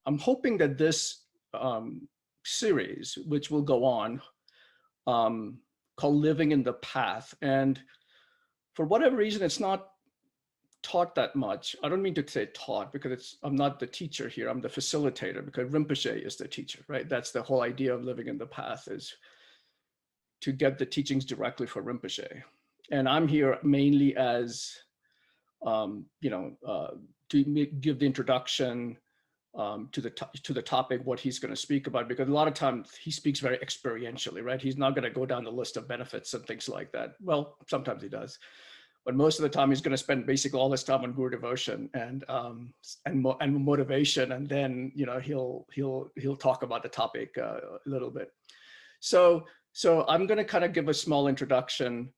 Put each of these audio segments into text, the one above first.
I'm hoping that this series, which will go on, called Living in the Path, and for whatever reason, it's not taught that much. I don't mean to say taught because I'm not the teacher here, I'm the facilitator, because Rinpoche is the teacher, right? That's the whole idea of living in the path, is to get the teachings directly from Rinpoche. And I'm here mainly as, to give the introduction to the topic, what he's going to speak about, because a lot of times he speaks very experientially, right? He's not going to go down the list of benefits and things like that. Well, sometimes he does. But most of the time, he's going to spend basically all his time on guru devotion and motivation, and then he'll talk about the topic a little bit. So I'm going to kind of give a small introduction,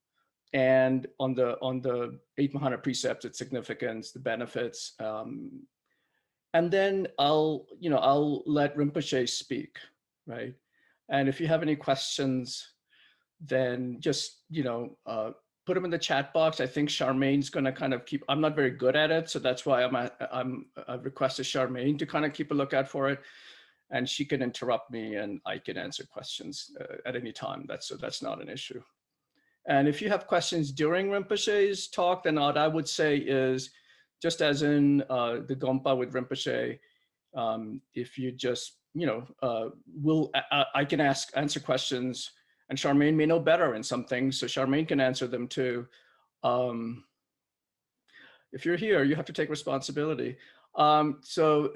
and on the Eight Mahayana Precepts, its significance, the benefits, and then I'll let Rinpoche speak, right? And if you have any questions, then just put them in the chat box. I think Charmaine's going to kind of keep. I'm not very good at it, so that's why I've requested Charmaine to kind of keep a lookout for it, and she can interrupt me, and I can answer questions at any time. That's not an issue. And if you have questions during Rinpoche's talk, then what I would say is, just as in the Gompa with Rinpoche, if you just I can answer questions. And Charmaine may know better in some things, so Charmaine can answer them too. If you're here, you have to take responsibility. So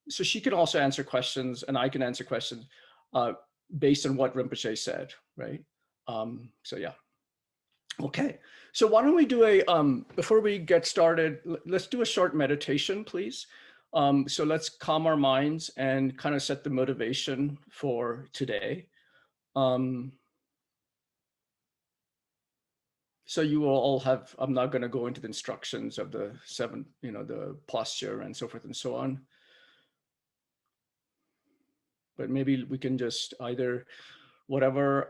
she can also answer questions, and I can answer questions based on what Rinpoche said, right? So yeah. Okay, so why don't we do before we get started, let's do a short meditation, please. So let's calm our minds and kind of set the motivation for today. So you will all have, I'm not going to go into the instructions of the 7, the posture and so forth and so on. But maybe we can just either whatever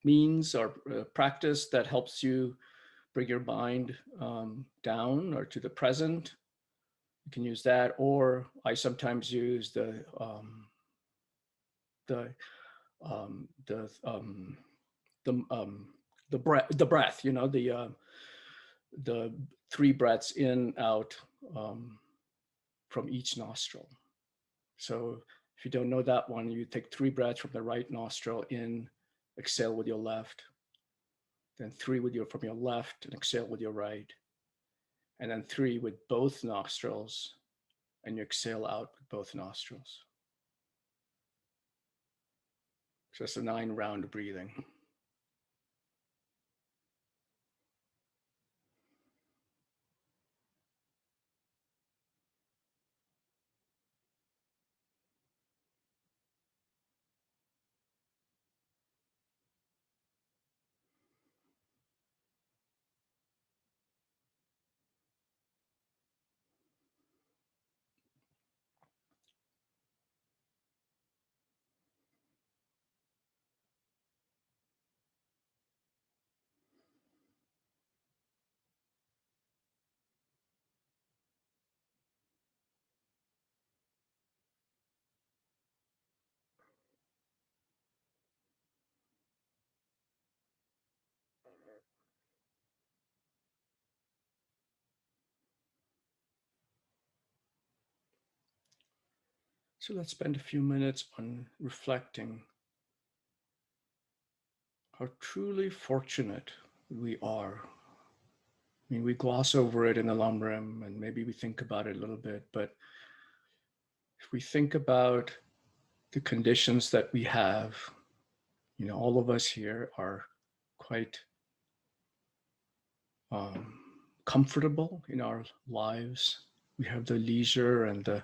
means or practice that helps you bring your mind down or to the present. You can use that, or I sometimes use the breath. The 3 breaths in, out from each nostril. So if you don't know that one, you take 3 breaths from the right nostril in, exhale with your left, then 3 from your left and exhale with your right. And then 3 with both nostrils, and you exhale out with both nostrils. So it's a 9-round breathing. So let's spend a few minutes on reflecting how truly fortunate we are. I mean, we gloss over it in the Lamrim, and maybe we think about it a little bit, but if we think about the conditions that we have, all of us here are quite comfortable in our lives. We have the leisure and the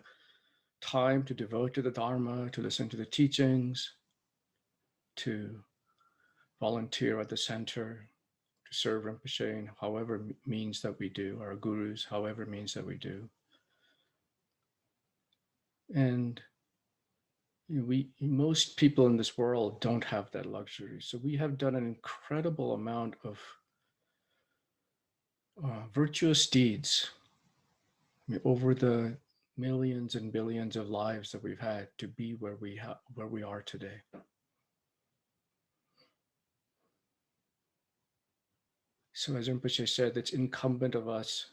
time to devote to the Dharma, to listen to the teachings, to volunteer at the center, to serve Rinpoche in however means that we do, our gurus, however means that we do. And most people in this world don't have that luxury. So we have done an incredible amount of virtuous deeds over the millions and billions of lives that we've had to be where we are today. So as Rinpoche said, it's incumbent of us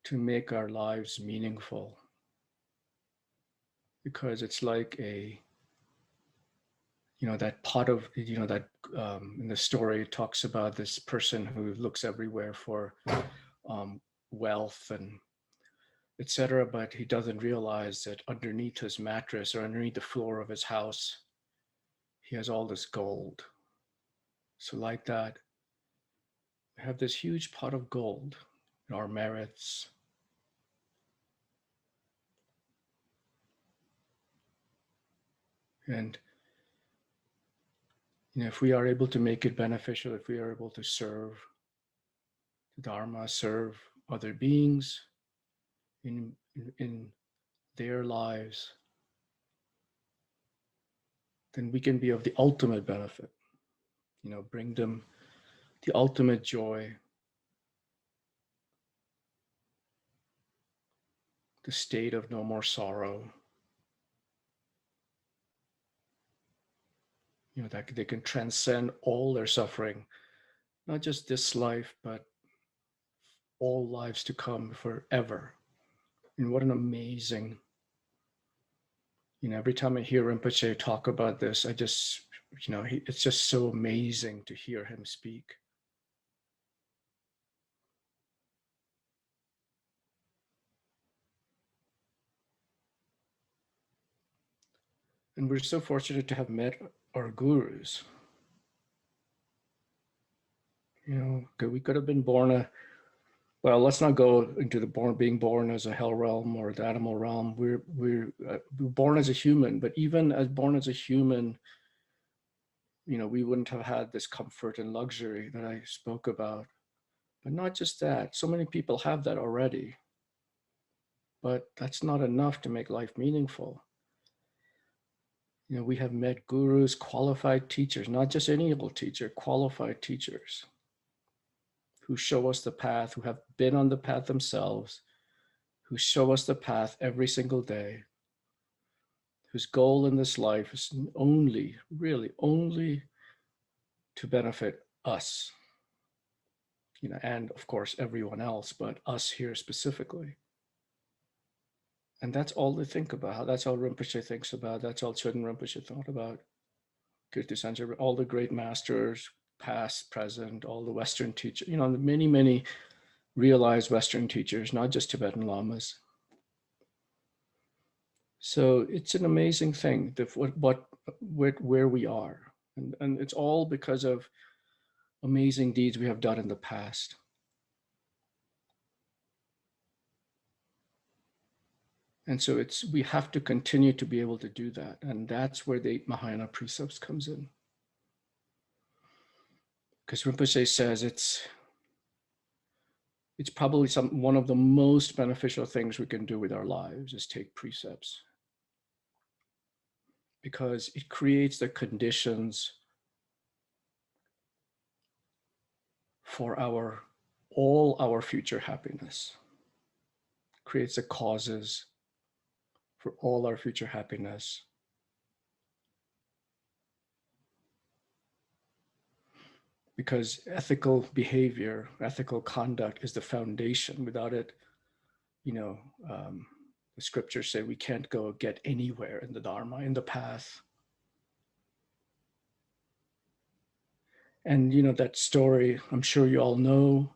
to make our lives meaningful, because it's like that pot of, that in the story it talks about this person who looks everywhere for wealth and etc., but he doesn't realize that underneath his mattress or underneath the floor of his house, he has all this gold. So like that, we have this huge pot of gold, our merits, and if we are able to make it beneficial, if we are able to serve the Dharma, serve other beings in their lives, then we can be of the ultimate benefit, bring them the ultimate joy, the state of no more sorrow, that they can transcend all their suffering, not just this life, but all lives to come forever. And what an amazing, every time I hear Rinpoche talk about this, I just, it's just so amazing to hear him speak. And we're so fortunate to have met our gurus. We could have been born well, let's not go into being born as a hell realm or the animal realm. We're born as a human, but even as born as a human, we wouldn't have had this comfort and luxury that I spoke about. But not just that, so many people have that already. But that's not enough to make life meaningful. We have met gurus, qualified teachers, not just any old teacher, qualified teachers who show us the path, who have been on the path themselves, who show us the path every single day, whose goal in this life is really only to benefit us, and of course everyone else, but us here specifically. And that's all they think about. That's all Rinpoche thinks about. That's all Chöden Rinpoche thought about. Kirti Sanjay, all the great masters, past, present, all the Western teachers, the many, many realized Western teachers, not just Tibetan lamas. So it's an amazing thing, where we are. And it's all because of amazing deeds we have done in the past. And so we have to continue to be able to do that. And that's where the Eight Mahayana Precepts comes in. Because Rinpoche says it's probably one of the most beneficial things we can do with our lives is take precepts. Because it creates the conditions for all our future happiness. Creates the causes for all our future happiness. Because ethical behavior, ethical conduct is the foundation. Without it, the scriptures say we can't get anywhere in the Dharma, in the path. And that story, I'm sure you all know,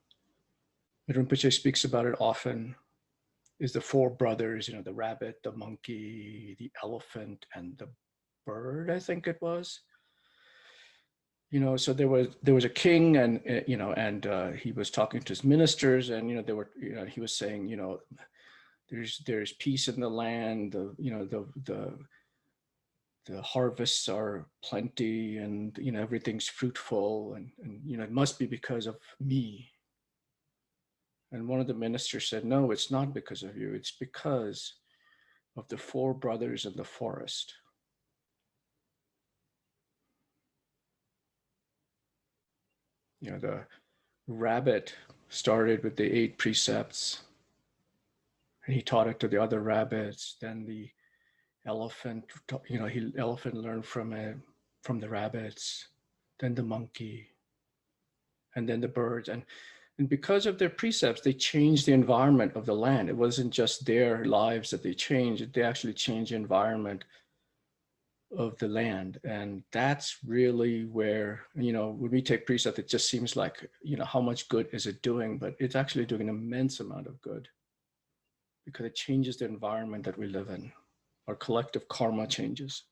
Rinpoche speaks about it often, is the four brothers, the rabbit, the monkey, the elephant, and the bird, I think it was. So there was a king, and he was talking to his ministers, and he was saying, there's peace in the land, the harvests are plenty, and everything's fruitful, and it must be because of me. And one of the ministers said, no, it's not because of you. It's because of the four brothers in the forest. The rabbit started with the 8 precepts. And he taught it to the other rabbits. Then the elephant, elephant learned from the rabbits, then the monkey, and then the birds. And because of their precepts, they changed the environment of the land. It wasn't just their lives that they changed, they actually changed the environment of the land. And that's really where, when we take precept, it just seems like, how much good is it doing? But it's actually doing an immense amount of good because it changes the environment that we live in. Our collective karma changes.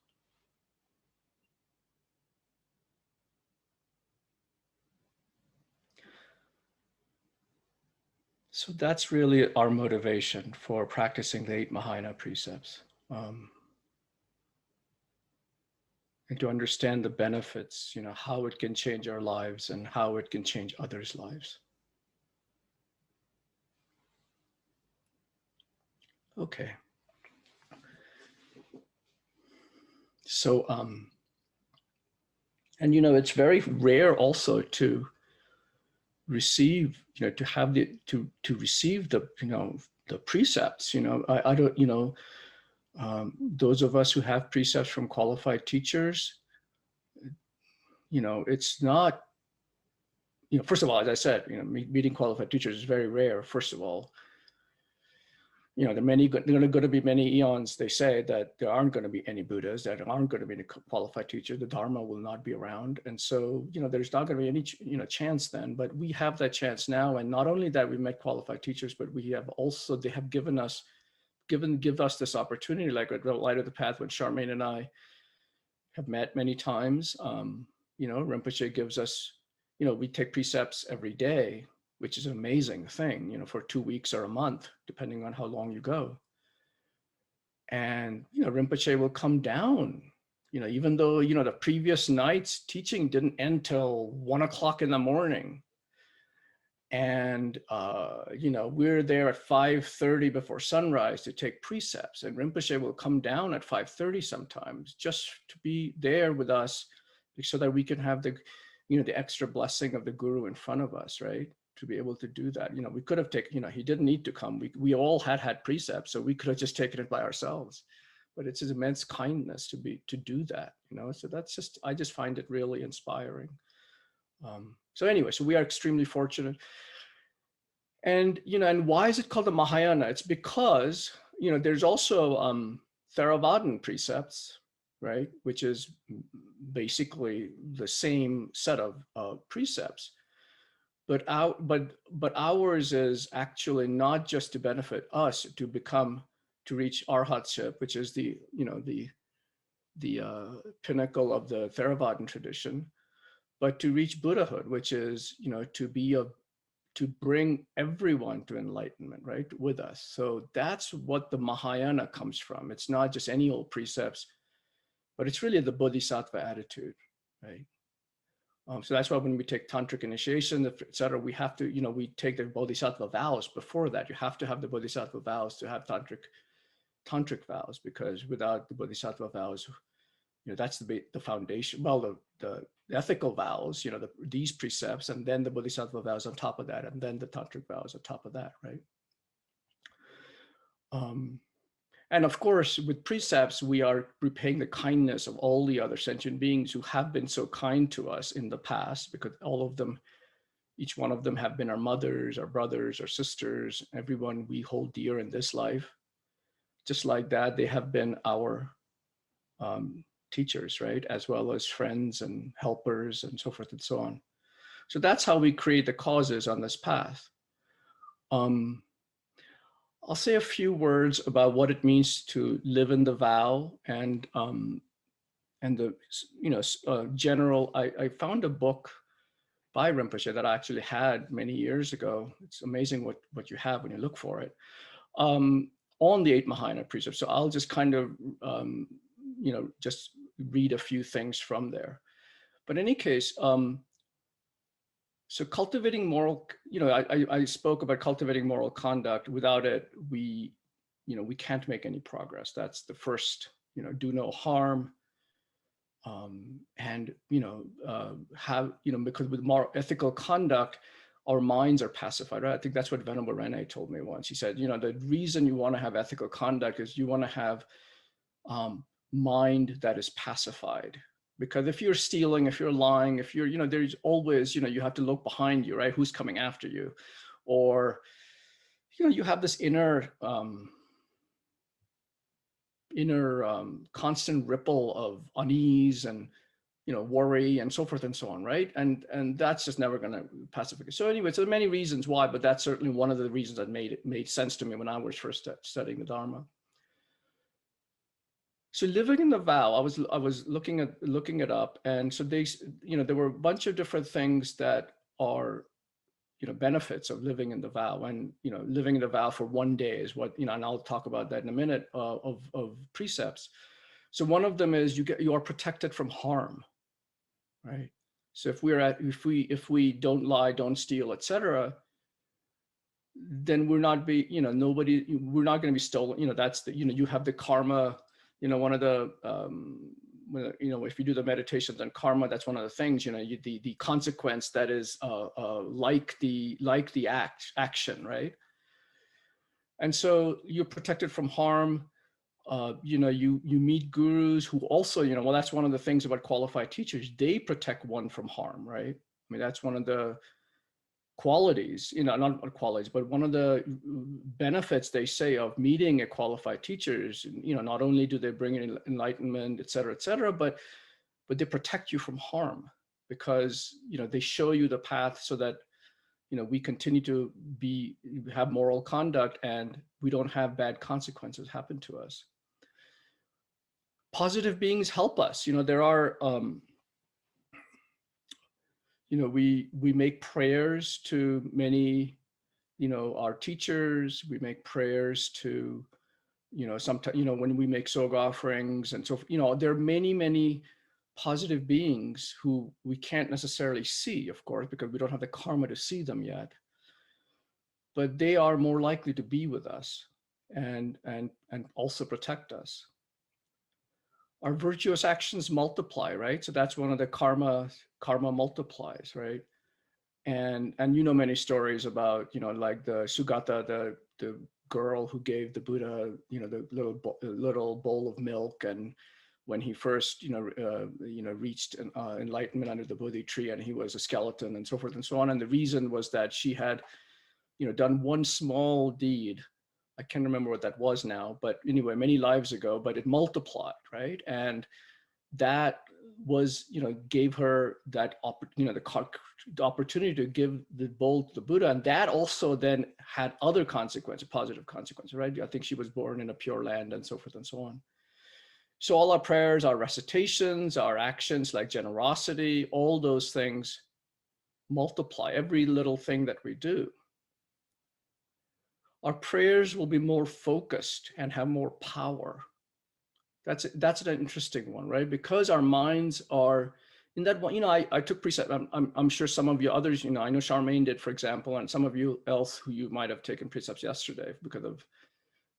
So that's really our motivation for practicing the 8 Mahayana precepts. And to understand the benefits, how it can change our lives and how it can change others' lives. Okay. So, and it's very rare also to receive, to have to receive the, the precepts. I don't, those of us who have precepts from qualified teachers, it's not, first of all, as I said, meeting qualified teachers is very rare. First of all, there are going to be many eons. They say that there aren't going to be any Buddhas, that there aren't going to be any qualified teachers. The Dharma will not be around, and so there's not going to be any chance then. But we have that chance now, and not only that we met qualified teachers, but we have also they have give us this opportunity, like at the Light of the Path, when Charmaine and I have met many times. Rinpoche gives us, we take precepts every day, which is an amazing thing, for 2 weeks or a month, depending on how long you go. And, Rinpoche will come down, even though, the previous night's teaching didn't end till 1 o'clock in the morning. And, we're there at 5:30 before sunrise to take precepts, and Rinpoche will come down at 5:30 sometimes just to be there with us so that we can have the, the extra blessing of the guru in front of us, right? To be able to do that. We could have taken, he didn't need to come. We all had precepts, so we could have just taken it by ourselves. But it's his immense kindness to do that, so I just find it really inspiring. So anyway, so we are extremely fortunate. And, and why is it called the Mahayana? It's because, there's also Theravadan precepts, right? Which is basically the same set of precepts. But ours is actually not just to benefit us to reach arhatship, which is the pinnacle of the Theravadan tradition, but to reach Buddhahood, which is to bring everyone to enlightenment, right, with us. So that's what the Mahayana comes from. It's not just any old precepts, but it's really the bodhisattva attitude, right? So that's why when we take tantric initiation, et cetera, we have to, we take the bodhisattva vows before that. You have to have the bodhisattva vows to have tantric vows, because without the bodhisattva vows, that's the foundation. Well, the ethical vows, these precepts, and then the bodhisattva vows on top of that, and then the tantric vows on top of that, right? And of course, with precepts, we are repaying the kindness of all the other sentient beings who have been so kind to us in the past, because all of them, each one of them have been our mothers, our brothers, our sisters, everyone we hold dear in this life. Just like that, they have been our teachers, right? As well as friends and helpers and so forth and so on. So that's how we create the causes on this path. I'll say a few words about what it means to live in the vow and the general. I found a book by Rinpoche that I actually had many years ago. It's amazing what you have when you look for it, on the 8 Mahayana Precepts. So I'll just kind of just read a few things from there. But in any case, so cultivating moral, I spoke about cultivating moral conduct. Without it, we can't make any progress. That's the first, do no harm. And, have, because with moral ethical conduct, our minds are pacified, right? I think that's what Venerable Rene told me once. He said, you know, the reason you want to have ethical conduct is you want to have mind that is pacified. Because if you're stealing, if you're lying, if you're, you know, there's always, you know, you have to look behind you, right? Who's coming after you? Or, you know, you have this inner constant ripple of unease and, you know, worry and so forth and so on, right? And that's just never going to pacify. So anyway, so there are many reasons why, but that's certainly one of the reasons that made sense to me when I was first studying the Dharma. So living in the vow, I was looking it up, and so they, you know, there were a bunch of different things that are, you know, benefits of living in the vow. And, you know, living in the vow for one day is what, you know, and I'll talk about that in a minute, of precepts. So one of them is you are protected from harm, right? So if we don't lie, don't steal, etc., then we're not going to be stolen. You know, that's the, you know, you have the karma. You know, one of the, you know, if you do the meditations on karma, that's one of the things, you know, the consequence that is like the action, right? And so you're protected from harm. You know, you meet gurus who also, you know, well, that's one of the things about qualified teachers. They protect one from harm, right? I mean, that's one of the qualities, you know, not qualities, but one of the benefits they say of meeting a qualified teacher is, you know, not only do they bring in enlightenment, et cetera, but they protect you from harm, because, you know, they show you the path so that, you know, we continue to have moral conduct and we don't have bad consequences happen to us. Positive beings help us. You know, there are, you know, we make prayers to many, you know, our teachers. We make prayers to, you know, sometimes, you know, when we make sog offerings and so, you know, there are many positive beings who we can't necessarily see, of course, because we don't have the karma to see them yet, but they are more likely to be with us and also protect us. Our virtuous actions multiply, right? So that's one of the karma multiplies, right? And you know, many stories about, you know, like the Sugata, the girl who gave the Buddha, you know, the little bowl of milk, and when he first, you know, reached enlightenment under the Bodhi tree, and he was a skeleton and so forth and so on. And the reason was that she had, you know, done one small deed. I can't remember what that was now, but anyway, many lives ago, but it multiplied, right? And that was, you know, gave her that, you know, the opportunity to give the bowl to the Buddha. And that also then had other consequences, positive consequences, right? I think she was born in a pure land and so forth and so on. So all our prayers, our recitations, our actions like generosity, all those things multiply, every little thing that we do. Our prayers will be more focused and have more power. That's an interesting one, right? Because our minds are in that one. You know, I took precept. I'm sure some of you others, you know, I know Charmaine did, for example, and some of you else who you might have taken precepts yesterday because of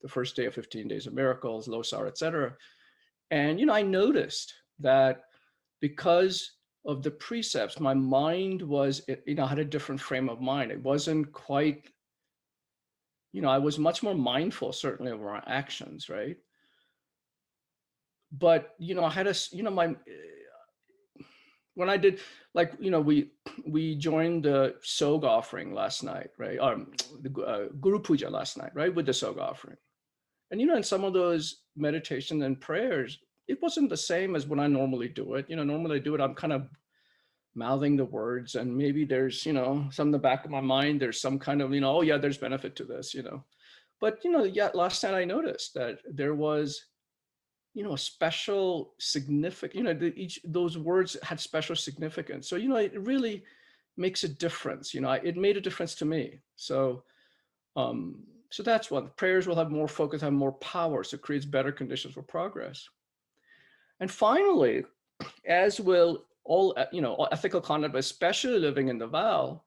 the first day of 15 Days of Miracles, Losar, etc. And, you know, I noticed that because of the precepts, my mind was, you know, had a different frame of mind. It wasn't quite, you know, I was much more mindful, certainly, of our actions, right? But, you know, I had a, you know, when I did, like, you know, we joined the Sog offering last night, right? The Guru Puja last night, right? With the Sog offering. And, you know, in some of those meditations and prayers, it wasn't the same as when I normally do it. You know, normally I do it, I'm kind of mouthing the words, and maybe there's, you know, some in the back of my mind, there's some kind of, you know, oh yeah, there's benefit to this, you know. But, you know, yeah, last night I noticed that there was, you know, a special significance, you know, those words had special significance. So, you know, it really makes a difference. You know, it made a difference to me. So, so that's one. Prayers will have more focus, have more power, so it creates better conditions for progress. And finally, as will all, you know, all ethical conduct, but especially living in the vow,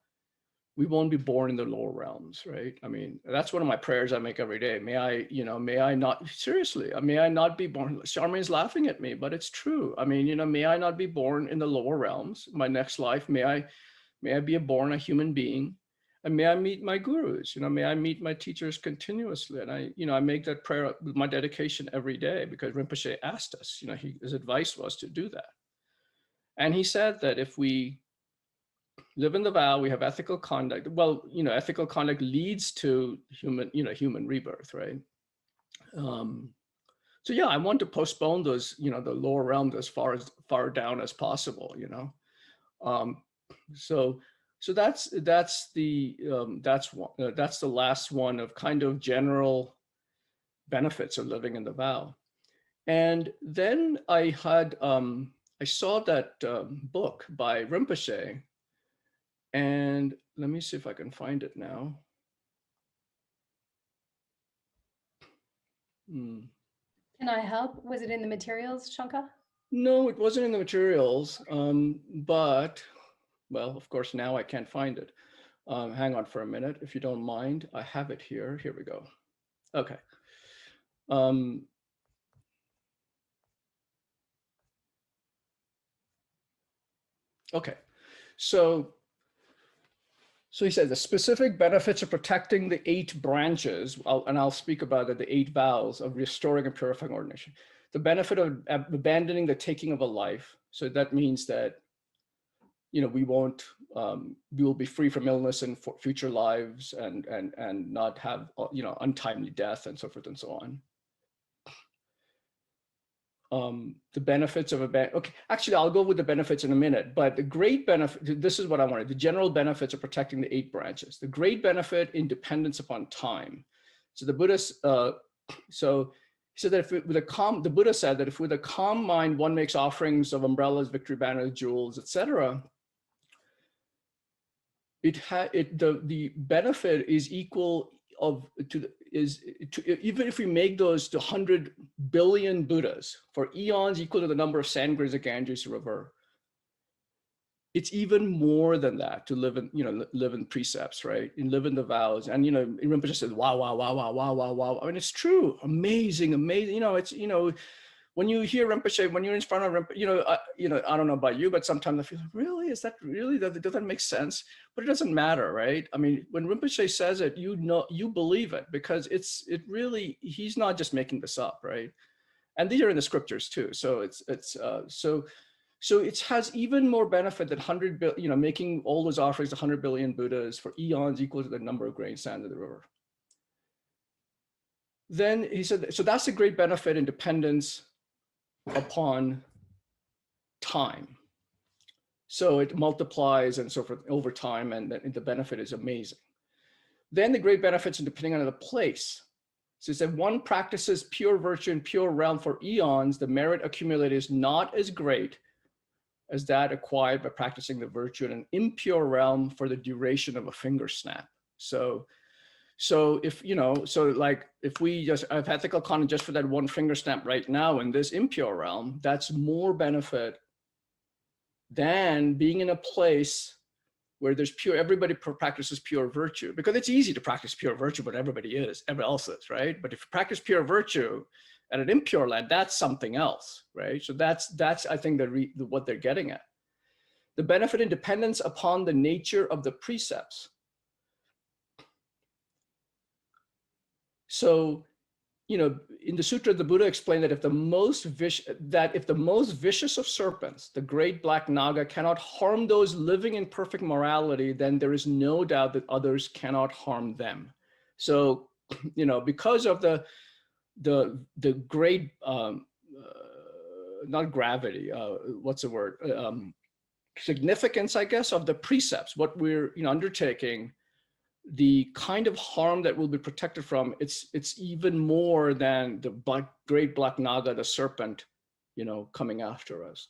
we won't be born in the lower realms, right? I mean, that's one of my prayers I make every day. May I not, seriously, may I not be born, Charmaine's laughing at me, but it's true. I mean, you know, may I not be born in the lower realms, my next life, may I be born a human being, And may I meet my gurus, may I meet my teachers continuously. And I make that prayer with my dedication every day, because Rinpoche asked us, his advice was to do that. And he said that if we live in the vow, we have ethical conduct. Well, ethical conduct leads to human rebirth, right? So yeah, I want to postpone those, the lower realms as far down as possible, So that's the last one of kind of general benefits of living in the vow. And then I saw that book by Rinpoche, and let me see if I can find it now. Can I help? Was it in the materials, Shanka? No, it wasn't in the materials, but, well, of course, now I can't find it. Hang on for a minute, if you don't mind. I have it here. Here we go. Okay. Okay, so he said the specific benefits of protecting the 8 branches, and I'll speak about it, the 8 vows of restoring and purifying ordination. The benefit of abandoning the taking of a life. So that means that, we will be free from illness in future lives, and not have, untimely death, and so forth and so on. The benefits of okay, actually, I'll go with the benefits in a minute, but the great benefit, this is what I wanted, the general benefits of protecting the 8 branches. The great benefit in dependence upon time. So the Buddhist, so he said that the Buddha said that if with a calm mind, one makes offerings of umbrellas, victory banners, jewels, etc., the benefit is equal even if we make those to 100 billion Buddhas, for eons equal to the number of Sangres, the Ganges, the river. It's even more than that to live in precepts, right? And live in the vows. And Rinpoche says, wow, wow, wow, wow, wow, wow, wow. I mean, it's true, amazing, amazing. It's when you hear Rinpoche, when you're in front of Rinpoche, I don't know about you, but sometimes I feel, really, is that really, does that make sense? But it doesn't matter, right? I mean, when Rinpoche says it, you believe it, because he's not just making this up, right? And these are in the scriptures too. So so it has even more benefit than 100 billion, making all those offerings to 100 billion Buddhas for eons equal to the number of grain sand of the river. Then he said, so that's a great benefit in dependence upon time. So it multiplies and so forth over time, and the benefit is amazing. Then the great benefits in depending on the place. So it said, one practices pure virtue in pure realm for eons, the merit accumulated is not as great as that acquired by practicing the virtue in an impure realm for the duration of a finger snap. So if, if we just have ethical conduct just for that one finger snap right now in this impure realm, that's more benefit than being in a place where there's everybody practices pure virtue, because it's easy to practice pure virtue, but everybody else is, right? But if you practice pure virtue at an impure land, that's something else, right? So that's I think what they're getting at. The benefit and dependence upon the nature of the precepts. So, in the sutra, the Buddha explained that if the most vicious of serpents, the great black naga, cannot harm those living in perfect morality, then there is no doubt that others cannot harm them. So, because of the great, not gravity, what's the word? Significance, I guess, of the precepts, what we're undertaking, the kind of harm that will be protected from, it's even more than the great black naga, the serpent, coming after us.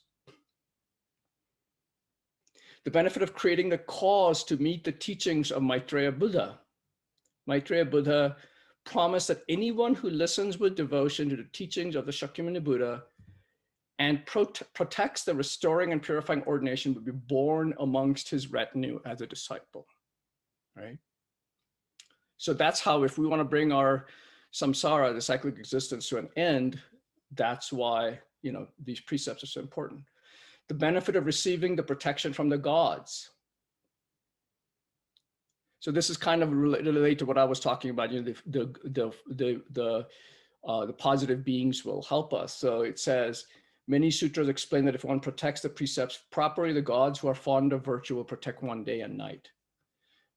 The benefit of creating the cause to meet the teachings of Maitreya Buddha. Maitreya Buddha promised that anyone who listens with devotion to the teachings of the Shakyamuni Buddha and protects the restoring and purifying ordination would be born amongst his retinue as a disciple, right? So that's how, if we want to bring our samsara, the cyclic existence, to an end, that's why, these precepts are so important. The benefit of receiving the protection from the gods. So this is kind of related to what I was talking about. You know, the positive beings will help us. So it says, many sutras explain that if one protects the precepts properly, the gods who are fond of virtue will protect one day and night.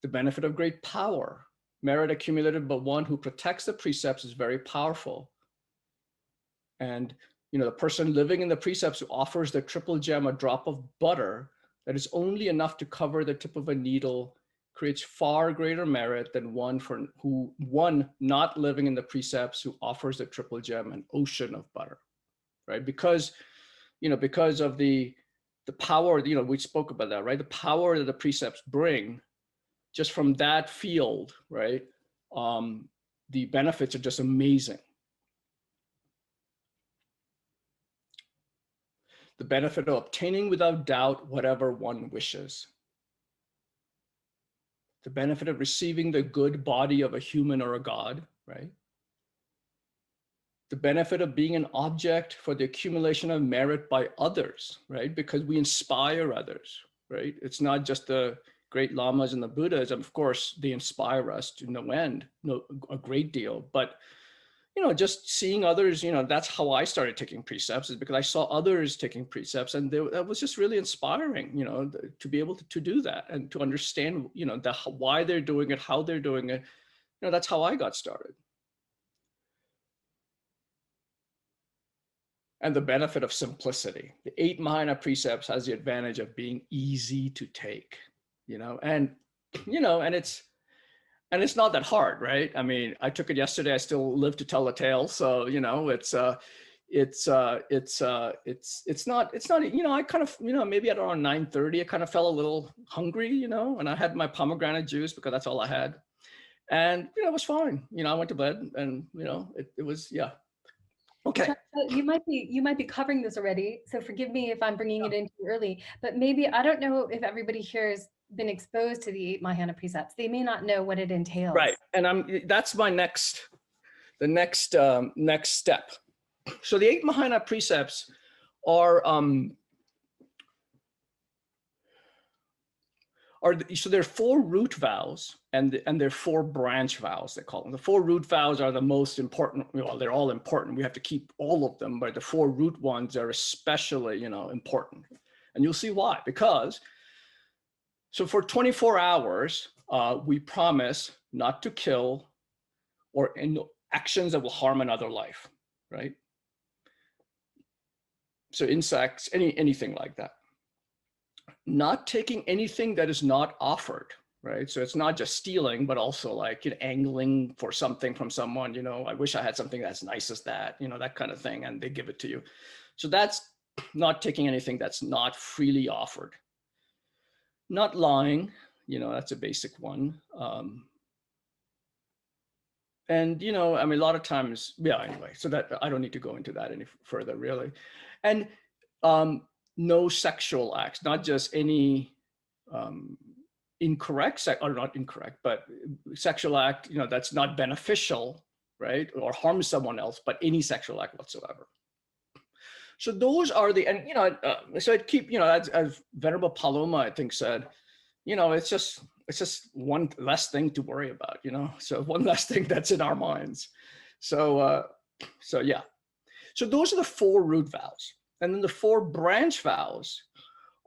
The benefit of great power, merit accumulated by one who protects the precepts is very powerful. And you know, the person living in the precepts who offers the triple gem, a drop of butter that is only enough to cover the tip of a needle, creates far greater merit than one not living in the precepts who offers the triple gem, an ocean of butter, right? Because, you know, because of the power, you know, we spoke about that, right? The power that the precepts bring, just from that field, right? The benefits are just amazing. The benefit of obtaining without doubt whatever one wishes. The benefit of receiving the good body of a human or a god, right? The benefit of being an object for the accumulation of merit by others, right? Because we inspire others, right? It's not just the great lamas and the Buddhas. Of course, they inspire us to no end, a great deal. But, you know, just seeing others, you know, that's how I started taking precepts, is because I saw others taking precepts, and that was just really inspiring, you know, to be able to do that and to understand, you know, why they're doing it, how they're doing it. You know, that's how I got started. And the benefit of simplicity. The 8 Mahayana Precepts has the advantage of being easy to take, you know, and it's not that hard, right? I mean, I took it yesterday. I still live to tell the tale. So, you know, it's not, you know, I kind of, you know, maybe at around 9:30, I kind of felt a little hungry, you know, and I had my pomegranate juice because that's all I had. And, you know, it was fine. You know, I went to bed and, you know, it was, yeah. Okay. You might be covering this already, so forgive me if I'm bringing it in too early, but maybe, I don't know if everybody here has been exposed to the 8 Mahayana Precepts. They may not know what it entails. Right, and that's my next step. So the 8 Mahayana Precepts are so there are 4 root vows and there are 4 branch vows, they call them. The 4 root vows are the most important. Well, they're all important. We have to keep all of them, but the 4 root ones are especially, you know, important. And you'll see why. Because, so for 24 hours, we promise not to kill or in actions that will harm another life, right? So insects, anything like that. Not taking anything that is not offered, right? So it's not just stealing, but also like, you know, angling for something from someone, you know, I wish I had something that's nice as that, you know, that kind of thing, and they give it to you. So that's not taking anything that's not freely offered. Not lying, you know, that's a basic one. And, you know, I mean, a lot of times, yeah, anyway, so that I don't need to go into that any further, really. And no sexual acts, not just any incorrect, or not incorrect, but sexual act, you know, that's not beneficial, right? Or harms someone else, but any sexual act whatsoever. So those are the, and, you know, so I'd keep, you know, as Venerable Paloma, I think, said, you know, it's just one less thing to worry about, you know, so one less thing that's in our minds. So, so yeah. So those are the 4 root vows. And then the 4 branch vows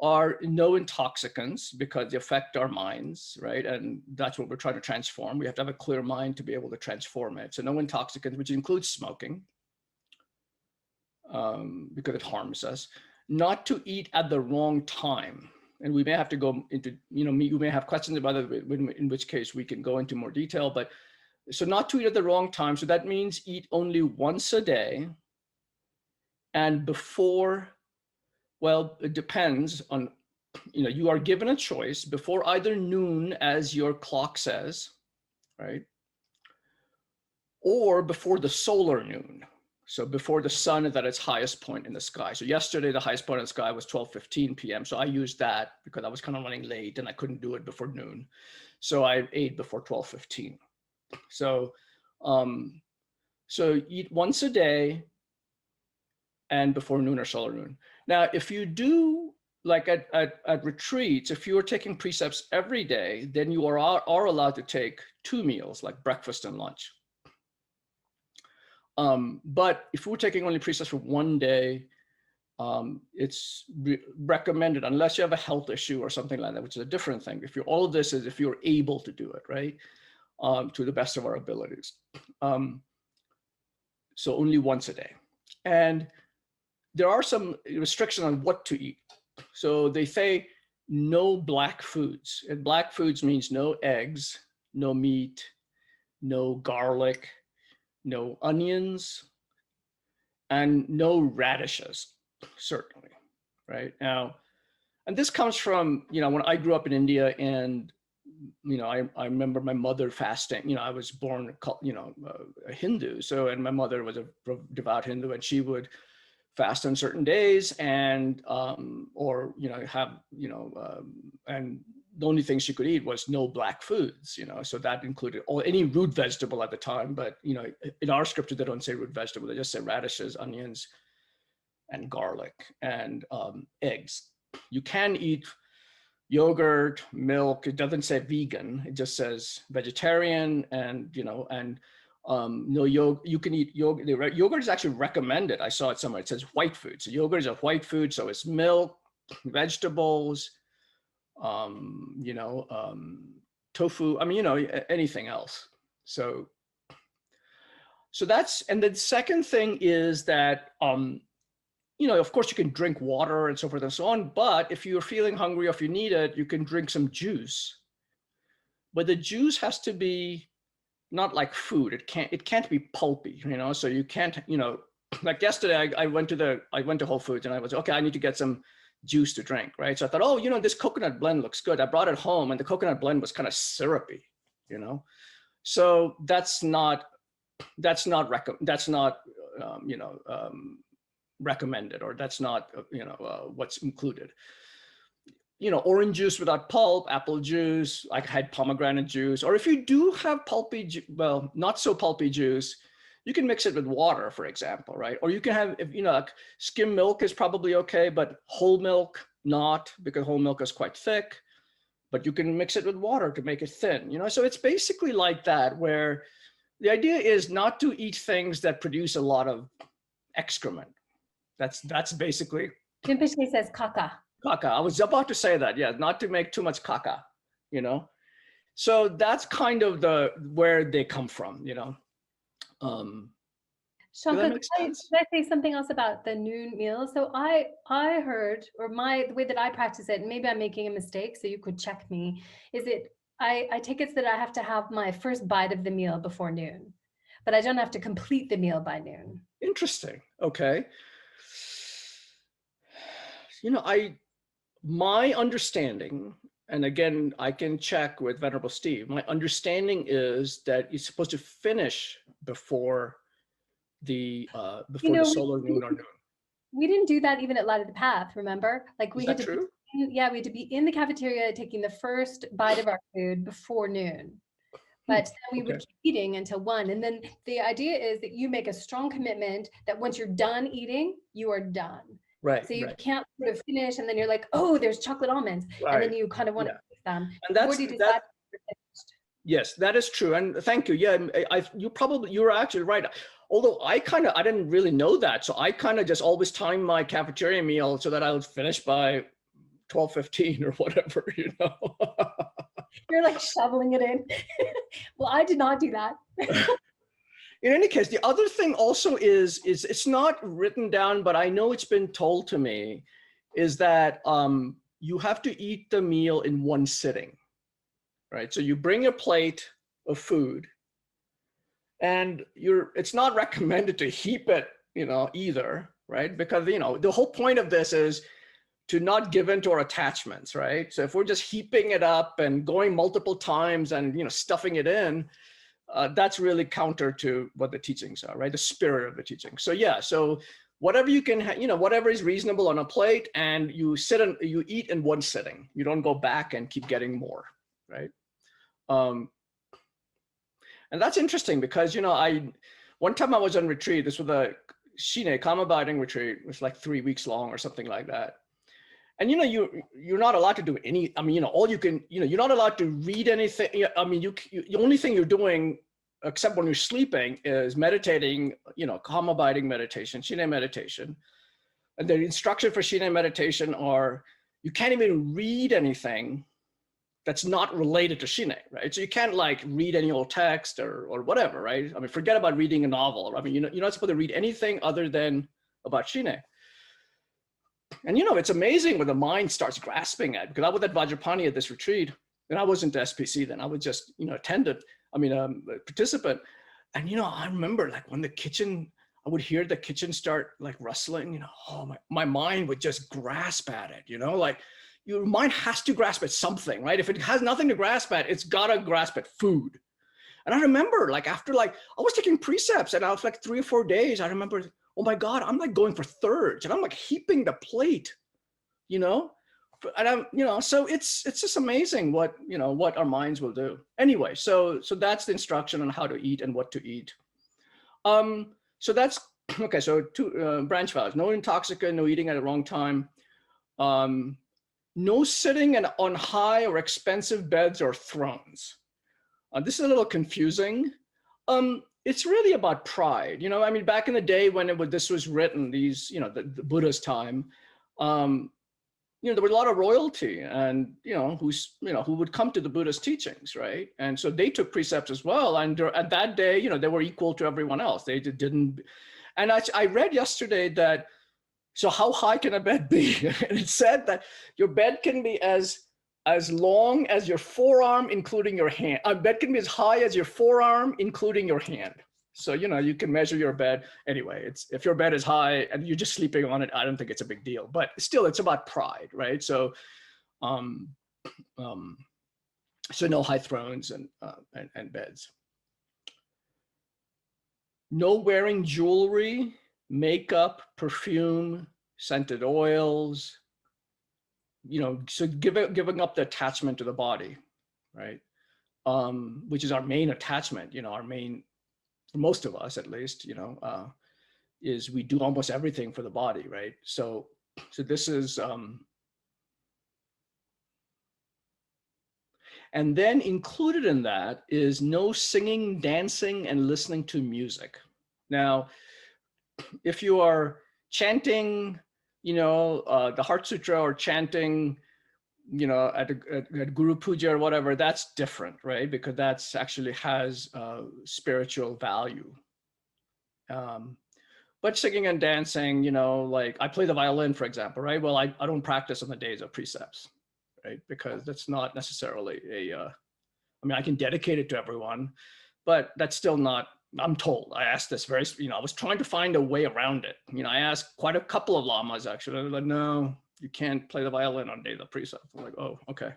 are no intoxicants, because they affect our minds, right? And that's what we're trying to transform. We have to have a clear mind to be able to transform it. So no intoxicants, which includes smoking, because it harms us. Not to eat at the wrong time. And we may have to go into, you know, you may have questions about it, in which case we can go into more detail. But so not to eat at the wrong time. So that means eat only once a day. And before, well, it depends on, you know, you are given a choice before either noon, as your clock says, right? Or before the solar noon. So before the sun is at its highest point in the sky. So yesterday, the highest point in the sky was 12:15 p.m. So I used that because I was kind of running late and I couldn't do it before noon. So I ate before 12:15. So, so eat once a day and before noon or solar noon. Now, if you do like at retreats, if you are taking precepts every day, then you are allowed to take 2 meals, like breakfast and lunch. But if we're taking only precepts for 1 day, it's recommended, unless you have a health issue or something like that, which is a different thing. If you're, all of this is if you're able to do it, right? To the best of our abilities. So only once a day. And there are some restrictions on what to eat. So they say no black foods. And black foods means no eggs, no meat, no garlic, no onions, and no radishes, certainly, right? Now, and this comes from, when I grew up in India, and I remember my mother fasting. I was born, a Hindu. So, and my mother was a devout Hindu, and she would fast on certain days, and or have and the only thing she could eat was no black foods. So that included any root vegetable at the time. But in our scripture, they don't say root vegetable; they just say radishes, onions, and garlic, and eggs. You can eat yogurt, milk. It doesn't say vegan. It just says vegetarian, and no yogurt. You can eat yogurt. Yogurt is actually recommended. I saw it somewhere. It says white food. So yogurt is a white food. So it's milk, vegetables, tofu. Anything else. So that's, and the second thing is that of course you can drink water and so forth and so on, but if you're feeling hungry or if you need it, you can drink some juice. But the juice has to be not like food. It can't be pulpy, so you can't, like yesterday I went to Whole Foods, and I was, okay, I need to get some juice to drink, right? So I thought, oh, this coconut blend looks good. I brought it home, and the coconut blend was kind of syrupy, so that's not recommended, or that's not what's included. Orange juice without pulp, apple juice. I had pomegranate juice. Or if you do have pulpy, well, not so pulpy juice, you can mix it with water, for example, right? Or you can have, like skim milk is probably okay, but whole milk not, because whole milk is quite thick. But you can mix it with water to make it thin. So it's basically like that, where the idea is not to eat things that produce a lot of excrement. That's basically. Rinpoche says caca. Caca. I was about to say that. Yeah, not to make too much caca. So that's kind of where they come from. Shankar, could I say something else about the noon meal? So I heard, or the way that I practice it, and maybe I'm making a mistake, so you could check me, is I take it that I have to have my first bite of the meal before noon, but I don't have to complete the meal by noon. Interesting. Okay. My understanding, and again, I can check with Venerable Steve, my understanding is that you're supposed to finish before the solar noon or noon. We didn't do that even at Light of the Path, remember? Like we had to true? we had to be in the cafeteria taking the first bite of our food before noon. But then we would keep eating until 1. And then the idea is that you make a strong commitment that once you're done eating, you are done. Right. So you can't sort of finish, and then you're like, oh, there's chocolate almonds. Right. And then you kind of want to eat them. And that's yes, that is true. And thank you. Yeah, you're actually right. Although I didn't really know that. So I kind of just always time my cafeteria meal so that I'll finish by 12:15 or whatever, You're like shoveling it in. Well, I did not do that. In any case, the other thing also is it's not written down, but I know it's been told to me, is that you have to eat the meal in one sitting, right? So you bring a plate of food, and it's not recommended to heap it, either, right? Because, the whole point of this is to not give in to our attachments, right? So if we're just heaping it up and going multiple times and, stuffing it in, that's really counter to what the teachings are, right? The spirit of the teaching. So yeah, so whatever you can, whatever is reasonable on a plate, and you eat in one sitting. You don't go back and keep getting more, right? And that's interesting because, one time I was on retreat. This was a Shine calm abiding retreat. It was like 3 weeks long or something like that. And you're not allowed to do any. I mean, all you can, you're not allowed to read anything. I mean, the only thing you're doing, except when you're sleeping, is meditating. Calm abiding meditation, Shine meditation. And the instruction for Shine meditation are you can't even read anything that's not related to Shine, right? So you can't like read any old text or whatever, right? I mean, forget about reading a novel. I mean, you're not supposed to read anything other than about Shine. And it's amazing when the mind starts grasping at, because I was at Vajrapani at this retreat, and I wasn't SPC then. I was just, a participant. And, I remember like when I would hear the kitchen start like rustling, my mind would just grasp at it, like your mind has to grasp at something, right? If it has nothing to grasp at, it's gotta grasp at food. And I remember like after I was taking precepts and I was like 3 or 4 days, I remember, oh my God, I'm like going for thirds and I'm like heaping the plate, and I'm, so it's just amazing what our minds will do. Anyway, so that's the instruction on how to eat and what to eat. So that's, okay, so 2 branch vows: no intoxicant, no eating at the wrong time, no sitting on high or expensive beds or thrones. This is a little confusing. It's really about pride. I mean, back in the day when this was written, the Buddha's time, there was a lot of royalty and, who would come to the Buddha's teachings, right? And so they took precepts as well. And at that day, they were equal to everyone else. They didn't. And I read yesterday that, so how high can a bed be? And it said that your bed can be as long as your forearm, including your hand. A bed can be as high as your forearm, including your hand. So, you can measure your bed. Anyway, if your bed is high and you're just sleeping on it, I don't think it's a big deal, but still it's about pride, right? So, so no high thrones and beds. No wearing jewelry, makeup, perfume, scented oils, so giving up the attachment to the body, right? Which is our main attachment, our main, for most of us at least, is we do almost everything for the body, right? So this is, and then included in that is no singing, dancing, and listening to music. Now, if you are chanting, the Heart Sutra or chanting, at Guru Puja or whatever, that's different, right? Because that's actually has spiritual value. But singing and dancing, like I play the violin, for example, right? Well, I don't practice on the days of precepts, right? Because that's not necessarily I can dedicate it to everyone, but that's still not, I'm told, I asked this I was trying to find a way around it. I asked quite a couple of lamas actually. They're like, no, you can't play the violin on days of precept. I'm like, oh, okay.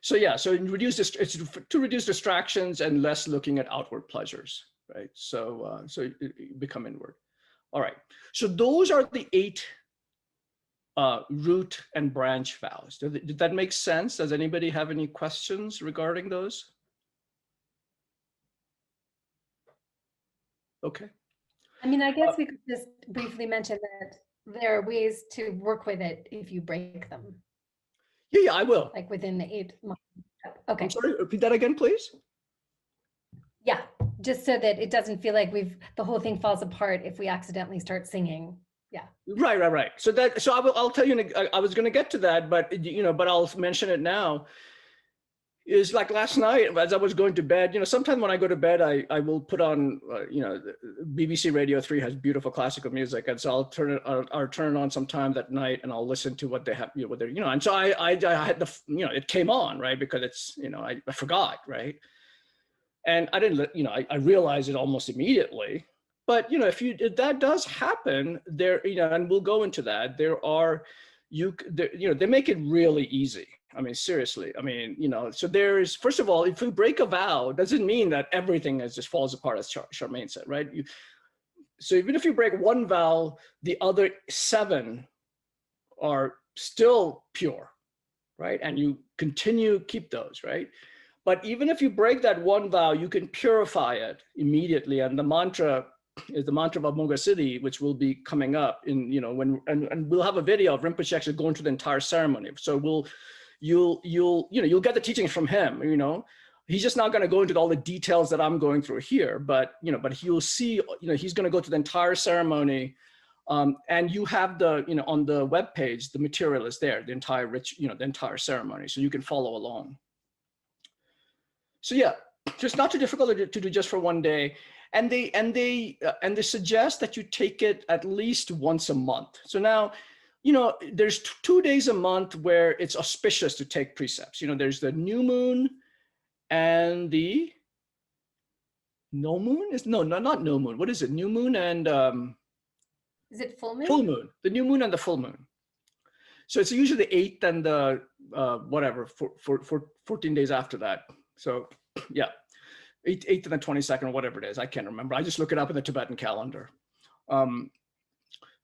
So yeah, so it's to reduce distractions and less looking at outward pleasures, right? So you become inward. All right. So those are the 8 root and branch vows. Did that make sense? Does anybody have any questions regarding those? Okay. I mean, I guess we could just briefly mention that there are ways to work with it if you break them. Yeah, I will. Like within the 8 months. Okay. I'm sorry, repeat that again, please. Yeah, just so that it doesn't feel like the whole thing falls apart if we accidentally start singing. Yeah. Right. So I'll tell you, I was going to get to that, but I'll mention it now. Is like last night as I was going to bed, sometimes when I go to bed, I will put on, BBC Radio 3 has beautiful classical music. And so I'll turn it on sometime that night and I'll listen to what they have, what they're, and so I had it came on, right? Because it's, I forgot, right? And I didn't, I realized it almost immediately. But, if that does happen there, and we'll go into that, they make it really easy. I mean, seriously, so there's, first of all, if we break a vow, doesn't mean that everything just falls apart, as Charmaine said, right? So even if you break one vow, the other 7 are still pure, right? And you keep those, right? But even if you break that one vow, you can purify it immediately. And the mantra is the mantra of Monga City, which will be coming up in, and we'll have a video of Rinpoche actually going through the entire ceremony. So you'll get the teachings from him, He's just not going to go into all the details that I'm going through here, but you'll see, he's going to go through the entire ceremony. And you have on the webpage, the material is there, the entire the entire ceremony, so you can follow along. So yeah, just not too difficult to do just for one day. And they suggest that you take it at least once a month. So now, there's 2 days a month where it's auspicious to take precepts. There's the new moon and the no moon. Not no moon. What is it? New moon and is it full moon? Full moon. The new moon and the full moon. So it's usually the 8th and the whatever for 14 days after that. So yeah, 8th and the 22nd, or whatever it is. I can't remember. I just look it up in the Tibetan calendar.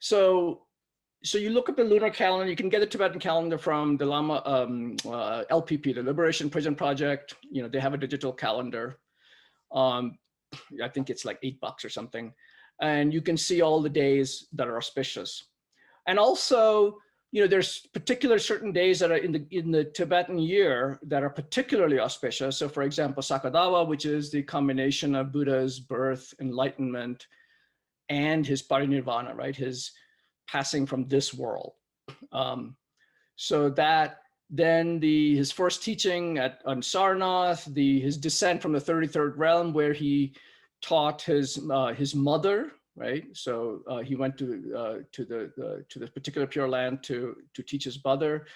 So you look at the lunar calendar. You can get the Tibetan calendar from the Lama LPP, the Liberation Prison Project. They have a digital calendar. I think it's like $8 or something. And you can see all the days that are auspicious. And also, there's particular certain days that are in the Tibetan year that are particularly auspicious. So for example, Sakadawa, which is the combination of Buddha's birth, enlightenment, and his parinirvana, right? His passing from this world. So that then his first teaching on Sarnath, his descent from the 33rd realm, where he taught his mother, right? So he went to the particular Pure Land to teach his mother.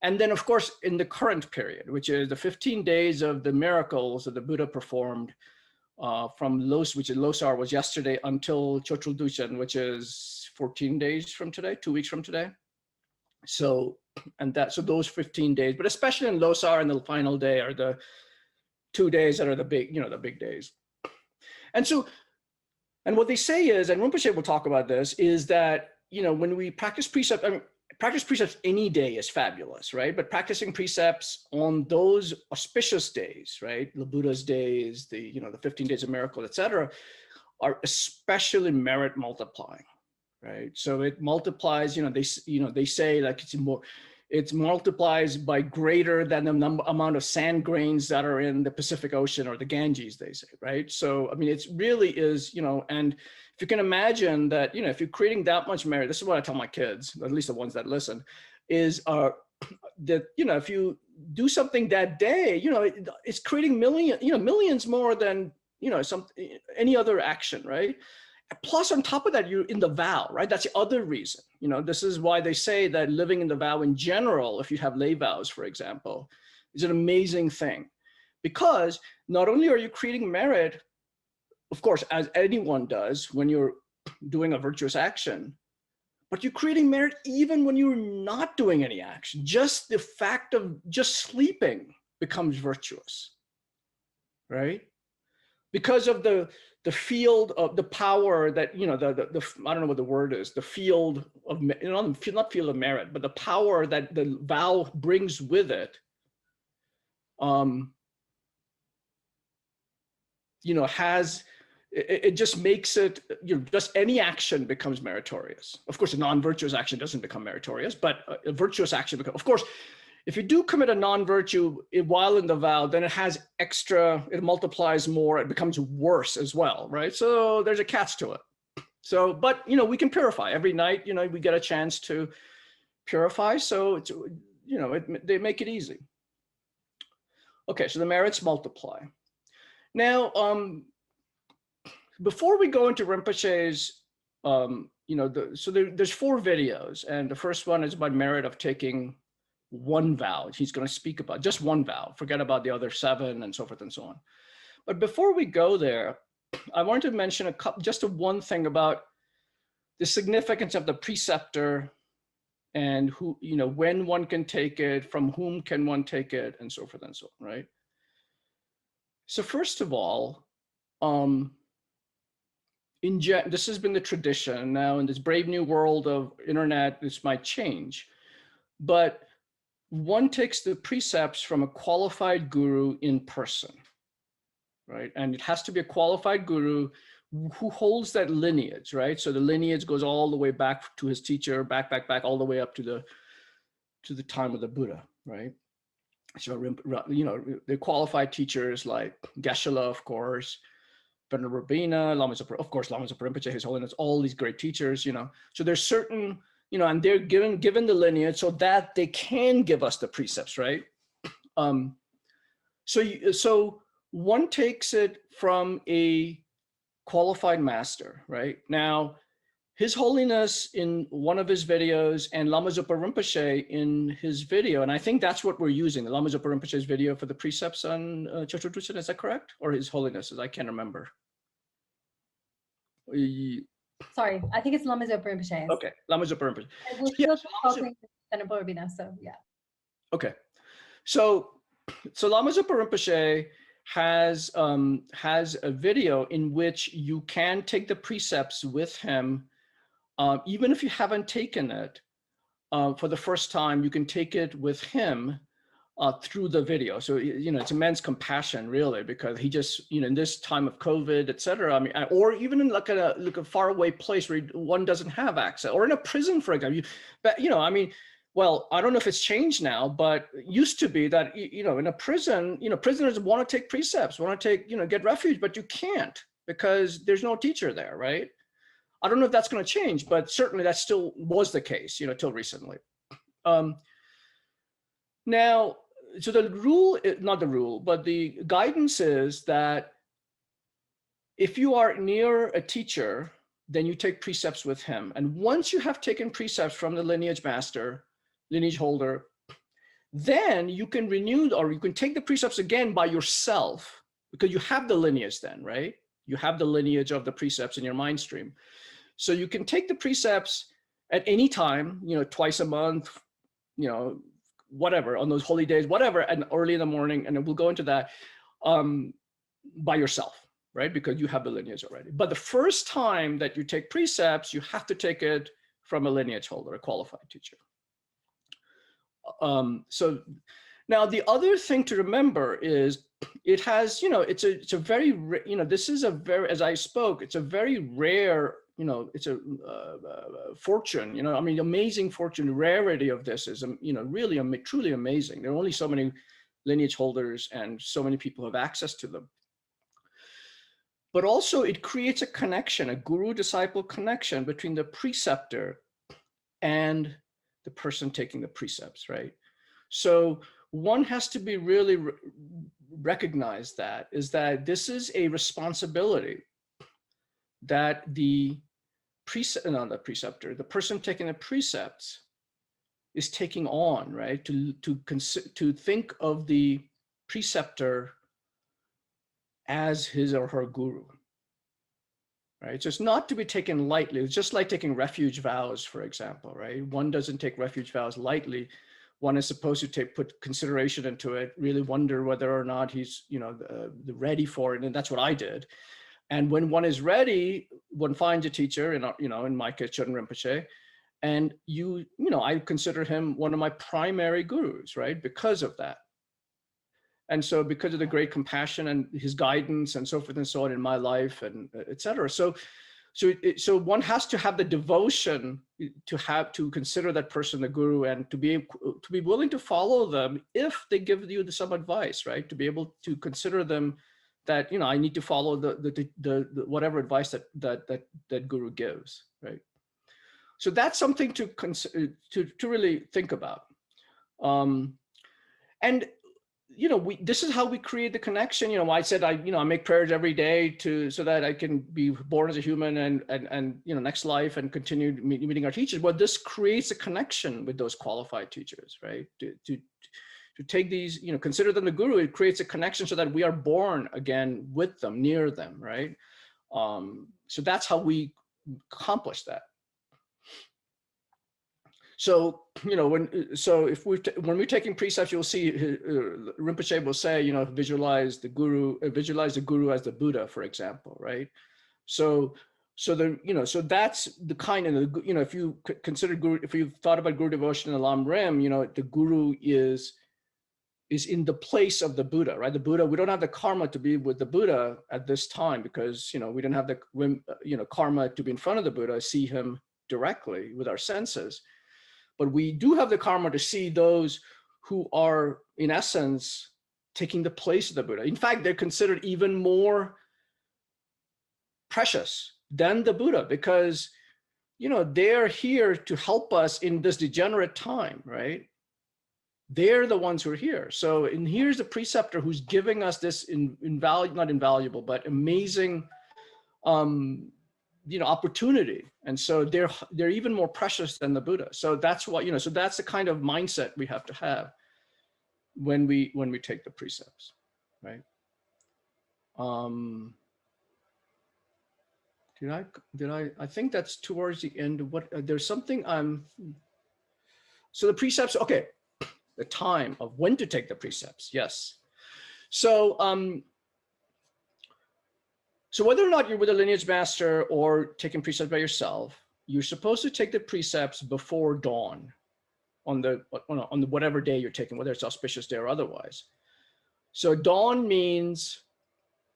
And then of course, in the current period, which is the 15 days of the miracles that the Buddha performed from Losar was yesterday, until Chotrul Duchen, which is 14 days from today, 2 weeks from today. So those 15 days, but especially in Losar and the final day are the 2 days that are the big days. And what they say is, and Rinpoche will talk about this, is that, when we practice precepts, practice precepts any day is fabulous, right? But practicing precepts on those auspicious days, right? The Buddha's days, the 15 days of miracle, etc., are especially merit multiplying, right? So it multiplies, they say like it multiplies by greater than the amount of sand grains that are in the Pacific Ocean or the Ganges, they say, right? So, it really is, and if you can imagine that, if you're creating that much merit, this is what I tell my kids, at least the ones that listen, is that, if you do something that day, it's creating millions more than, any other action, right? Plus, on top of that, you're in the vow, right? That's the other reason. This is why they say that living in the vow in general, if you have lay vows, for example, is an amazing thing. Because not only are you creating merit, of course, as anyone does when you're doing a virtuous action, but you're creating merit even when you're not doing any action. Just the fact of just sleeping becomes virtuous, right? Because of the field of the power that, I don't know what the word is, the field of, not field of merit, but the power that the vow brings with it, it just makes it, just any action becomes meritorious. Of course, a non-virtuous action doesn't become meritorious, but a virtuous action becomes, of course, if you do commit a non-virtue while in the vow, then it has extra, it multiplies more, it becomes worse as well, right? So there's a catch to it. So, but, we can purify every night, we get a chance to purify. So, it's, they make it easy. Okay, so the merits multiply. Now, before we go into Rinpoche's, there's 4 videos, and the first one is about merit of taking one vow. He's going to speak about just one vow, forget about the other 7 and so forth and so on. But before we go there, I wanted to mention just one thing about the significance of the preceptor and who, when one can take it, from whom can one take it, and so forth and so on, right? So first of all, this has been the tradition. Now in this brave new world of internet, this might change, but one takes the precepts from a qualified guru in person, right? And it has to be a qualified guru who holds that lineage, right? So the lineage goes all the way back to his teacher, back, all the way up to the time of the Buddha, right? So, the qualified teachers like Geshe-la, of course, Venerable Rabbeinu, Lama Zopa, of course, Lama Zopa Rinpoche, His Holiness, all these great teachers, So there's certain, and they're given the lineage so that they can give us the precepts, right? So one takes it from a qualified master, right? Now, His Holiness in one of his videos and Lama Zopa Rinpoche in his video, and I think that's what we're using, the Lama Zopa Rinpoche's video for the precepts on Chocho Tuchen, is that correct? Or His Holiness's, I can't remember. Sorry, I think it's Lama Zopa Rinpoche. Okay, Lama Zopa Rinpoche. And we're still talking to Venerable Rabbeinu, so yeah. Okay, so Lama Zopa Rinpoche has a video in which you can take the precepts with him. Even if you haven't taken it for the first time, you can take it with him through the video. So, it's immense compassion, really, because he just, in this time of COVID, et cetera, I mean, or even in like a faraway place where one doesn't have access, or in a prison, for example. But, I mean, well, I don't know if it's changed now, but it used to be that, in a prison, prisoners want to take precepts, want to take, get refuge, but you can't because there's no teacher there, right? I don't know if that's going to change, but certainly that still was the case, till recently. Now, so the rule, not the rule, but the guidance is that if you are near a teacher, then you take precepts with him. And once you have taken precepts from the lineage master, lineage holder, then you can renew, or you can take the precepts again by yourself, because you have the lineage then, right? You have the lineage of the precepts in your mind stream. So you can take the precepts at any time, twice a month, whatever, on those holy days, whatever, and early in the morning, and we'll go into that by yourself, right? Because you have the lineage already. But the first time that you take precepts, you have to take it from a lineage holder, a qualified teacher. So now the other thing to remember is it has, it's a very, this is a very, as I spoke, it's a very rare, it's a fortune, I mean, amazing fortune, rarity of this is, really, truly amazing. There are only so many lineage holders and so many people have access to them. But also it creates a connection, a guru-disciple connection between the preceptor and the person taking the precepts, right? So one has to be really recognize that this is a responsibility that the preceptor, the person taking the precepts is taking on, right? To think of the preceptor as his or her guru, right? So it's not to be taken lightly. It's just like taking refuge vows, for example, right? One doesn't take refuge vows lightly. One is supposed to put consideration into it, really wonder whether or not he's, ready for it. And that's what I did. And when one is ready, one finds a teacher, in my case, Choden Rinpoche, and I consider him one of my primary gurus, right? Because of that. And so because of the great compassion and his guidance and so forth and so on in my life and et cetera. So one has to have the devotion to consider that person the guru and to be willing to follow them if they give you some advice, right? To be able to consider them that, I need to follow the whatever advice that guru gives, right? So that's something to really think about. And this is how we create the connection. I said I make prayers every day so that I can be born as a human and next life and continue meeting our teachers. But this creates a connection with those qualified teachers, right? To take these, consider them the guru. It creates a connection so that we are born again with them, near them, right? So that's how we accomplish that. So, when we're taking precepts, you'll see Rinpoche will say, visualize the guru as the Buddha, for example, right? So that's the kind of, if you consider guru, if you've thought about guru devotion in the Lam Rim, the guru is is in the place of the Buddha, right? The Buddha, we don't have the karma to be with the Buddha at this time because, you know, we didn't have the, you know, karma to be in front of the Buddha, see him directly with our senses. But we do have the karma to see those who are, in essence, taking the place of the Buddha. In fact, they're considered even more precious than the Buddha because, you know, they're here to help us in this degenerate time, right? They're the ones who are here. So, and here's the preceptor who's giving us this not invaluable, but amazing, you know, opportunity. And so they're even more precious than the Buddha. So that's what, you know, so that's the kind of mindset we have to have when we take the precepts, right? I think that's towards the end of what, there's something so the precepts, okay. The time of when to take the precepts, yes. So, so whether or not you're with a lineage master or taking precepts by yourself, you're supposed to take the precepts before dawn on the whatever day you're taking, whether it's auspicious day or otherwise. So dawn means,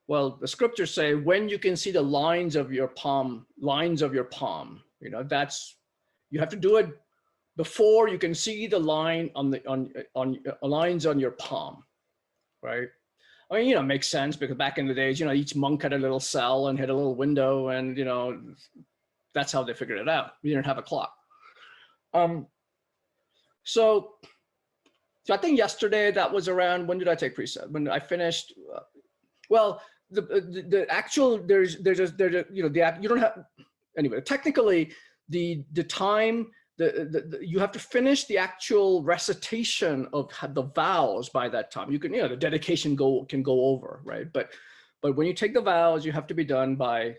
well, the scriptures say when you can see the lines of your palm, you know, that's, you have to do it before you can see the line on lines on your palm, right? I mean, you know, it makes sense because back in the days, you know, each monk had a little cell and had a little window, and you know, that's how they figured it out. We didn't have a clock. So I think yesterday that was around, when did I take precept? When I finished, well, the actual there's you know, you don't have, anyway. Technically, the time. You have to finish the actual recitation of the vows by that time. You can, you know, the dedication can go over, right? But when you take the vows, you have to be done by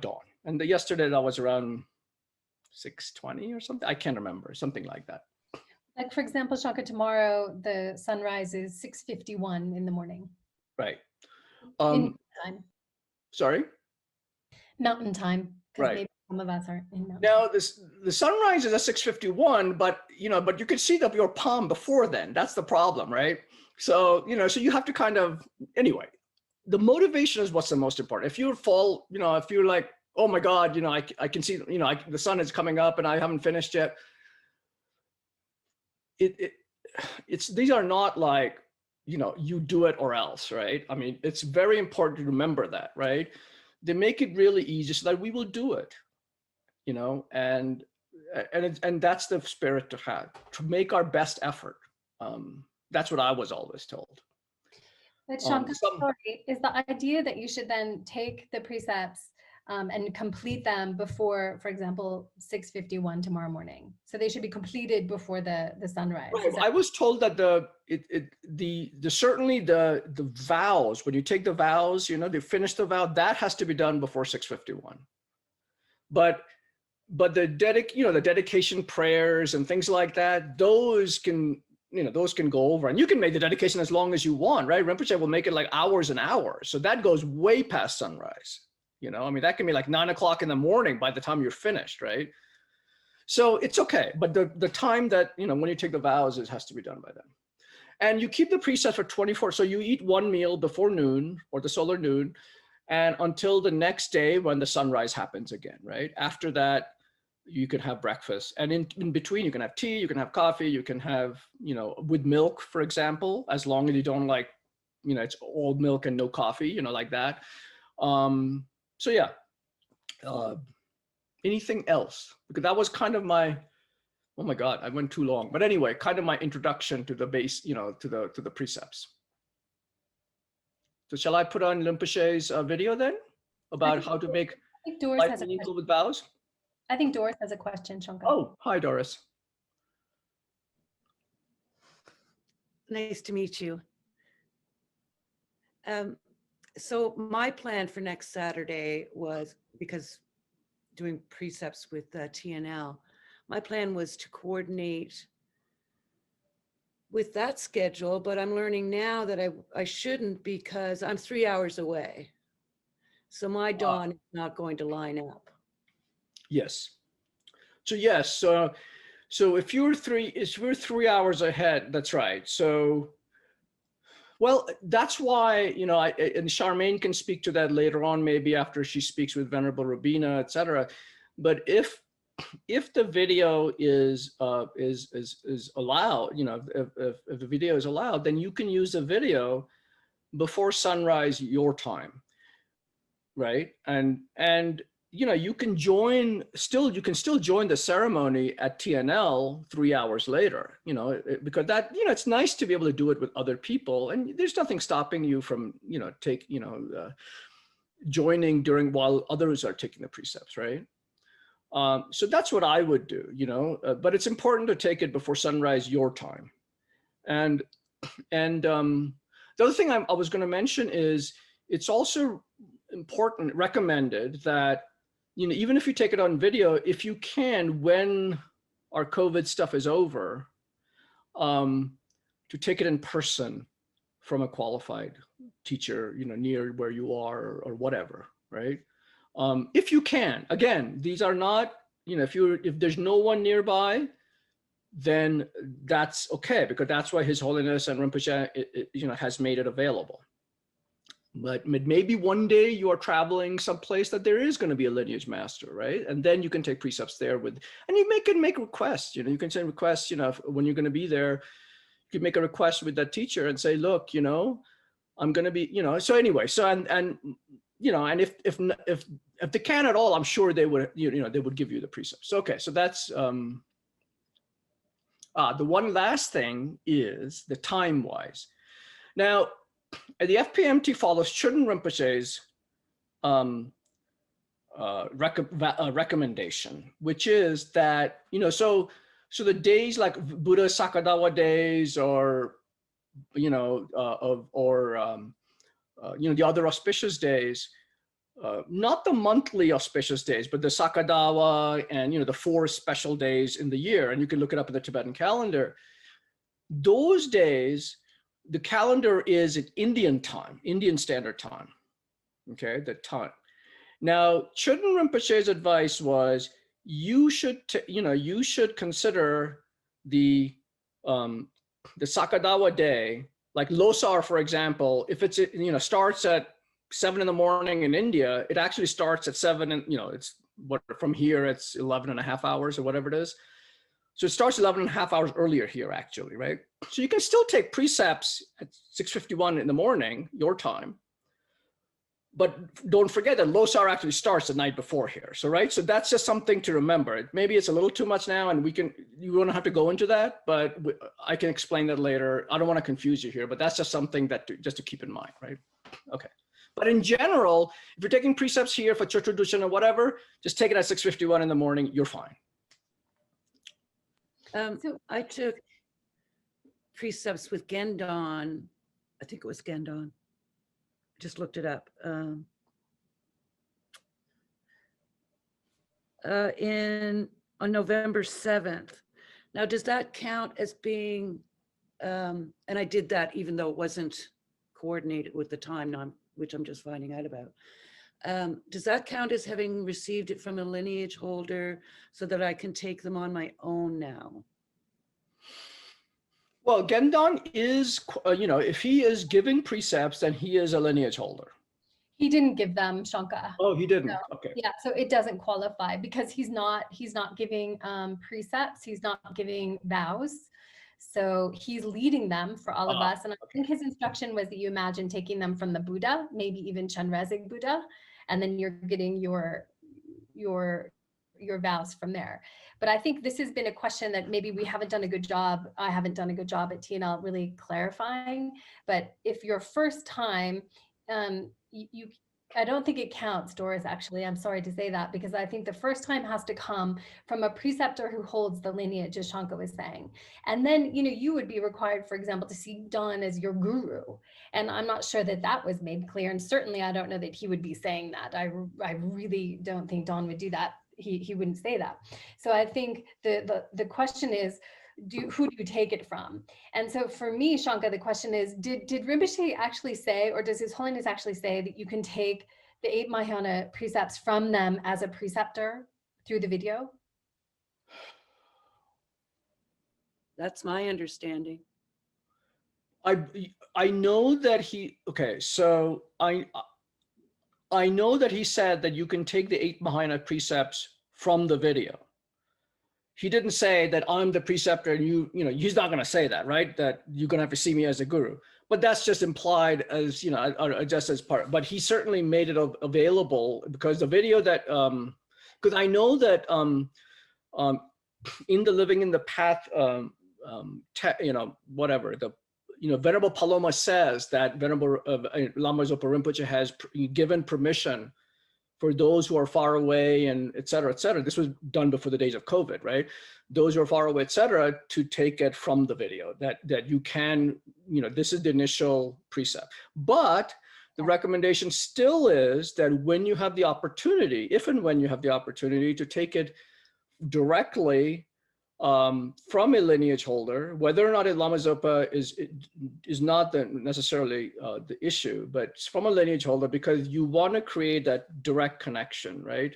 dawn. And yesterday that was around 6:20 or something. I can't remember, something like that. Like for example, Shankar, tomorrow the sunrise is 6:51 in the morning. Right. In time. Sorry. Mountain time. Right. Maybe some of us aren't in mountain. Now the sunrise is at 6:51, but you know, but you could see your palm before then. That's the problem, right? So, you know, so you have to kind of, anyway, the motivation is what's the most important. If you fall, you know, if you're like, oh my God, you know, I can see, you know, the sun is coming up and I haven't finished yet. These are not like, you know, you do it or else, right? I mean, it's very important to remember that, right? They make it really easy so that we will do it. You know, and that's the spirit to have, to make our best effort. That's what I was always told. But Shankar, sorry, is the idea that you should then take the precepts and complete them before, for example, 6:51 tomorrow morning? So they should be completed before the sunrise. Right. I was told that certainly the vows, when you take the vows, you know, they finish the vow, that has to be done before 6:51. But the dedication prayers and things like that, those can go over, and you can make the dedication as long as you want, right? Rinpoche will make it like hours and hours. So that goes way past sunrise. You know, I mean, that can be like 9 o'clock in the morning by the time you're finished, right? So it's okay. But the time that, you know, when you take the vows, it has to be done by then. And you keep the precepts for 24. So you eat one meal before noon or the solar noon, and until the next day when the sunrise happens again, right? After that, you can have breakfast, and in between you can have tea, you can have coffee, you can have, you know, with milk, for example, as long as you don't like, you know, it's all milk and no coffee, you know, like that. So yeah, anything else? Because that was kind of my, oh my God, I went too long. But anyway, kind of my introduction to the base, you know, to the precepts. So shall I put on Rinpoche's video then about how to make life meaningful with vows? I think Doris has a question, Shankar. Oh, hi, Doris. Nice to meet you. So my plan for next Saturday was, because doing precepts with TNL, my plan was to coordinate with that schedule, but I'm learning now that I shouldn't, because I'm 3 hours away. So my dawn is not going to line up. Yes. So yes. So if you're 3 hours ahead, that's right. So Well, that's why, you know, and Charmaine can speak to that later on, maybe after she speaks with Venerable Rubina, et cetera. But if the video is allowed, you know, if the video is allowed, then you can use the video before sunrise your time, right? And you know, you can still join the ceremony at TNL 3 hours later, you know, because that, you know, it's nice to be able to do it with other people, and there's nothing stopping you from, you know, joining during while others are taking the precepts, right? So that's what I would do, you know, but it's important to take it before sunrise your time. And the other thing I was going to mention is it's also important, recommended that, you know, even if you take it on video, if you can, when our COVID stuff is over, to take it in person from a qualified teacher, you know, near where you are or whatever, right? If you can. Again, these are not, you know, if there's no one nearby, then that's okay, because that's why His Holiness and Rinpoche, you know, has made it available. But maybe one day you are traveling someplace that there is going to be a lineage master, right? And then you can take precepts there with, and you can make requests, you know, you can send requests, you know, when you're going to be there, you can make a request with that teacher and say, look, you know, I'm going to be, you know, so anyway, so, and, you know, and if they can at all, I'm sure they would, you know, they would give you the precepts. Okay. So that's, the one last thing is the time wise. Now, the FPMT follows Chöden Rinpoche's recommendation, which is that, you know, so the days like Buddha Sakadawa days, or, you know, you know, the other auspicious days, not the monthly auspicious days, but the Sakadawa and, you know, the 4 special days in the year, and you can look it up in the Tibetan calendar. Those days, the calendar is in Indian time, Indian Standard Time, okay, the time. Now, Chöden Rinpoche's advice was, you should consider the Sakadawa day, like Losar, for example, if it's, you know, starts at 7 in the morning in India, it actually starts at 7, and, you know, it's what, from here, it's 11 and a half hours or whatever it is. So it starts 11 and a half hours earlier here, actually, right? So you can still take precepts at 6:51 in the morning, your time. But don't forget that Losar actually starts the night before here. So, right? So that's just something to remember. Maybe it's a little too much now, and you won't have to go into that, but I can explain that later. I don't want to confuse you here, but that's just something just to keep in mind, right? Okay. But in general, if you're taking precepts here for Chötradushan or whatever, just take it at 6:51 in the morning, you're fine. I took precepts with Gendon. I think it was Gendon. Just looked it up. On November 7th. Now, does that count as being, and I did that even though it wasn't coordinated with the time now, which I'm just finding out about. Does that count as having received it from a lineage holder so that I can take them on my own now? Well, Gendon is, you know, if he is giving precepts, then he is a lineage holder. He didn't give them, Shanka. Oh, he didn't. No. Okay. Yeah, so it doesn't qualify because he's not giving precepts. He's not giving vows. So he's leading them for all of us. And I think his instruction was that you imagine taking them from the Buddha, maybe even Chenrezig Buddha, and then you're getting your vows from there. But I think this has been a question that maybe we haven't done a good job. I haven't done a good job at TNL really clarifying. But if your first time, I don't think it counts, Doris, actually. I'm sorry to say that, because I think the first time has to come from a preceptor who holds the lineage, as Shanka was saying. And then, you know, you would be required, for example, to see Don as your guru. And I'm not sure that that was made clear. And certainly I don't know that he would be saying that. I really don't think Don would do that. He wouldn't say that. So I think the question is, who do you take it from? And so for me, Shanka, the question is, did Rinpoche actually say, or does His Holiness actually say that you can take the 8 Mahayana precepts from them as a preceptor through the video? That's my understanding. I know that he, okay, so I know that he said that you can take the 8 Mahayana precepts from the video. He didn't say that I'm the preceptor and you know, he's not going to say that, right? That you're going to have to see me as a guru. But that's just implied as, you know, just as part, but he certainly made it available because the video that, because I know that in the Living in the Path, you know, whatever, the, you know, Venerable Paloma says that Venerable Lama Zopa Rinpoche has given permission for those who are far away and et cetera, et cetera. This was done before the days of COVID, right? Those who are far away, et cetera, to take it from the video, that you can, you know, this is the initial precept. But the recommendation still is that when you have the opportunity, if and when you have the opportunity to take it directly from a lineage holder, whether or not a Lama Zopa is not necessarily the issue, but it's from a lineage holder because you want to create that direct connection, right?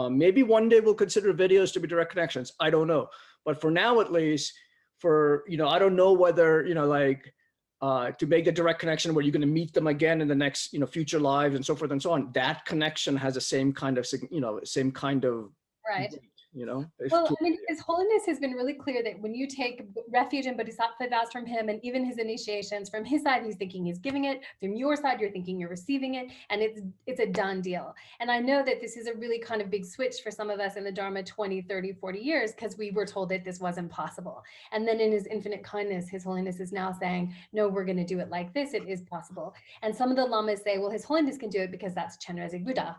Maybe one day we'll consider videos to be direct connections. I don't know, but for now at least, for, you know, I don't know whether, you know, like to make a direct connection where you're going to meet them again in the next, you know, future lives and so forth and so on. That connection has the same kind of, you know, same kind of right. You know, well, I mean, His Holiness has been really clear that when you take refuge and bodhisattva vows from him, and even his initiations, from his side, he's thinking he's giving it. From your side, you're thinking you're receiving it, and it's a done deal. And I know that this is a really kind of big switch for some of us in the Dharma 20, 30, 40 years, because we were told that this wasn't possible. And then in his infinite kindness, His Holiness is now saying, no, we're going to do it like this. It is possible. And some of the lamas say, well, His Holiness can do it because that's Chenrezig Buddha.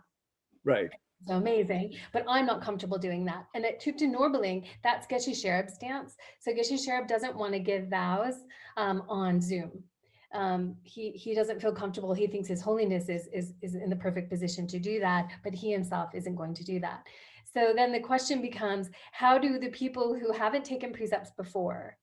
Right. So amazing, but I'm not comfortable doing that. And at Thupten Norbeling, that's Geshe Cherub's stance. So Geshe Cherub doesn't want to give vows on Zoom. He doesn't feel comfortable. He thinks His Holiness is in the perfect position to do that, but he himself isn't going to do that. So then the question becomes, how do the people who haven't taken precepts before,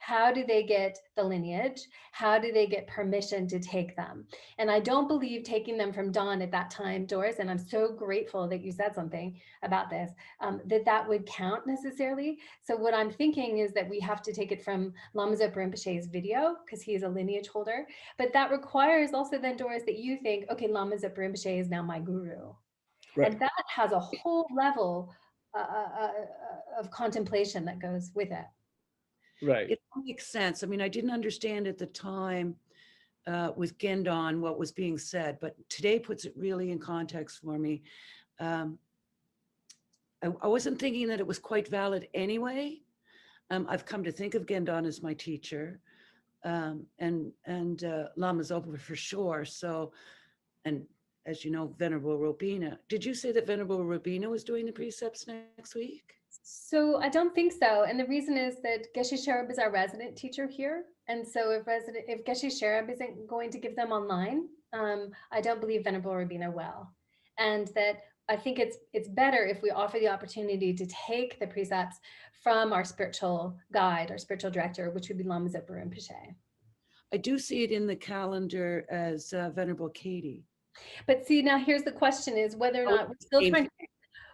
how do they get the lineage? How do they get permission to take them? And I don't believe taking them from Dawn at that time, Doris, and I'm so grateful that you said something about this, that would count necessarily. So what I'm thinking is that we have to take it from Lama Zopa Rinpoche's video, because he is a lineage holder. But that requires also then, Doris, that you think, okay, Lama Zopa Rinpoche is now my guru. Right. And that has a whole level of contemplation that goes with it. Right. It makes sense. I mean, I didn't understand at the time with Gendon what was being said, but today puts it really in context for me. I wasn't thinking that it was quite valid anyway. I've come to think of Gendon as my teacher, and Lama Zopa for sure. So, and as you know, Venerable Robina. Did you say that Venerable Robina was doing the precepts next week? So I don't think so. And the reason is that Geshe Cherub is our resident teacher here. And so if Geshe Cherub isn't going to give them online, I don't believe Venerable Robina will. And that I think it's better if we offer the opportunity to take the precepts from our spiritual guide, our spiritual director, which would be Lama Zopa Rinpoche. I do see it in the calendar as Venerable Katie. But see, now here's the question is whether or not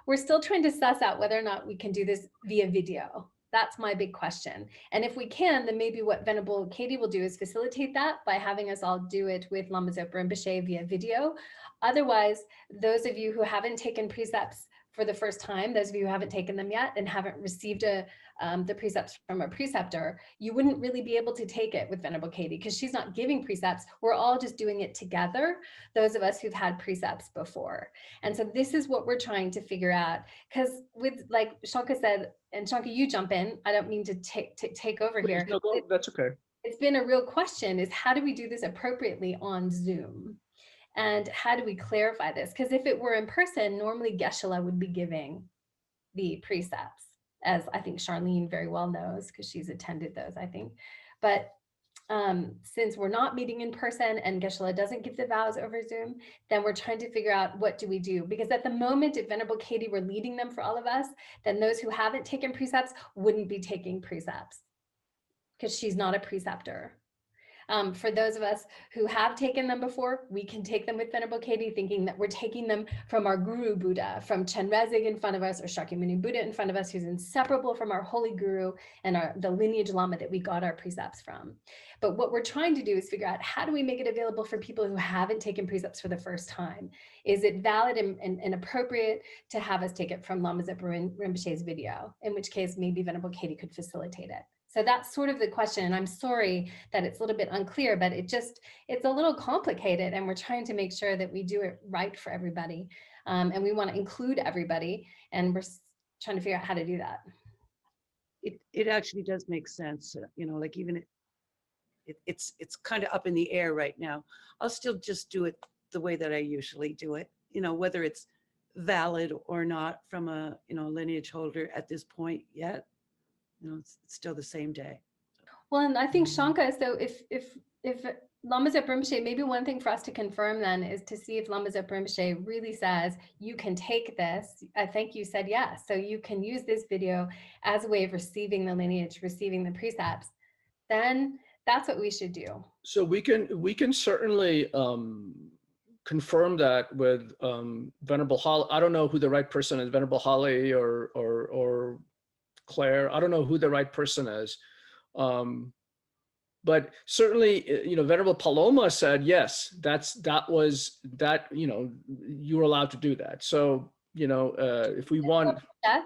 we're still trying to suss out whether or not we can do this via video. That's my big question. And if we can, then maybe what Venerable Katie will do is facilitate that by having us all do it with Lama Zopa Rinpoche via video. Otherwise, those of you who haven't taken precepts for the first time, those of you who haven't taken them yet and haven't received the precepts from a preceptor, you wouldn't really be able to take it with Venerable Katie because she's not giving precepts. We're all just doing it together, those of us who've had precepts before. And so this is what we're trying to figure out. Because with, like Shanka said, and Shanka, you jump in, I don't mean to take over Please, here. No, that's okay. It's been a real question is how do we do this appropriately on Zoom? And how do we clarify this? Because if it were in person, normally Geshe-la would be giving the precepts, as I think Charlene very well knows, because she's attended those, I think. But since we're not meeting in person and Geshe-la doesn't give the vows over Zoom, then we're trying to figure out what do we do? Because at the moment, if Venerable Katie were leading them for all of us, then those who haven't taken precepts wouldn't be taking precepts because she's not a preceptor. For those of us who have taken them before, we can take them with Venerable Katie, thinking that we're taking them from our Guru Buddha, from Chenrezig in front of us, or Shakyamuni Buddha in front of us, who's inseparable from our holy Guru and the lineage Lama that we got our precepts from. But what we're trying to do is figure out, how do we make it available for people who haven't taken precepts for the first time? Is it valid and appropriate to have us take it from Lama Zopa Rinpoche's video, in which case maybe Venerable Katie could facilitate it? So that's sort of the question. And I'm sorry that it's a little bit unclear, but it's a little complicated, and we're trying to make sure that we do it right for everybody. And we want to include everybody, and we're trying to figure out how to do that. It actually does make sense, like even it's kind of up in the air right now. I'll still just do it the way that I usually do it, whether it's valid or not from a lineage holder at this point yet. It's still the same day. Well, and I think Shanka, so if Lama Zopa Rinpoche, maybe one thing for us to confirm then is to see if Lama Zopa Rinpoche really says, you can take this. I think you said yes. So you can use this video as a way of receiving the lineage, receiving the precepts. Then that's what we should do. So we can certainly confirm that with Venerable Holly. I don't know who the right person is, Venerable Holly or Claire. I don't know who the right person is. But certainly, Venerable Paloma said, yes, you were allowed to do that. So, if we want.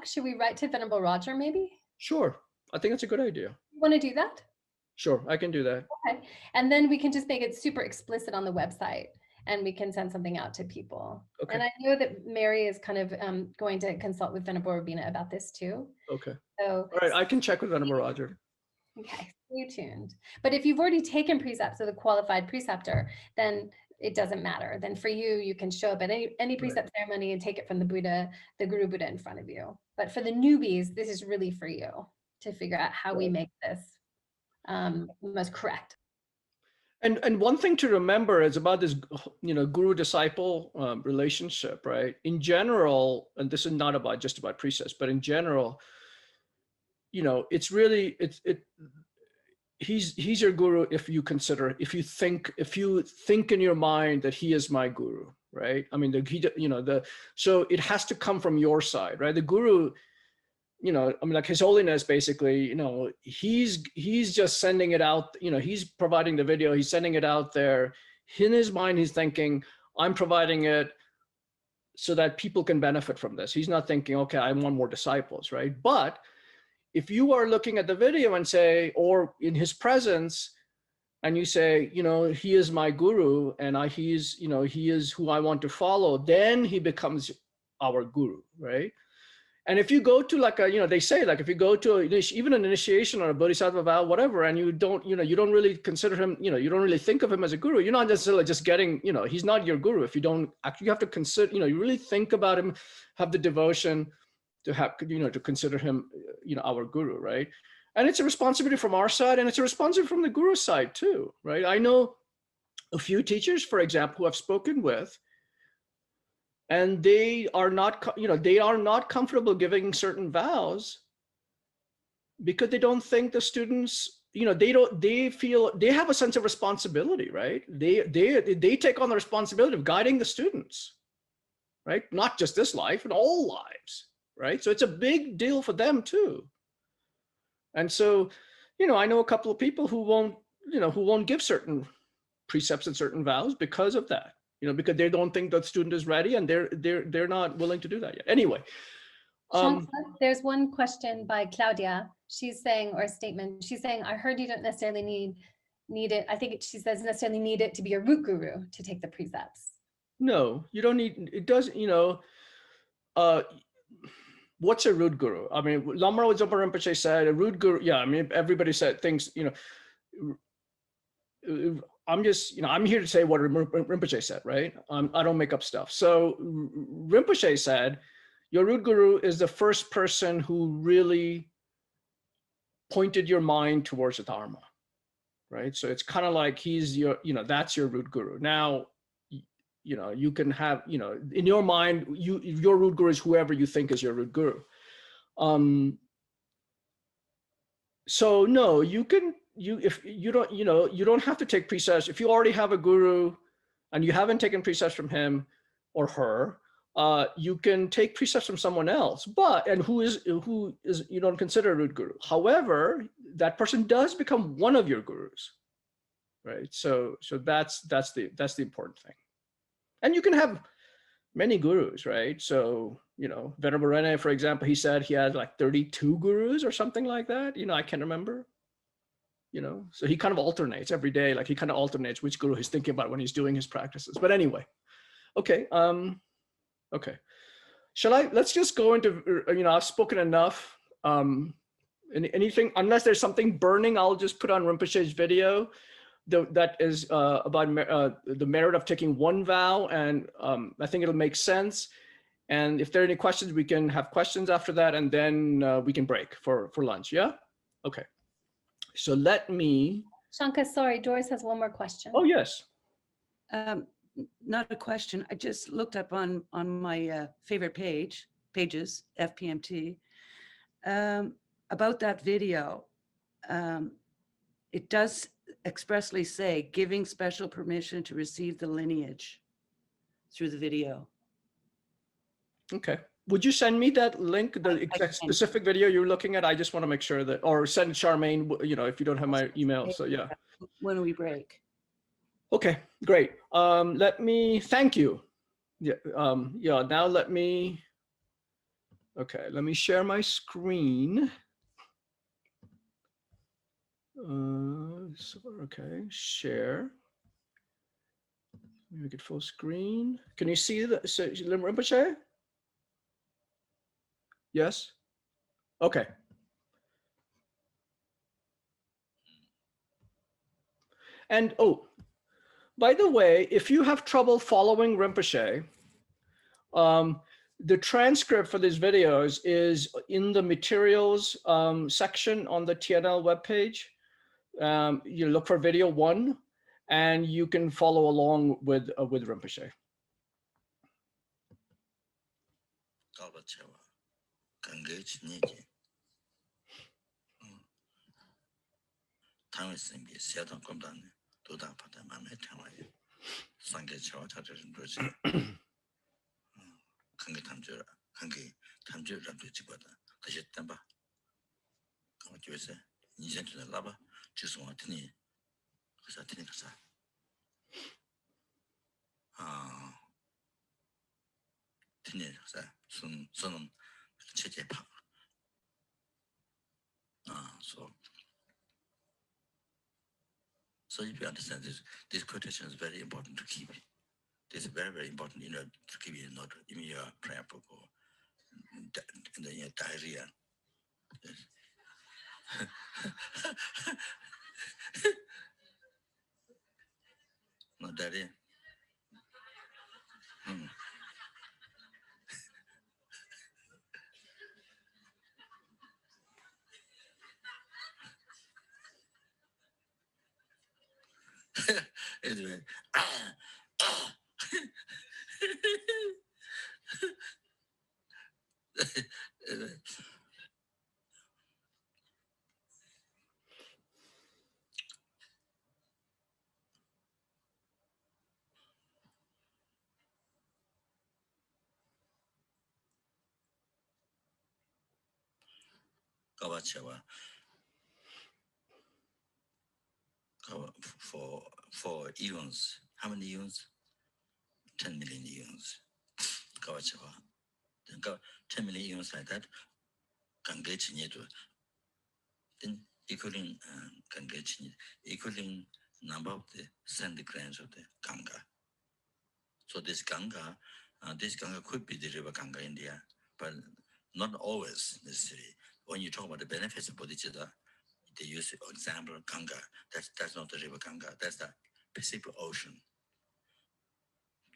Should we write to Venerable Roger maybe? Sure. I think that's a good idea. You want to do that? Sure, I can do that. Okay. And then we can just make it super explicit on the website, and we can send something out to people. Okay. And I know that Mary is kind of going to consult with Venerable Robina about this too. Okay. So, all right, I can check with Venerable Roger. Okay, stay tuned. But if you've already taken precepts of the qualified preceptor, then it doesn't matter. Then for you, you can show up at any precept ceremony and take it from the Buddha, the Guru Buddha in front of you. But for the newbies, this is really for you to figure out how we make this most correct. And one thing to remember is about this, guru-disciple relationship, right? In general, and this is not just about precepts, but in general, it's really he's your guru if you think in your mind that he is my guru, right? I mean, so it has to come from your side, right? The guru, like His Holiness, basically, he's just sending it out, he's providing the video, he's sending it out there. In his mind, he's thinking, I'm providing it so that people can benefit from this. He's not thinking, okay, I want more disciples, right? But if you are looking at the video and say, or in his presence, and you say, he is my guru, and he is who I want to follow, then he becomes our guru, right? And if you go to they say, if you go to even an initiation or a bodhisattva vow, whatever, and you don't really consider him, you don't really think of him as a guru, you're not necessarily just getting, he's not your guru. If you don't actually, you have to consider, you really think about him, have the devotion to have, to consider him, our guru, right? And it's a responsibility from our side, and it's a responsibility from the guru side too, right? I know a few teachers, for example, who I've spoken with, and they are not comfortable giving certain vows because they don't think the students, they feel they have a sense of responsibility, right? They take on the responsibility of guiding the students, right? Not just this life, in all lives, right? So it's a big deal for them too. And so, I know a couple of people who won't give certain precepts and certain vows because of that. Because they don't think the student is ready, and they're not willing to do that yet. Anyway. There's one question by Claudia. She's saying, or a statement, she's saying, I heard you don't necessarily need it. I think she says necessarily need it to be a root guru to take the precepts. No, you don't need, it doesn't, what's a root guru? I mean, Lama Zopa Rinpoche said a root guru, yeah, I mean, everybody said things, I'm just, I'm here to say what Rinpoche said, right? I don't make up stuff. So Rinpoche said, your root guru is the first person who really pointed your mind towards the Dharma, right? So it's kind of like he's your, that's your root guru. Now, you can have, in your mind, your root guru is whoever you think is your root guru. So no, you can if you don't, you don't have to take precepts. If you already have a guru and you haven't taken precepts from him or her, you can take precepts from someone else, and who is you don't consider a root guru. However, that person does become one of your gurus, right? So that's the important thing. And you can have many gurus, right? So, Venerable Rene, for example, he said he had like 32 gurus or something like that. I can't remember. So he kind of alternates every day. Like he kind of alternates which guru he's thinking about when he's doing his practices. But anyway, okay. Okay. Let's just go into, I've spoken enough. Anything, unless there's something burning, I'll just put on Rinpoche's video that is about the merit of taking one vow. And I think it'll make sense. And if there are any questions, we can have questions after that, and then we can break for lunch. Yeah? Okay. So let me. Shankar, sorry, Doris has one more question. Oh, yes. Not a question. I just looked up on my favorite pages, FPMT, about that video. It does expressly say giving special permission to receive the lineage through the video. Okay. Would you send me that link, the exact specific video you're looking at? I just want to make sure that, or send Charmaine, if you don't have my email. So yeah. When we break. Okay, great. Let me thank you. Yeah. Now let me share my screen. Okay, share. Make it full screen. Can you see the Rinpoche? Yes? Okay. And by the way, if you have trouble following Rinpoche, the transcript for these videos is in the materials section on the TNL webpage. You look for video 1 and you can follow along with Rinpoche. So if you understand this quotation is very important to keep. This is very, very important, to keep it in your prayer book or in your diary. Yes. No diary. Anyway. For eons, how many eons? 10 million eons. 10 million eons like that. Then equaling number of the sand grains of the Ganga. So this Ganga could be the river Ganga in India, but not always necessarily. When you talk about the benefits of bodhichitta, they use example of Ganga. That's not the river Ganga. That's the Pacific Ocean.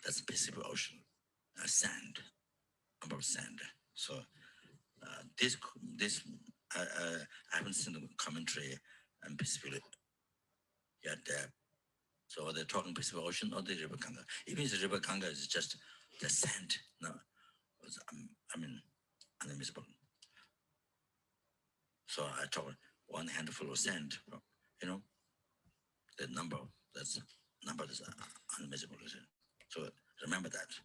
That's the Pacific Ocean. Sand, number of sand. So this I haven't seen the commentary and Pacific yet. So they're talking Pacific Ocean or the river Ganga. Even the river Ganga is just the sand. No, unadmissible. So I talk one handful of sand you know, the number, that's unmeasurable. So remember that.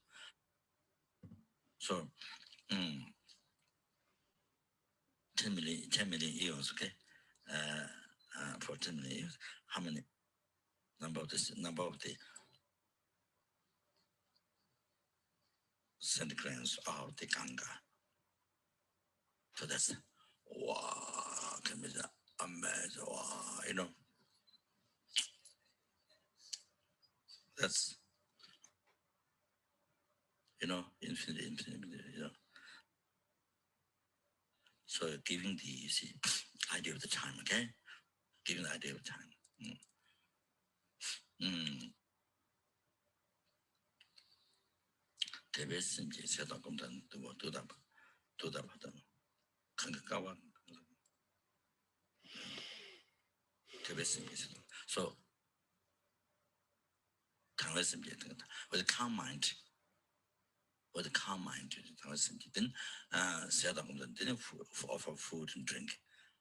So 10 million years, okay? For 10 million years, how many number of the centigrams of the Ganga? So that's wow, can be amazing. Wow, you know, that's, you know, infinite, you know. So giving the, you see, idea of the time, okay? Giving the idea of time. 대베스 이제 세다 공단 뭐 도다 하다 강가와 대베스 이제 so 당했스 이제 with calm mind 당했스 이제 then 세다 공단 then offer food and drink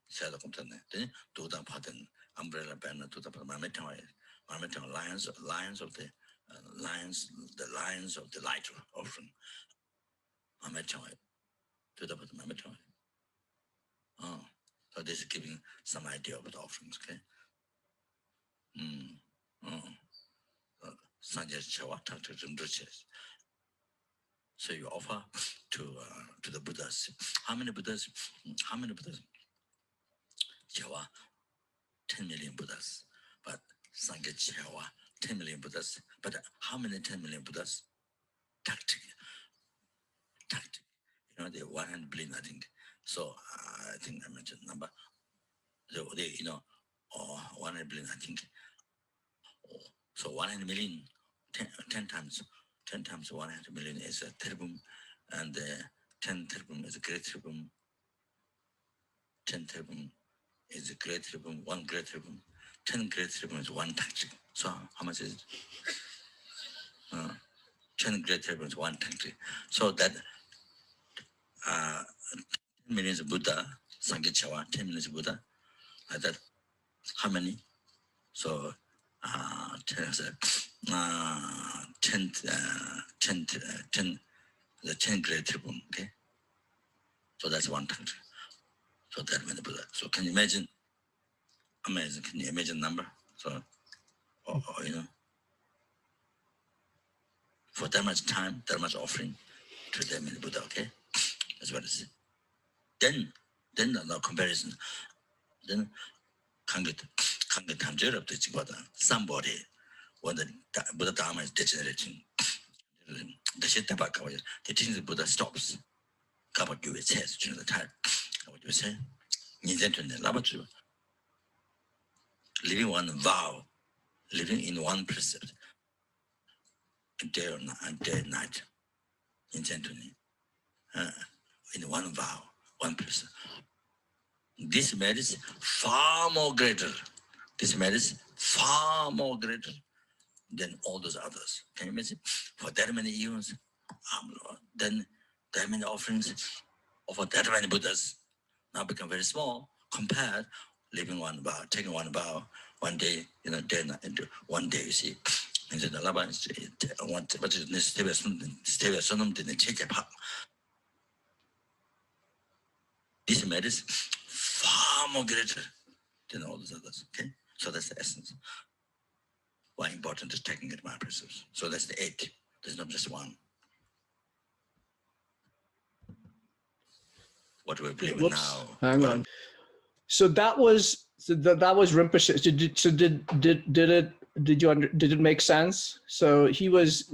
세다 공단에 then 도다 받은 umbrella banner 도다 받은 마음에 lions of the lions of the light offering. Oh, so this is giving some idea of the offerings, okay? So you offer to the Buddhas. How many Buddhas? 10 million Buddhas. But Sangha Chewa, 10 million Buddhas. But how many 10 million Buddhas? Tactic. You know, the 100 billion, I think. So I think I mentioned number. So they, you know, 100 billion, I think. So 100 million, 10 times 100 million is a terbum, and 10 terbum is a great terbum. 10 terbum is a great terbum, 1 great terbum. 10 great terbum is 1 tactic. So how much is it? 10 great terbum is 1 tactic. So that 10 million is Buddha, Sangha Chewa, 10 million is Buddha. That how many? So 10 great terbum, okay? So that's 1 tactic. So that many Buddha. So can you imagine? Amazing. Can you imagine number? So, you know, for that much time, that much offering to that many Buddha, okay? That's what it is. Then the comparison. Then somebody when the Buddha Dharma is degenerating, the teaching of Buddha stops. The time. Living one vow, living in one precept, day and night, in one vow, one precept. This merit is far more greater. This merit is far more greater than all those others. Can you imagine? For that many years, then that many offerings, or for that many Buddhas, now become very small compared living one vow, taking one vow, one day, you know, day and night, one day, you see. And then the Lama is what is this this merit is far more greater than all those others. Okay? So that's the essence. Why important is taking it my precepts. So that's the 8. There's not just one. What we believe in now. Hang on. So that was Rinpoche. Did it make sense? So he was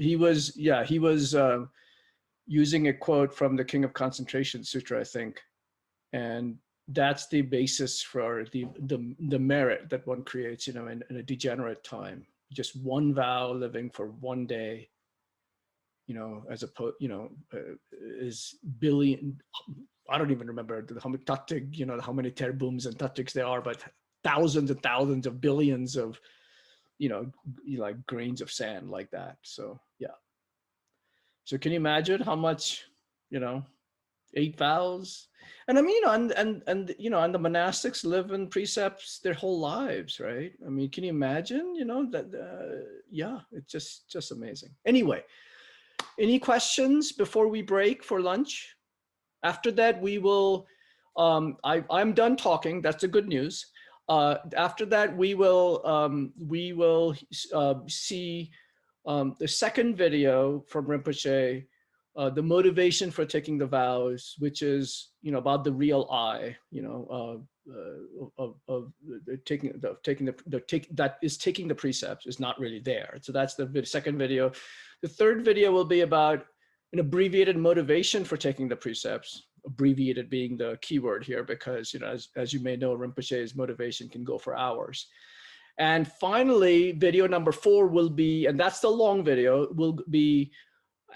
using a quote from the King of Concentration Sutra, I think, and that's the basis for the merit that one creates, you know, in a degenerate time. Just one vow, living for one day, you know, as opposed, you know, is billion. I don't even remember how many tatik, you know, how many terbums and tatiks there are, but thousands and thousands of billions of, you know, like grains of sand like that. So yeah. So can you imagine how much, you know, 8 vows. And I mean, and you know, and the monastics live in precepts their whole lives, right? I mean, can you imagine, you know, that, yeah, it's just amazing. Anyway, any questions before we break for lunch? After that, we will, I'm done talking. That's the good news. After that, we will see the second video from Rinpoche, the motivation for taking the vows, which is, you know, about the real I, you know, of taking the precepts is not really there. So that's the second video. The third video will be about an abbreviated motivation for taking the precepts, abbreviated being the keyword here, because, you know, as you may know, Rinpoche's motivation can go for hours. And finally, video number 4 will be, and that's the long video, will be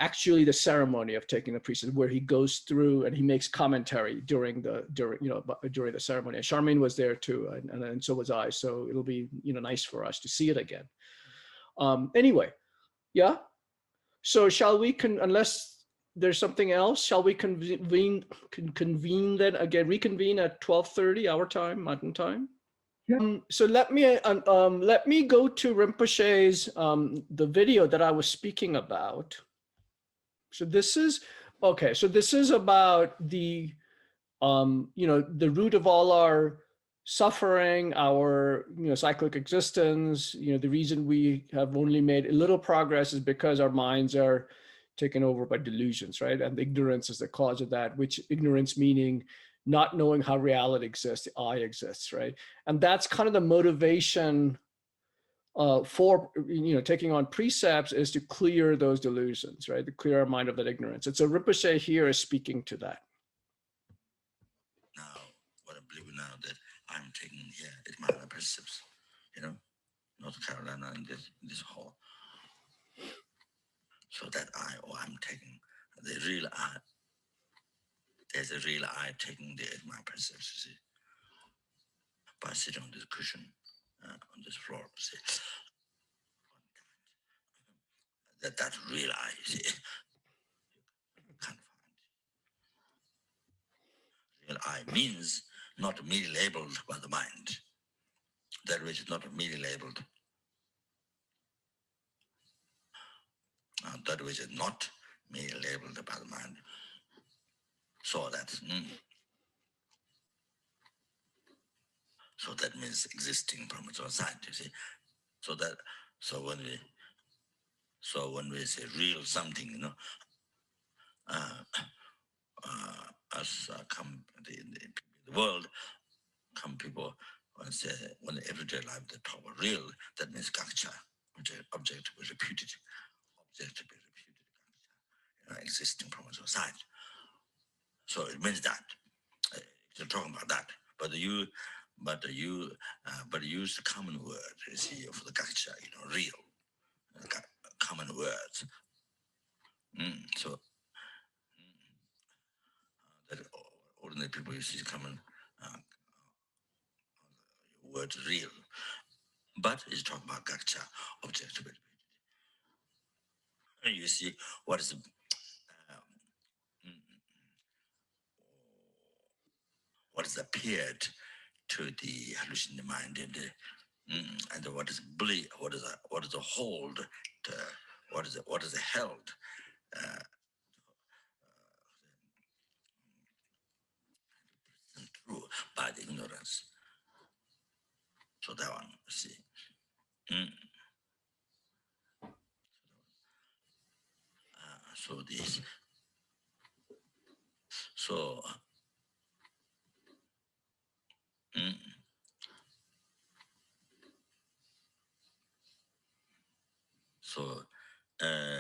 actually the ceremony of taking the precepts, where he goes through and he makes commentary during the ceremony. And Charmaine was there too, and so was I. So it'll be, you know, nice for us to see it again. Anyway, yeah. So shall we, unless there's something else, shall we reconvene then again, reconvene at 12:30 our time, Mountain Time? Yeah. So let me go to Rinpoche's, the video that I was speaking about. So this is, okay, so this is about the, you know, the root of all our suffering, our, you know, cyclic existence. You know, the reason we have only made a little progress is because our minds are taken over by delusions, right? And ignorance is the cause of that, which ignorance meaning not knowing how reality exists, the I exists, right? And that's kind of the motivation for, you know, taking on precepts, is to clear those delusions, right? To clear our mind of that ignorance. And so Rinpoche here is speaking to that. Now, what I believe now that I'm taking here Eight Mahayana Precepts, you know, North Carolina in this hall. So that I'm taking the real I. There's a real I taking the Eight Mahayana Precepts, you see, by sitting on this cushion, on this floor, see. That real I, you see, you can't find. Real I means not merely labeled by the mind. That which is not merely labeled. That which is not merely labeled by the mind. So that's so that means existing from its own side, you see. So when we say real something, you know, as come in the world, come people when say when everyday life they talk about real, that means gaksha, object to be reputed, you know, existing from its own side. So it means that you're talking about that, but you use the common word, you see, for the gaksha, you know, real, common words. So that ordinary people, you see, common word real, but it's talking about gaksha, objectivity. And you see what is what is appeared to the hallucinating mind, and what is belief, what is a hold, what is held. True by the ignorance. So that one, you see. So this, so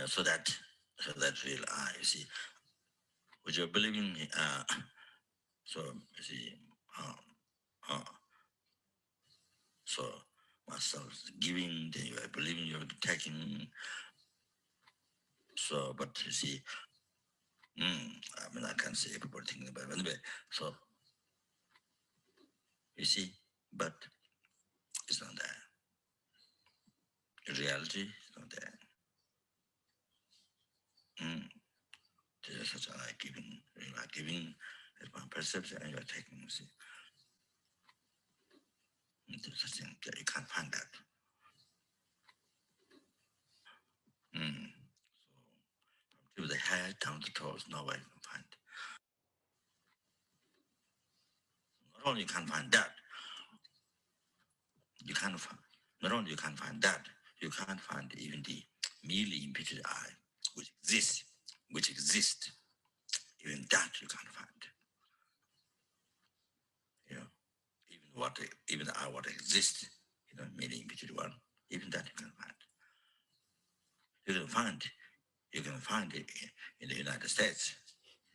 so that real I, you see, which you're believing. So you see, so myself giving, then you are believing, you are taking. So, but you see, I mean, I can't say everybody thinking about it anyway. So you see, but it's not there. In reality, it's not there. There's such a giving, you are giving Eight Mahayana Precepts and you are taking, you see. There's such thing, you can't find that. So, from the head down to the toes, nobody can find. Not only you can't find that, you can't find, not only you can't find that, you can't find even the merely imputed I, which exists, even that you can't find. You know, even the I what exists, you know, merely imputed one, even that you can't find. You can find it in the United States.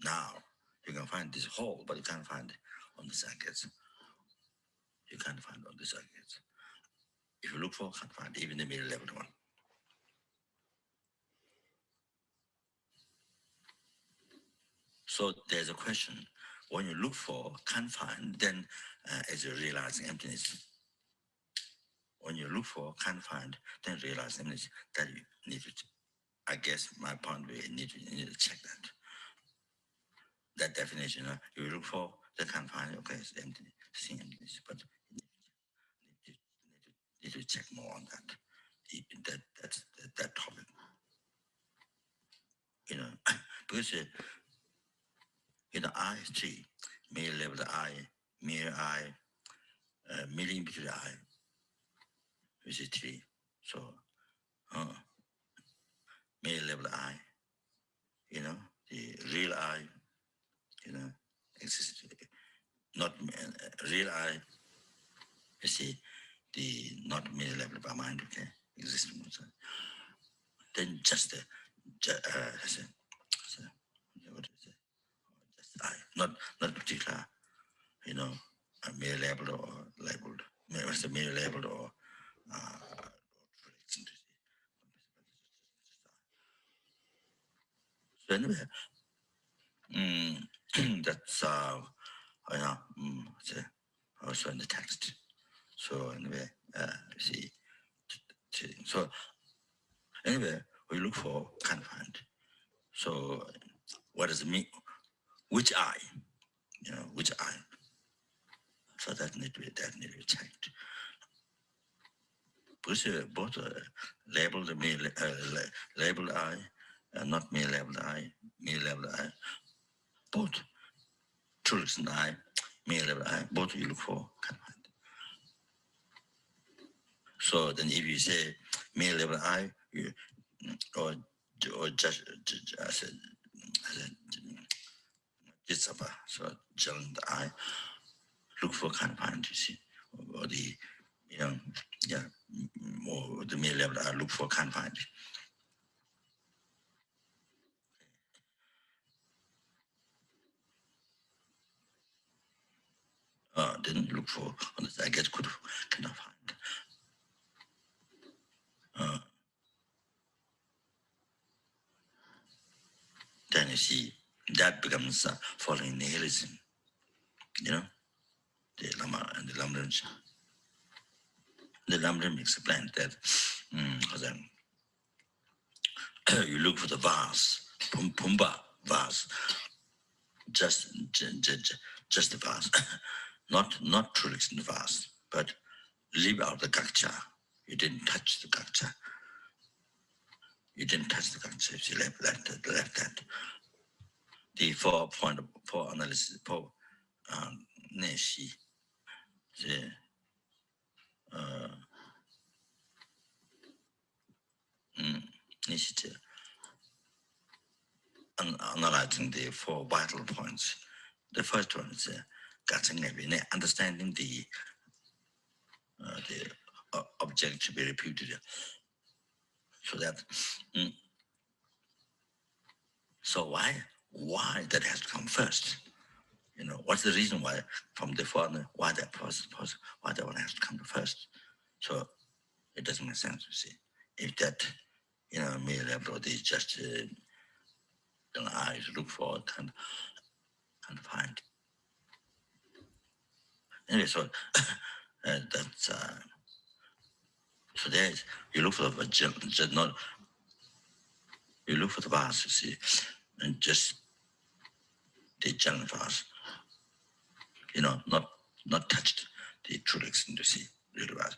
Now, you can find this whole, but you can't find it on the circuits. You can't find on the circuits. If you look for, can't find even the middle level one. So there's a question. When you look for, can't find, then as you realize emptiness. When you look for, can't find, then realize emptiness. That you need to, I guess my point is you need to check that. That definition, you look for, they can't find, okay, it's empty, seeing emptiness, but you need to check more on that. That's that topic. You know, because I is three, mere level I, mere I, mere imputed I, which is three. So, mere level I, the real I, exists, not real I, you see, the not mere level by mind, okay, exists. Then just what is it? Just I, not particular, a mere labeled or labeled, mere labeled or so anyway, that's also in the text. So anyway, see, so anyway, we look for, can't find. So what does it mean? Which eye? Which eye? So that need to be checked. Because both labeled labeled eye, not mere labeled eye, mere labeled eye. Both truths and eye, mere labeled eye. Both you look for, can't find. So then, if you say mere labeled eye, or just I said jitsapa, so just the eye, look for, can't find. You see, or the or the mere level I look for, can't find it. Didn't look for on the I guess cannot find. Then you see that becomes following nihilism. The Lama and the Lamrim. The Lamrim explained that you look for the vows, Pumba vows, just the vows, not truly in the vows, but leave out the gakcha. You didn't touch the gakcha. You didn't touch the gakcha. If you left that. The 4 analysis, 4 neshi, analyzing the 4 vital points. The first one is understanding the object to be reputed. So that, so why that has to come first? What's the reason why from the foreigner, why that one has to come first? So it doesn't make sense, you see. If that, mere level is just eyes look for, can't find. Anyway, so that's so there's you look for the not you look for the vase, you see, and just the general vows, not touched the true ecstasy, real vows.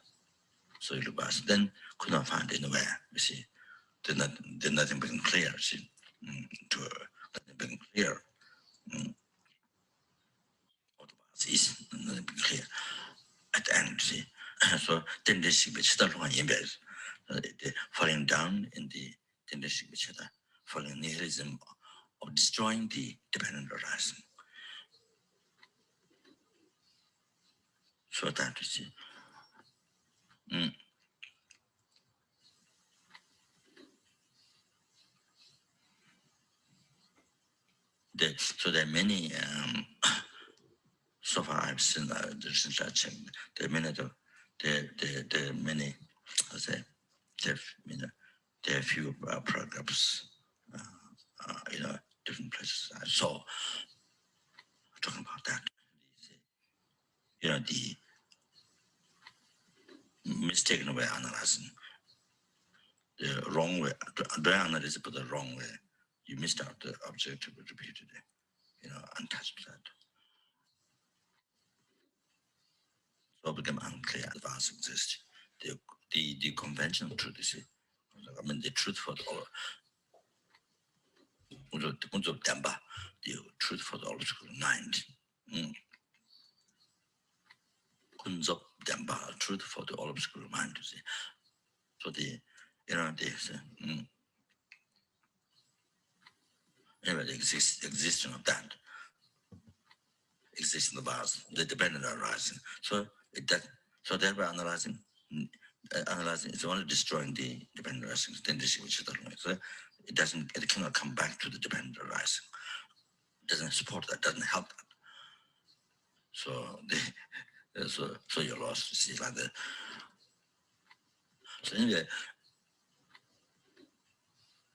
So real vows, then could not find anywhere, you see. Then nothing became clear, see. To nothing became clear. What the vows is, nothing became clear. At the end, see. So then this falling down in the tendency falling nihilism of destroying the dependent arising. So that you see. So there are many. So far, I've seen since I checked, there are many. There are many. I say, there are few programs. Different places I saw talking about that. The mistaken way analyzing, the wrong way, the analysis but the wrong way. You missed out the objective repeatedly, untouched that. So it became unclear the vows exist. The conventional truth, you see. I mean the truth for all. The truth for the obscure mind. Truth for the all obscure mind, you see. So anyway, the existence of that exists in the vows, the dependent arising. So that by analyzing is only destroying the dependent arising. So it cannot come back to the dependent arising. It doesn't support that, doesn't help that. So so you're lost, you see, like that. So anyway,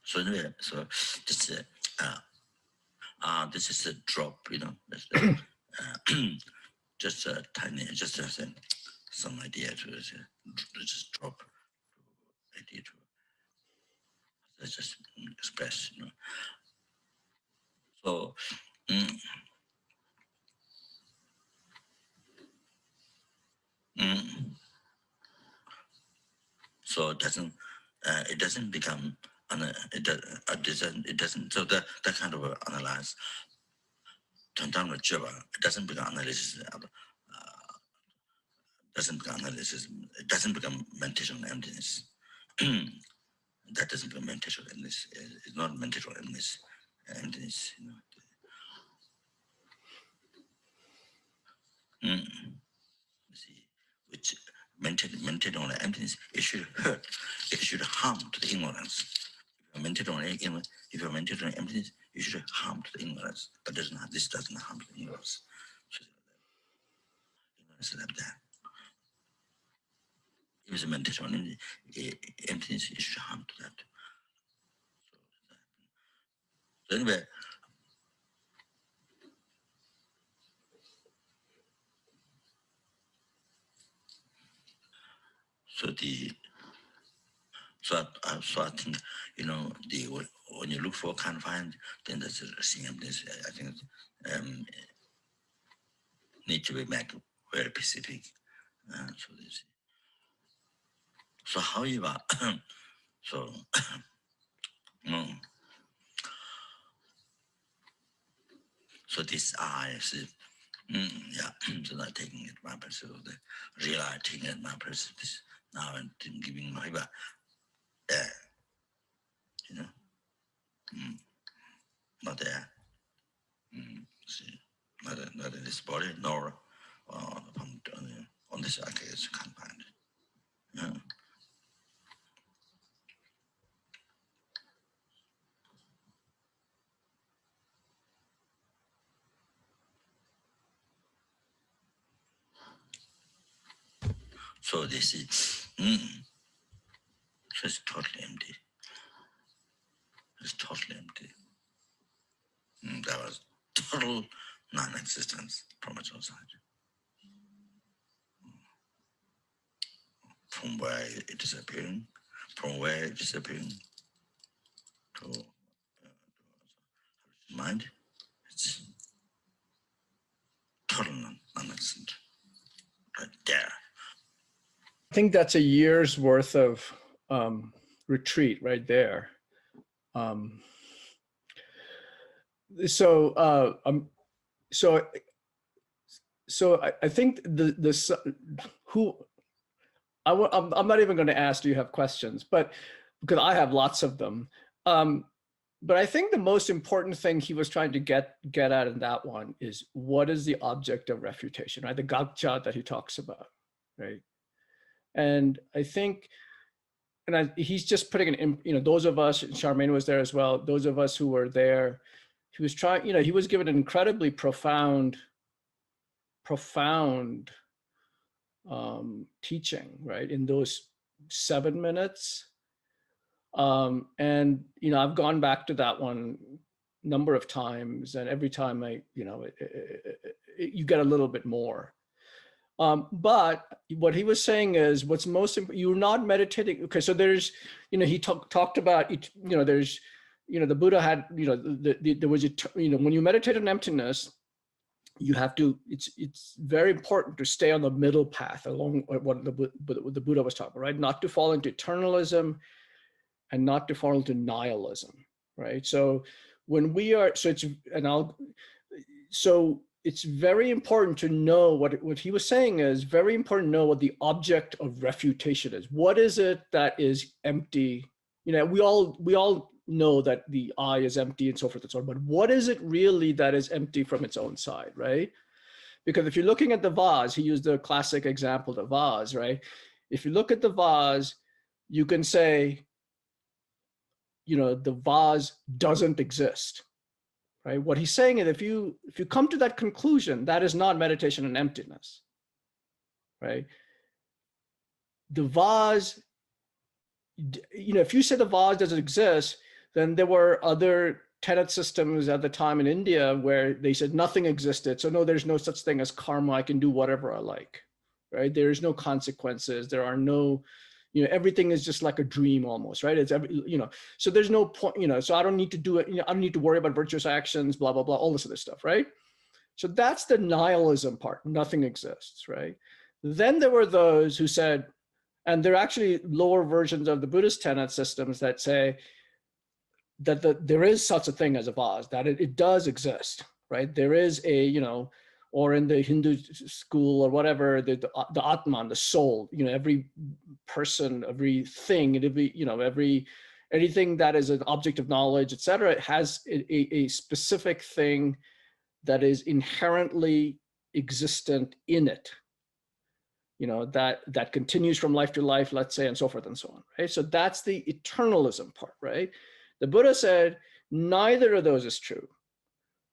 so this is a drop, just a tiny, just some idea to just drop idea to just express, So so it doesn't become it doesn't so that kind of analyze it doesn't become analysis it doesn't become meditation on emptiness. That doesn't become meditation on emptiness. It's not meditation on emptiness, See, which maintain on emptiness, it should hurt, it should harm to the ignorance. If you're maintained on emptiness, you should harm to the ignorance. But this doesn't harm to the ignorance. So, ignorance is like that. If it's a meditation on emptiness, it should harm to that. So anyway, so I think when you look for can't find, then that's a seeing emptiness. I think need to be made very specific. So however, so so this I see. So not taking it my perspective, taking it my perspective now and giving my not there. See, not in this body, nor on this case can't find it. So this is it's totally empty. It's totally empty. That was total non-existence from its own side. From where it disappearing, to mind, it's constant, right there. I think that's a year's worth of retreat right there. So I think I'm not even going to ask, do you have questions? But because I have lots of them. But I think the most important thing he was trying to get at in that one is, what is the object of refutation, right? The gaccha that he talks about, right? And I think, he's just putting it in, those of us, Charmaine was there as well, those of us who were there, he was trying, he was given an incredibly profound teaching, right, in those 7 minutes. And I've gone back to that one a number of times, and every time you get a little bit more. But what he was saying is, what's most important, you're not meditating. Okay, so there's, he talked about, there's, the Buddha had, there was when you meditate on emptiness, you have to, it's very important to stay on the middle path along what the Buddha was talking about, right? Not to fall into eternalism and not to fall into nihilism, right? So when we are, it's very important to know what he was saying is very important to know what the object of refutation is. What is it that is empty? We all know that the I is empty and so forth and so on, but what is it really that is empty from its own side, right? Because if you're looking at the vase, he used the classic example, the vase, right? If you look at the vase, you can say, the vase doesn't exist, right? What he's saying is, if you come to that conclusion, that is not meditation on emptiness, right? The vase, if you say the vase doesn't exist, then there were other tenet systems at the time in India where they said nothing existed. So no, there's no such thing as karma. I can do whatever I like, right? There's no consequences. There are no, everything is just like a dream almost, right? It's so there's no point, so I don't need to do it. I don't need to worry about virtuous actions, blah, blah, blah, all this other stuff, right? So that's the nihilism part. Nothing exists, right? Then there were those who said, and they're actually lower versions of the Buddhist tenet systems that say that there is such a thing as a vase, that it does exist, right? There is a, or in the Hindu school or whatever, the Atman, the soul, every person, everything, anything that is an object of knowledge, etc., has a specific thing that is inherently existent in it, that continues from life to life, let's say, and so forth and so on, right? So that's the eternalism part, right? The Buddha said, neither of those is true.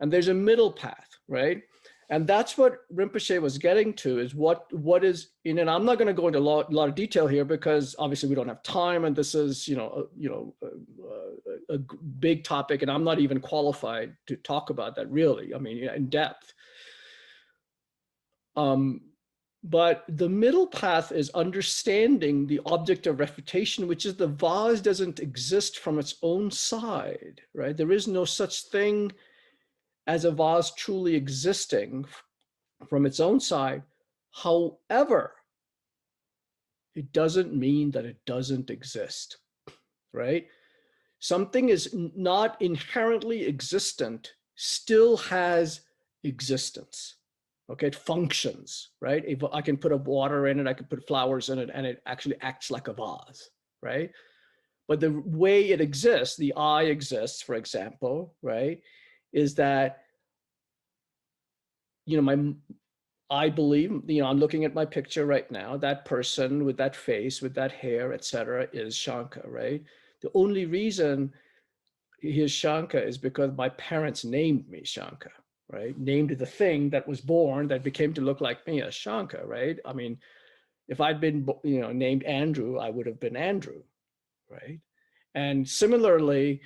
And there's a middle path, right? And that's what Rinpoche was getting to, is what is in, and I'm not going to go into a lot of detail here because obviously we don't have time, and this is, a big topic, and I'm not even qualified to talk about that really, in depth. But the middle path is understanding the object of refutation, which is the vase doesn't exist from its own side, right? There is no such thing as a vase truly existing from its own side. However, it doesn't mean that it doesn't exist, right? Something is not inherently existent, still has existence. Okay, it functions, right? If I can put water in it, I can put flowers in it, and it actually acts like a vase, right? But the way it exists, the I exists, for example, right, is that, I believe, I'm looking at my picture right now, that person with that face, with that hair, etc., is Shanka, right? The only reason he is Shanka is because my parents named me Shanka, right? Named the thing that was born that became to look like me as Shanka, right? If I'd been, named Andrew, I would have been Andrew, right? And similarly,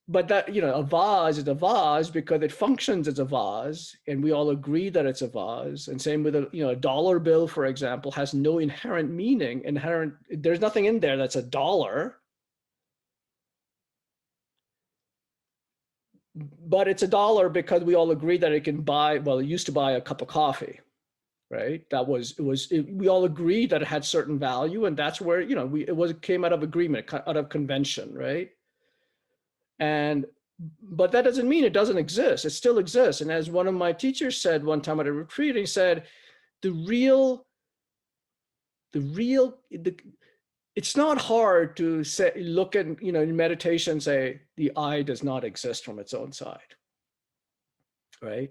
but that, a vase is a vase because it functions as a vase, and we all agree that it's a vase. And same with a dollar bill, for example, has no inherent meaning, there's nothing in there that's a dollar. But it's a dollar because we all agree that it can buy, well, it used to buy a cup of coffee, right? We all agreed that it had certain value, and that's where, it came out of agreement, out of convention, right? But that doesn't mean it doesn't exist. It still exists. And as one of my teachers said one time at a retreat, he said, it's not hard to say, look at, in meditation, say the I does not exist from its own side, right?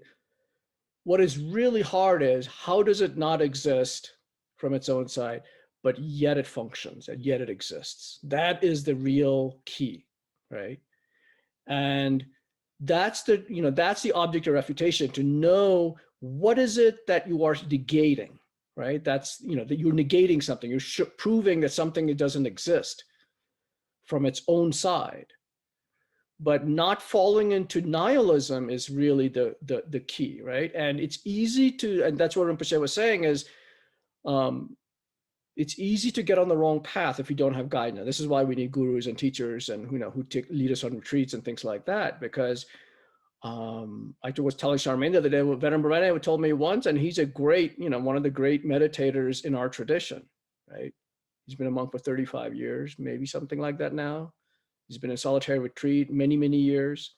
What is really hard is, how does it not exist from its own side, but yet it functions and yet it exists? That is the real key, right? And that's the object of refutation, to know what is it that you are negating, right? That's, that you're negating something, you're proving that something doesn't exist from its own side. But not falling into nihilism is really the key, right? And it's easy to, and that's what Rinpoche was saying, is it's easy to get on the wrong path if you don't have guidance. This is why we need gurus and teachers, and who lead us on retreats and things like that. Because I was telling Charmaine the other day, Venerable Rene told me once, and he's a great, one of the great meditators in our tradition, right? He's been a monk for 35 years, maybe something like that now. He's been in solitary retreat many, many years.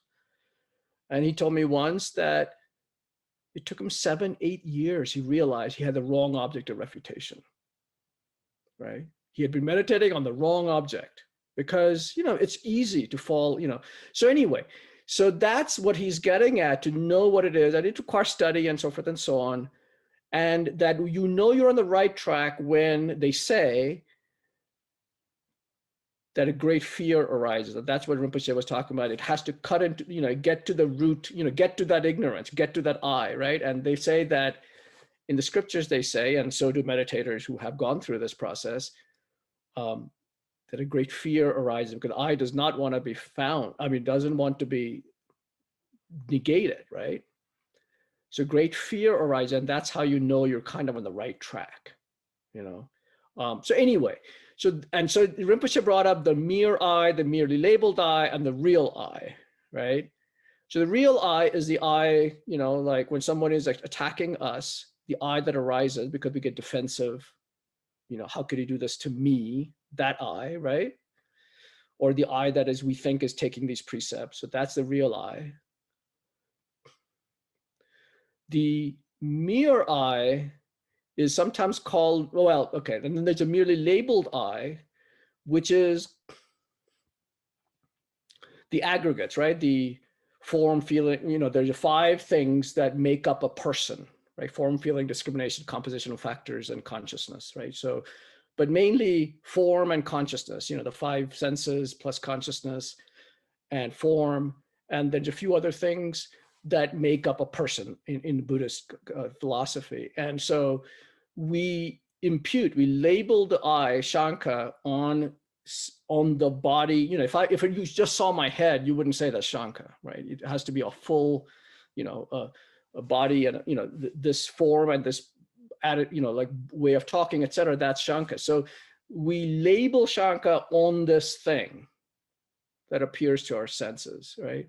And he told me once that it took him 7-8 years. He realized he had the wrong object of refutation, right? He had been meditating on the wrong object because, it's easy to fall, So anyway, so that's what he's getting at, to know what it is. I did require study and so forth and so on. And that you're on the right track when they say that a great fear arises. That's what Rinpoche was talking about. It has to cut into, get to the root, get to that ignorance, get to that I, right? And they say that in the scriptures, they say, and so do meditators who have gone through this process, that a great fear arises because I does not want to be found. Doesn't want to be negated, right? So great fear arises, and that's how you're kind of on the right track, So anyway, so Rinpoche brought up the mere I, the merely labeled I, and the real I, right? So the real I is the I, like when someone is attacking us, the I that arises because we get defensive, how could he do this to me? That I, right? Or the I that we think is taking these precepts. So that's the real I. The mere I is sometimes called, and then there's a merely labeled I, which is the aggregates, right? The form, feeling, there's 5 things that make up a person, right? Form, feeling, discrimination, compositional factors, and consciousness, right? So, but mainly form and consciousness, the 5 senses plus consciousness and form. And there's a few other things that make up a person in Buddhist philosophy. And so we label the I, Shanka, on the body. If you just saw my head, you wouldn't say that's Shanka, right? It has to be a full, a body and, this form and this added, like way of talking, etc. That's Shanka. So we label Shanka on this thing that appears to our senses, right?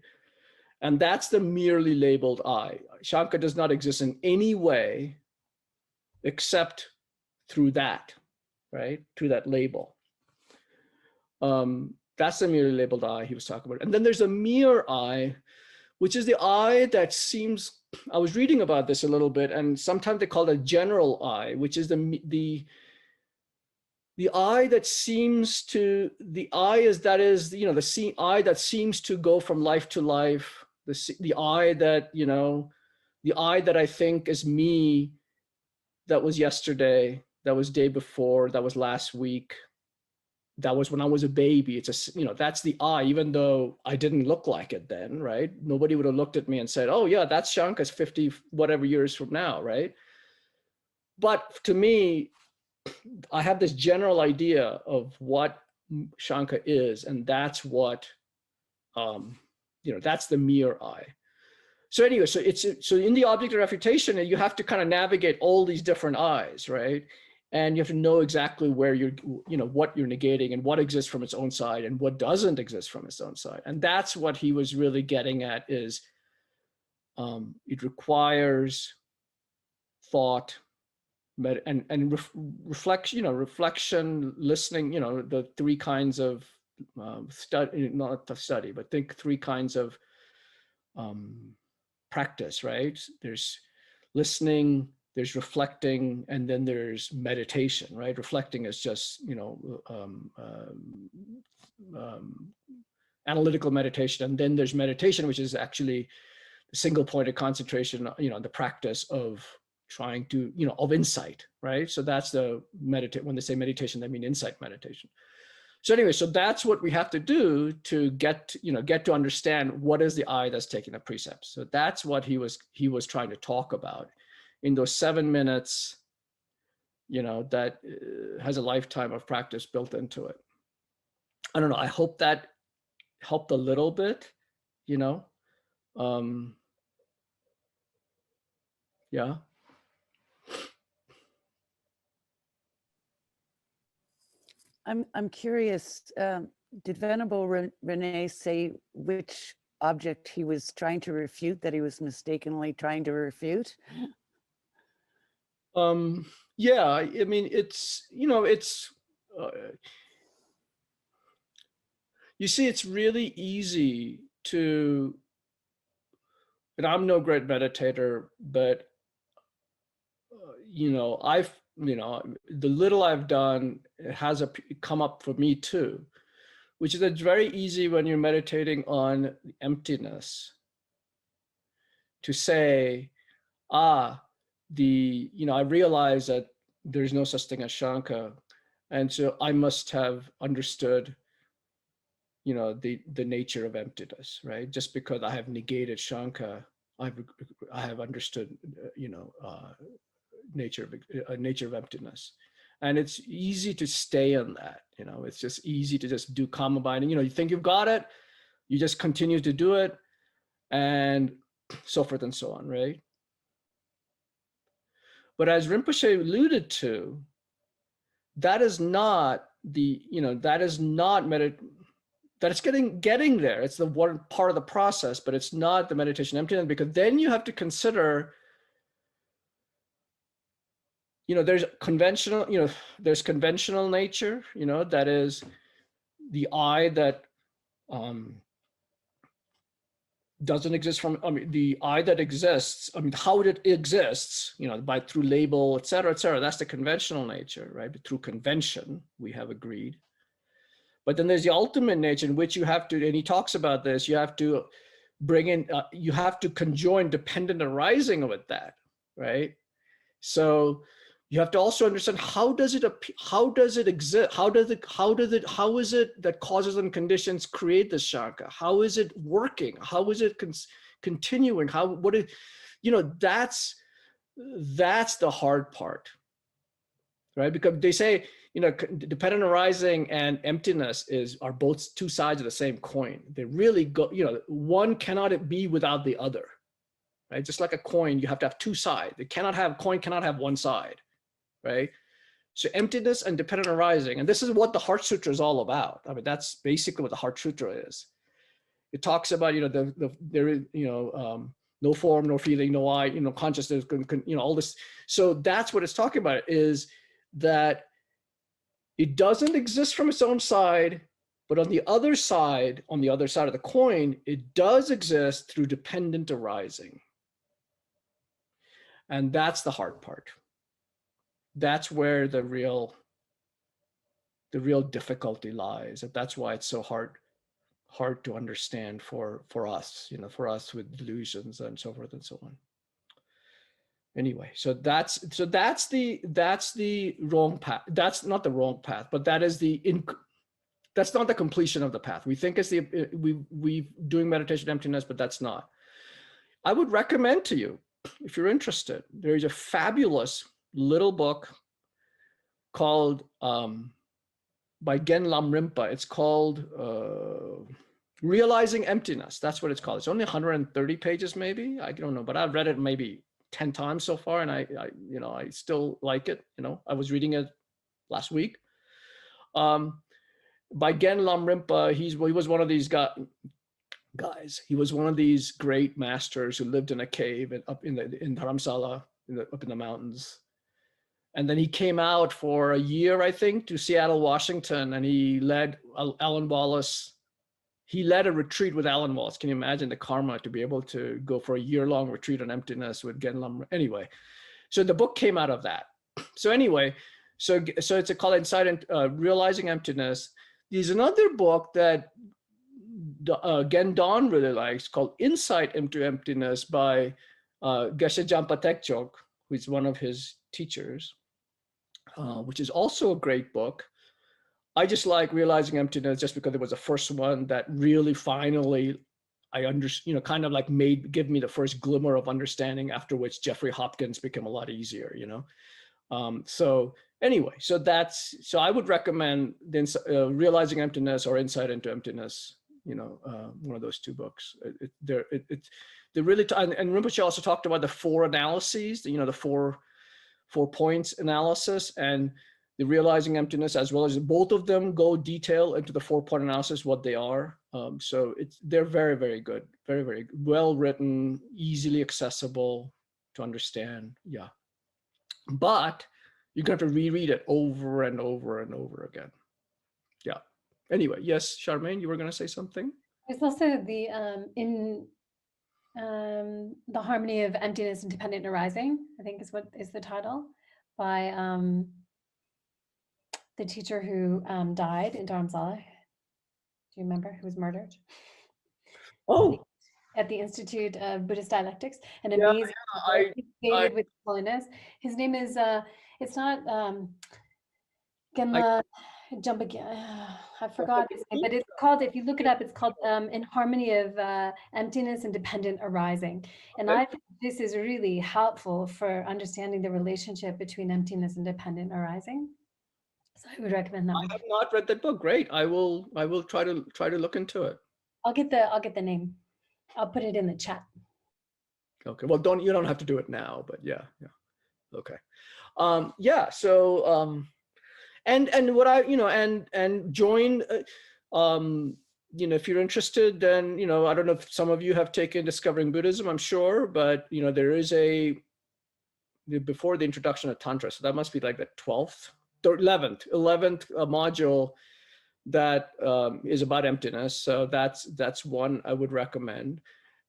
And that's the merely labeled I. Shanka does not exist in any way except through that, right? Through that label. That's the merely labeled I he was talking about. And then there's a mere I, which is the I that seems, I was reading about this a little bit, and sometimes they call it a general I, which is the I that seems to, the I is the I that seems to go from life to life, the I that, the I that I think is me, that was yesterday, that was day before, that was last week, that was when I was a baby. It's that's the I, even though I didn't look like it then, right? Nobody would have looked at me and said, oh yeah, that's Shanka's 50 whatever years from now, right? But to me, I have this general idea of what Shanka is, and that's what, that's the mere I. So anyway, so in the object of refutation, you have to kind of navigate all these different I's, right? And you have to know exactly where what you're negating and what exists from its own side and what doesn't exist from its own side. And that's what he was really getting at, is it requires thought, reflection, listening, the three kinds of study, not the study, but think three kinds of practice, right? There's listening, there's reflecting, and then there's meditation, right? Reflecting is just, analytical meditation. And then there's meditation, which is actually single point of concentration, the practice of trying to, of insight, right? So that's the when they say meditation, they mean insight meditation. So anyway, so that's what we have to do to get to understand what is the I that's taking the precepts. So that's what he was trying to talk about in those 7 minutes, that has a lifetime of practice built into it. I don't know. I hope that helped a little bit, yeah. I'm curious, did Venerable Renee say which object he was trying to refute, that he was mistakenly trying to refute? Yeah, I mean, it's, you see, it's really easy to, and I'm no great meditator, but, the little I've done, it has come up for me too, which is it's very easy when you're meditating on emptiness to say, I realize that there's no such thing as Shankha. And so I must have understood, the nature of emptiness, right? Just because I have negated Shankha, I have understood, nature of emptiness. And it's easy to stay on that, it's just easy to just do karma binding. You think you've got it, you just continue to do it, and so forth and so on, right? But as Rinpoche alluded to, that is not that it's getting there. It's the one part of the process, but it's not the meditation emptiness, because then you have to consider, there's conventional, there's conventional nature, that is the I that doesn't exist from, the I that exists, how it exists, through label, et cetera, that's the conventional nature, right? But through convention, we have agreed. But then there's the ultimate nature in which you have to, and he talks about this, you have to bring in, you have to conjoin dependent arising with that, right? So you have to also understand, how does it exist? How is it that causes and conditions create this Shankha? How is it working? How is it continuing? That's the hard part, right? Because they say, dependent arising and emptiness are both two sides of the same coin. They really go, one cannot be without the other, right? Just like a coin, you have to have two sides. Coin cannot have one side, right? So emptiness and dependent arising, and this is what the Heart Sutra is all about. That's basically what the Heart Sutra is. It talks about, there is, no form, no feeling, no I, consciousness, all this. So that's what it's talking about, is that it doesn't exist from its own side, but on the other side of the coin, it does exist through dependent arising. And that's the hard part. That's where the real difficulty lies. That's why it's so hard to understand for us, for us with delusions and so forth and so on. Anyway, so that's the wrong path. That's not the wrong path, but that's not the completion of the path. We think it's we doing meditation emptiness, but that's not. I would recommend to you, if you're interested, there's a fabulous little book called by Gen Lam Rinpa. It's called Realizing Emptiness. That's what it's called. It's only 130 pages, maybe. I don't know, but I've read it maybe 10 times so far, and I still like it. I was reading it last week. By Gen Lam Rinpa, he was one of these guys. He was one of these great masters who lived in a cave up in Dharamsala, up in the mountains. And then he came out for a year, I think, to Seattle, Washington, and he led Alan Wallace. He led a retreat with Alan Wallace. Can you imagine the karma to be able to go for a year-long retreat on emptiness with Gen Lama? Anyway, so the book came out of that. So anyway, so it's called Insight and Realizing Emptiness. There's another book that Gen Don really likes called Insight into Emptiness by Geshe Jampa Tekchok, who's one of his teachers, which is also a great book. I just like Realizing Emptiness just because it was the first one that really finally I understand, kind of like give me the first glimmer of understanding, after which Jeffrey Hopkins became a lot easier, So anyway, so I would recommend Realizing Emptiness or Insight into Emptiness, one of those two books. They're really, and Rinpoche also talked about the four analyses, the four points analysis, and the Realizing Emptiness, as well as both of them go detail into the 4-point analysis, what they are. So they're very, very good, very, very well written, easily accessible to understand. Yeah, but you're going to have to reread it over and over and over again. Yeah. Anyway, yes, Charmaine, you were going to say something? There's also the the Harmony of Emptiness and Dependent Arising, I think is what is the title, by the teacher who died in Dharamsala. Do you remember? Who was murdered? Oh, at the Institute of Buddhist Dialectics. An Yeah, amazing I- created with holiness. His name is it's not Genla I forgot his name, but it's called, if you look it up, it's called In Harmony of Emptiness and Dependent Arising. And Okay. I think this is really helpful for understanding the relationship between emptiness and dependent arising. So I would recommend that I one. have not read that book. Great. I will try to look into it. I'll get the name. I'll put it in the chat. Okay. Well, you don't have to do it now, but yeah. Okay. Yeah. So, and what I, and join, if you're interested, then, I don't know if some of you have taken Discovering Buddhism, I'm sure, but, there is before the introduction of Tantra, so that must be like the 12th, 11th module that is about emptiness. So that's one I would recommend.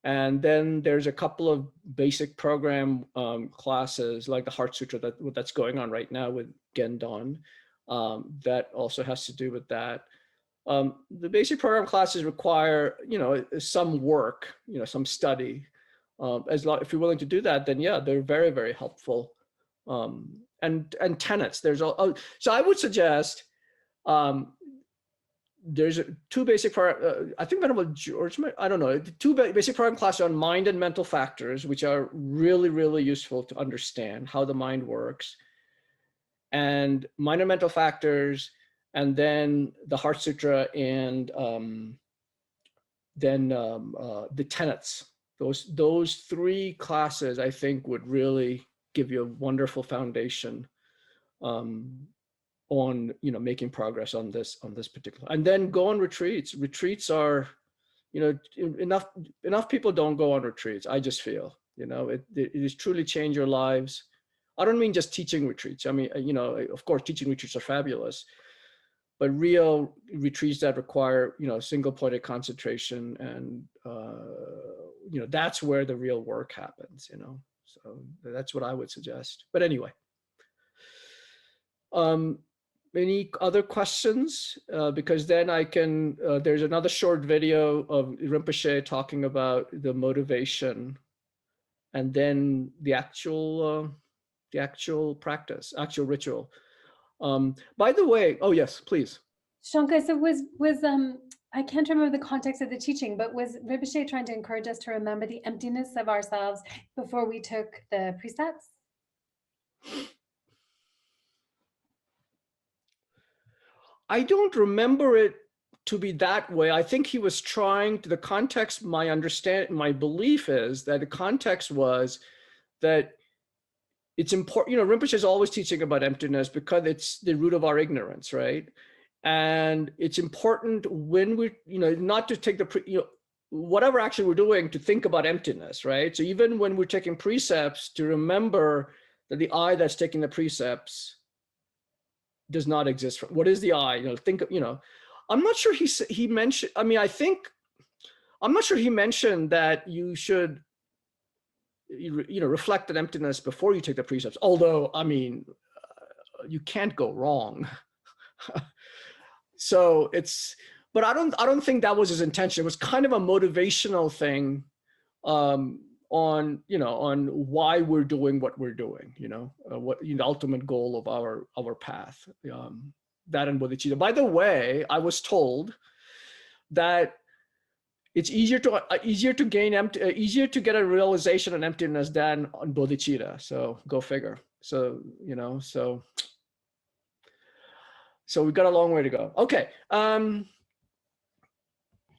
And then there's a couple of basic program classes like the Heart Sutra that's going on right now with Gendon. That also has to do with that. The basic program classes require, some work, some study. If you're willing to do that, then yeah, they're very, very helpful. And tenets. So I would suggest there's two basic program. I think Venerable George, I don't know, two basic program classes on mind and mental factors, which are really, really useful to understand how the mind works. And mind and mental factors, and then the Heart Sutra, and then the tenets. Those three classes, I think, would really give you a wonderful foundation on making progress on this particular. And then go on retreats. Retreats are, enough people don't go on retreats. I just feel, it has truly changed your lives. I don't mean just teaching retreats. I mean, of course, teaching retreats are fabulous, but real retreats that require, single-pointed concentration, and that's where the real work happens. So that's what I would suggest. But anyway, any other questions? Because then I can. There's another short video of Rinpoche talking about the motivation, and then the actual practice, actual ritual. By the way, oh yes, please. Shankar, so was I can't remember the context of the teaching, but was Rinpoche trying to encourage us to remember the emptiness of ourselves before we took the precepts? I don't remember it to be that way. I think he was trying to, the context, my belief is that the context was that it's important, Rinpoche is always teaching about emptiness because it's the root of our ignorance, right? And it's important when we, not to take whatever action we're doing, to think about emptiness, right? So even when we're taking precepts, to remember that the I that's taking the precepts does not exist. What is the I? Think of, I'm not sure he mentioned, I'm not sure he mentioned that you should, reflect an emptiness before you take the precepts. Although, you can't go wrong. So but I don't think that was his intention. It was kind of a motivational thing on why we're doing what we're doing, what the ultimate goal of our path, that and bodhicitta. By the way, I was told that it's easier to get a realization on emptiness than on bodhicitta. So go figure. So so we've got a long way to go. Okay.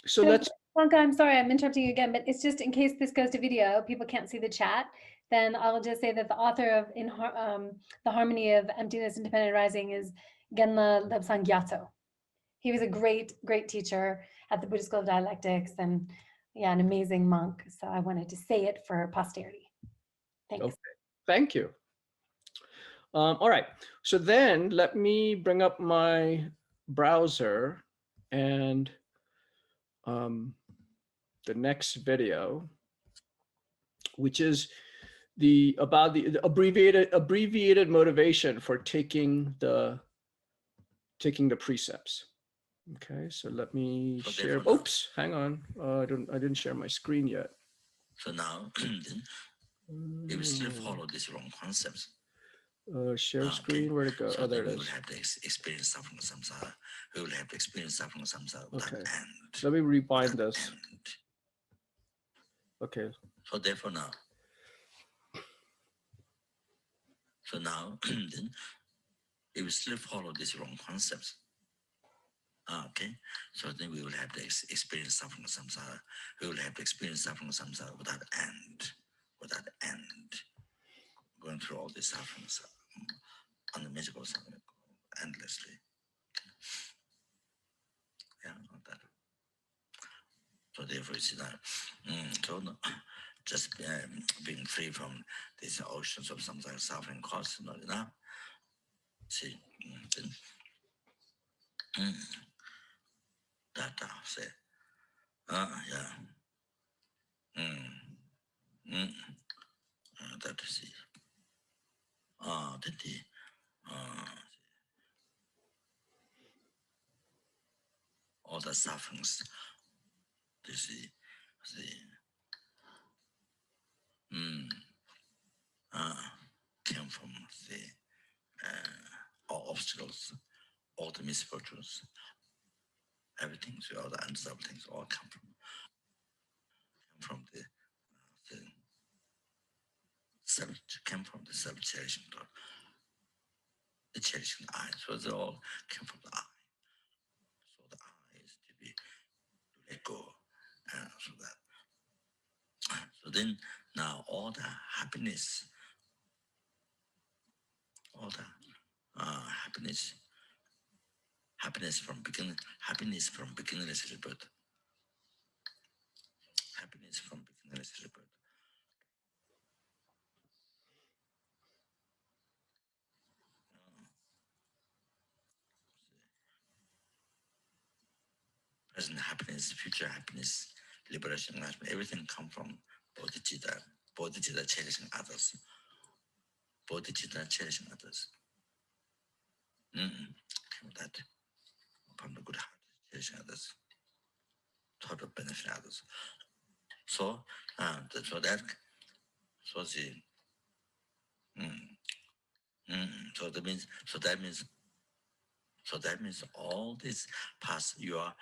So let's. Blanca, I'm sorry, I'm interrupting you again, but it's just in case this goes to video, people can't see the chat, then I'll just say that the author of The Harmony of Emptiness Independent Rising is Genla Lepsang Gyatso. He was a great, great teacher at the Buddhist School of Dialectics and an amazing monk. So I wanted to say it for posterity. Thanks. Okay. Thank you. All right. So then let me bring up my browser and the next video, which is about the abbreviated motivation for taking the precepts. Okay, so let me share. Oops, hang on. I didn't share my screen yet. So now, if we still follow these wrong concepts, share screen, where'd it go? so Oh, there it we is. will have to experience suffering samsara. We will have to experience suffering samsara without Okay. end. Let me rewind without this. end. Okay. So therefore now, then, if we still follow these wrong concepts, okay, so then we will have to experience suffering samsara. We will have to experience suffering samsara without end, going through all these sufferings, unmanageable suffering, endlessly. Yeah, not that. So therefore, you see that. So no, just being free from these oceans of samsara suffering causes not enough. See, then, that say, yeah, that see, that the, all the sufferings, they see, came from the all obstacles, all the misfortunes, everything, so all the undesirable things all come from the self-cherishing thought, the cherishing eye. So they all came from the eye. So the eye is to let go. So then now all the happiness, happiness from beginningless rebirth. Happiness from beginningless rebirth. Present happiness, future happiness, liberation, enlightenment, everything come from bodhicitta. Bodhicitta cherishing others. Bodhicitta cherishing others. From that, from the good heart, cherishing others. Thought of benefiting others. So, so that means all this past your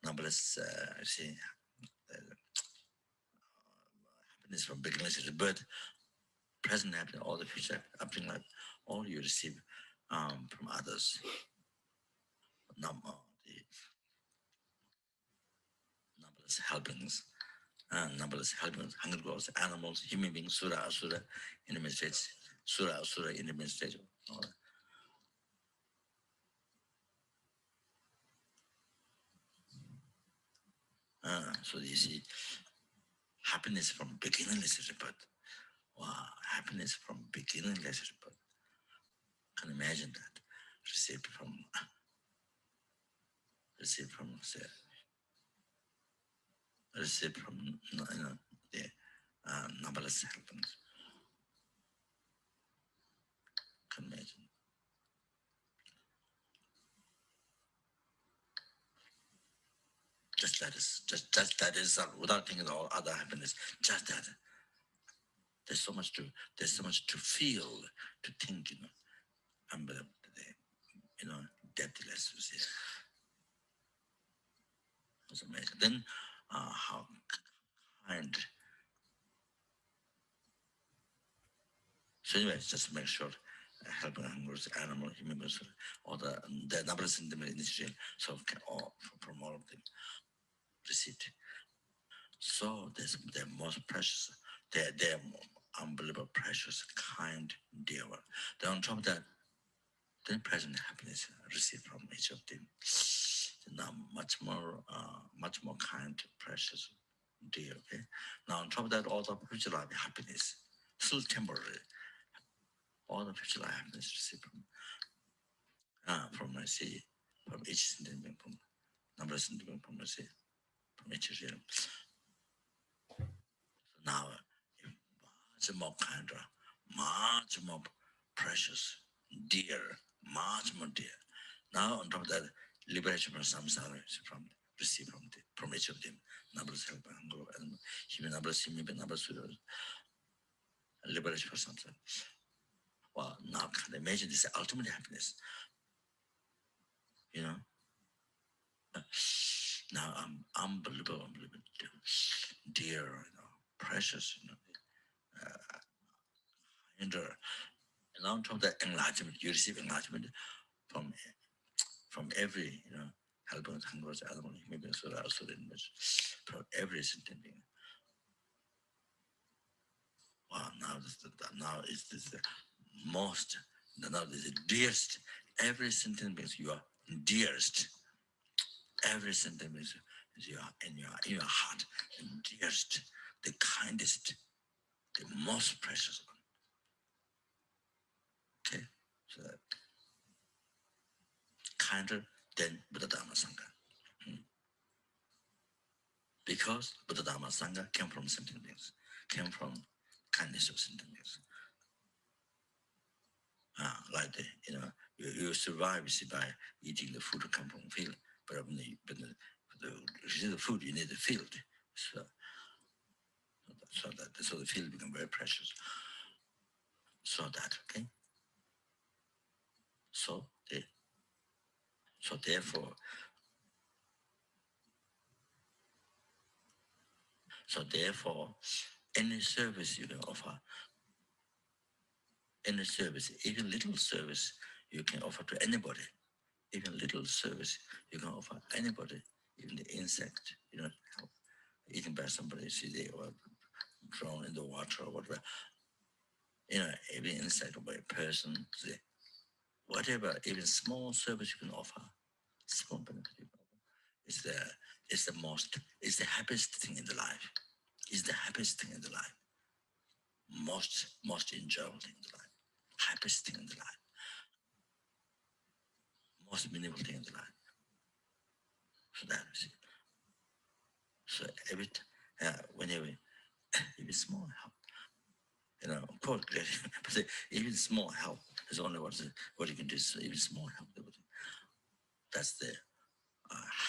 numberless happiness from beginningless to birth, present happiness, all the future happening life, all you receive from others. The numberless helpings, hungry ghosts, animals, human beings, sura, asura, intimate states, sura, asura, intimate states. So you see, happiness from beginningless rebirth, Wow, happiness from beginning lesson, but can imagine that received from say, received from the numberless helpings. Can imagine. Just that is without thinking of all other happiness. Just that. There's so much to feel, to think. Unbelievable. Depthless. You see. It's amazing. Then, how kind. So anyway, just to make sure, helping hungry animal, human beings, or the numbers in the initial, so all from all of them received. So they're most precious. They're unbelievable, precious, kind, dear. Then on top of that, then present happiness received from each of them. Now much more kind, precious, dear. Okay. Now on top of that, all the future life happiness, still temporary. All the future life happiness received from mercy, from each sentiment, from number sentiment, from mercy, from each realm. So now, much more kinder, much more precious, dear, much more dear. Now on top of that, liberation from samsara received from each of them. Numbers help and grow, and human numbers, human numbers, liberation from samsara. Well, now can you imagine this ultimate happiness? Now I'm unbelievable, dear, precious, and on top of that enlargement, you receive enlargement from every, helping hungers, animal, maybe also from every sentient being. Wow, now is the most, now this is the dearest. Every sentient being, you are dearest. Every sentient being is you are in your heart, the dearest, the kindest, the most precious one. Okay, so that kinder than Buddha Dharma Sangha. Because Buddha Dharma Sangha came from sentient beings, came from kindness of sentient beings. Like you survive by eating the food come from field, but the food you need the field. So the field become very precious. So that okay. So therefore, any service you can offer, any service, even little service you can offer to anybody, even little service you can offer anybody, even the insect, help, eaten by somebody, see they or drown in the water or whatever, even insect by a person, see, whatever, even small service you can offer, small benefit you can offer, is the happiest thing in the life. Is the happiest thing in the life. Most enjoyable thing in the life. Happiest thing in the life. Most meaningful thing in the life. So that is it. So whenever even small help, of course, but even small help is only what you can do. So even small help, that's the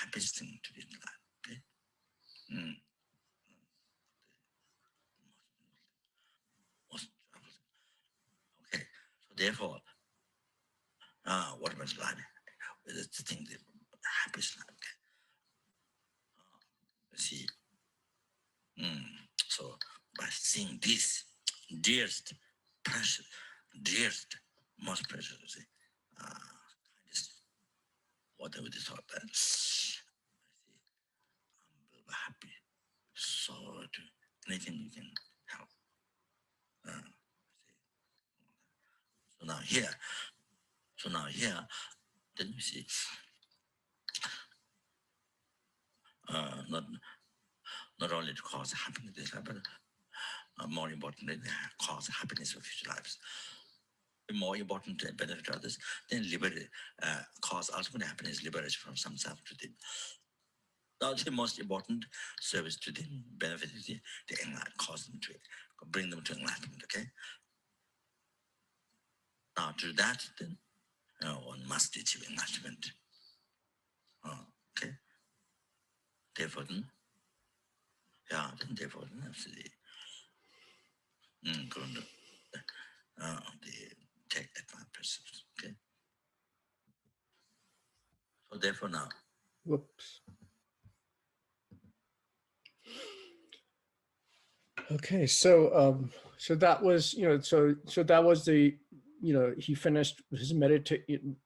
happiest thing to do in life. Okay. Most enjoyable thing. Okay. So therefore, what about life? It's the thing, the happiest life. Okay. See. So by seeing this, dearest, precious, dearest, most precious, see, kindest, whatever they thought that, I'm happy, so to anything you can help. So now here, then you see, not only to cause happiness, but more importantly, cause happiness for future lives. More important to benefit others, then liberate, cause ultimate happiness, liberation from samsara to them. That's the most important service to them, benefit the enlightenment, cause them to bring them to enlightenment. Okay. Now to that, then one must achieve enlightenment. Okay. Therefore, then, therefore, then, absolutely. The take Eight Mahayana Precepts. Okay. So therefore now. Whoops. Okay, so so that was, so that was the, he finished his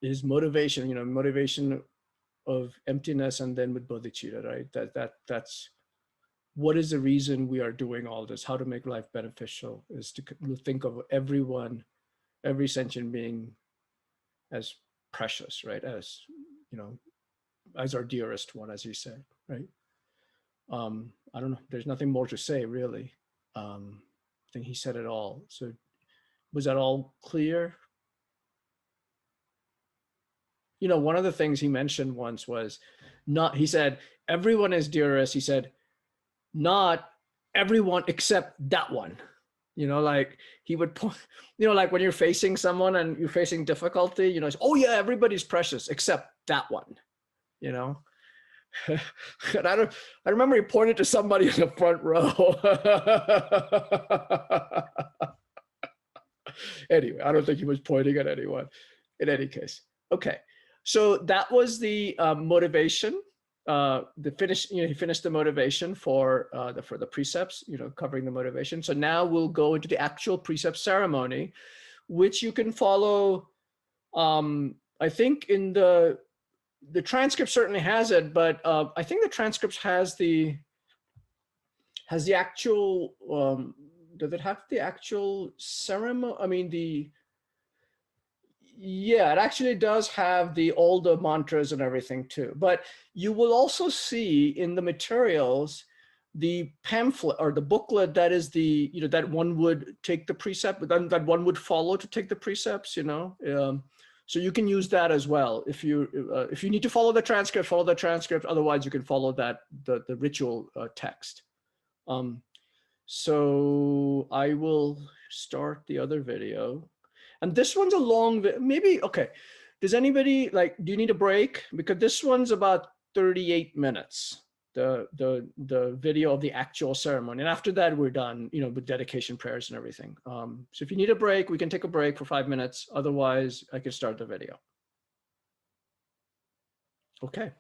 his motivation, motivation of emptiness, and then with bodhichitta, right? That's what is the reason we are doing all this? How to make life beneficial is to think of everyone, every sentient being as precious, right? As, as our dearest one, as he said, right? I don't know. There's nothing more to say, really. I think he said it all. So was that all clear? One of the things he mentioned once was he said, everyone is dearest. He said, not everyone except that one. Like he would point, like when you're facing someone and you're facing difficulty, oh yeah, everybody's precious except that one, And I remember he pointed to somebody in the front row. Anyway, I don't think he was pointing at anyone in any case. Okay, so that was the motivation. He finished the motivation for the precepts, covering the motivation. So now we'll go into the actual precept ceremony, which you can follow. I think in the transcript certainly has it, but I think the transcripts has the actual. Does it have the actual ceremony? I mean, yeah, it actually does have all the mantras and everything too. But you will also see in the materials the pamphlet or the booklet that is that one would take the precept, that one would follow to take the precepts. So you can use that as well. If you need to follow the transcript, follow the transcript. Otherwise, you can follow the ritual text. So I will start the other video. And this one's a long, maybe, okay. Does anybody, do you need a break? Because this one's about 38 minutes, the video of the actual ceremony. And after that, we're done, with dedication prayers and everything. So if you need a break, we can take a break for 5 minutes. Otherwise, I can start the video. Okay.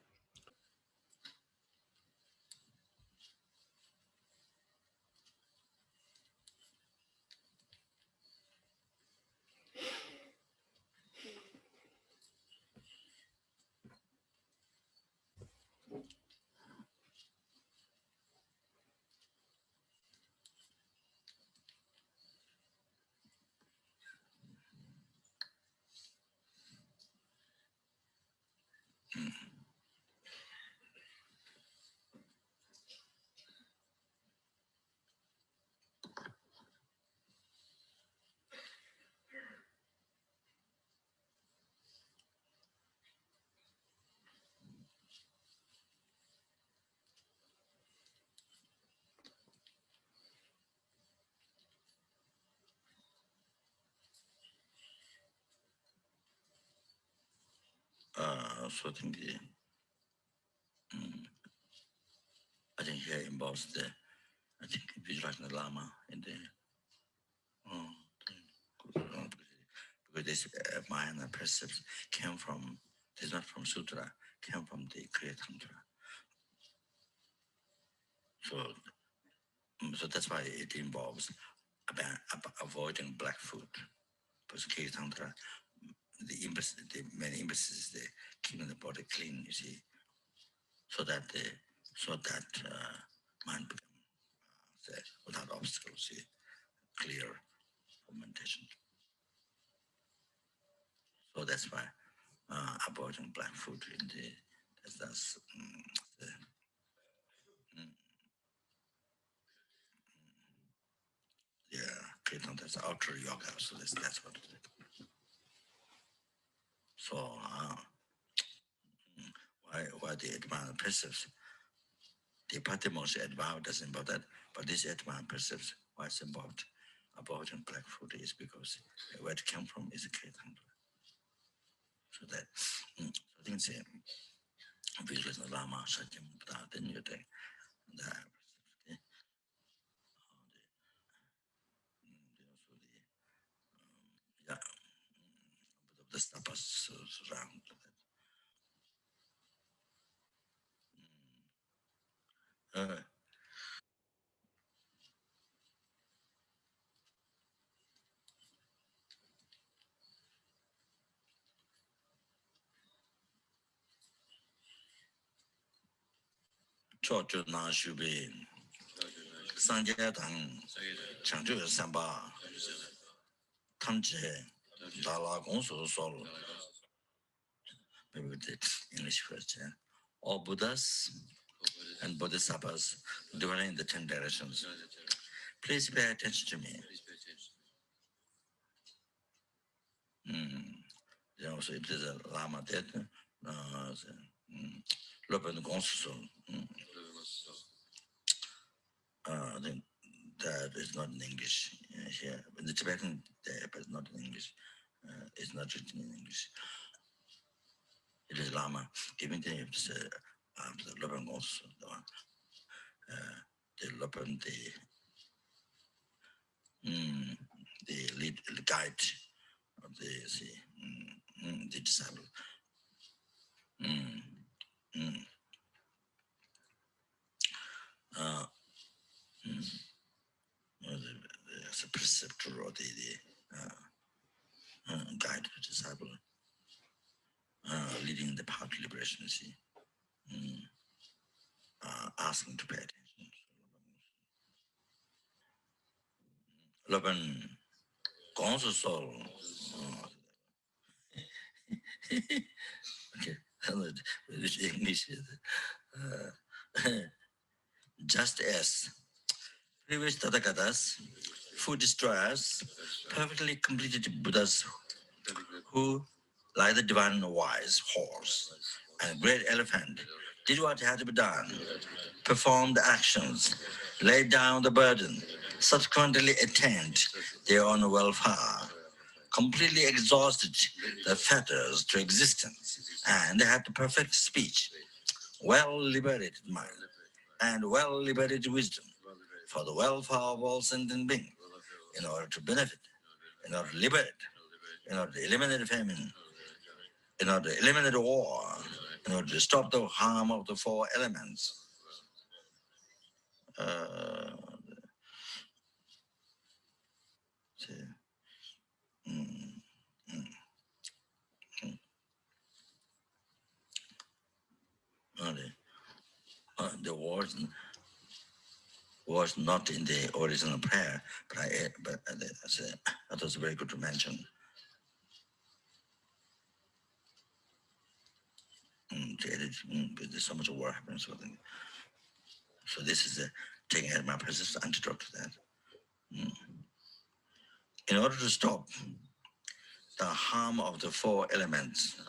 So I think here involves visualizing the Lama in the because this Mahayana precepts came from, it's not from Sutra, came from the Kriya Tantra. So that's why it involves avoiding black food. Because Kriya Tantra, the main emphasis is the keeping the body clean, you see, so that mind becomes without obstacles, see, clear for meditation. So that's why avoiding black food in that's Kirtan, that's outer yoga. So that's what it is. So why the Eight Mahayana Precepts, the Patimo's advow doesn't involve that, but this Eight Mahayana Precepts, why it's involved about in black food is because where it came from is a Kirtan. So that I think it's visualizing the Lama, Sajjam, Buddha, then you take the the tapas around that. Chocho na should be Sanja Tang, Changju Samba, Tamje, Dala Gonso Sol, maybe with the English first. All Buddhas and Bodhisattvas dwelling in the 10 directions. Please pay attention to me. You know, so if there's a Lama dead, Lopen Gonso, then that is not in English here. In the Tibetan, there, but not in English. It's not written in English. It is Lama. Even if the Lopen Gonso, the Lopen, the lead, the guide of the disciple. As a preceptor or the guide the disciple, leading the path to liberation, see, asking to pay attention. Lopen Gonzo Soul. Okay, which English is just as previous Tathagatas, food destroyers, perfectly completed Buddhas who, like the divine wise horse and great elephant, did what had to be done, performed actions, laid down the burden, subsequently attained their own welfare, completely exhausted the fetters to existence, and had perfect speech, well-liberated mind, and well-liberated wisdom for the welfare of all sentient beings, in order to benefit, in order to liberate, in order to eliminate famine, in order to eliminate war, in order to stop the harm of the 4 elements. The words was not in the original prayer, but that was very good to mention. To edit, there's so much work happens with it. So this is taking out my precepts antidote to that. In order to stop the harm of the 4 elements.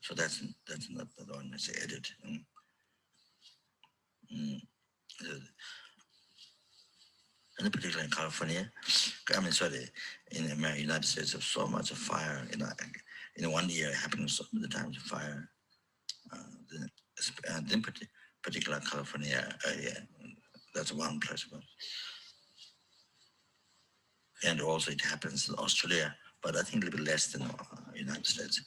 So that's not the one that's edit. And particularly in California, I mean, sorry, in the United States, there's so much fire. In 1 year, it happens so many times fire. In particular California area, that's one place. And also it happens in Australia, but I think a little bit less than United States.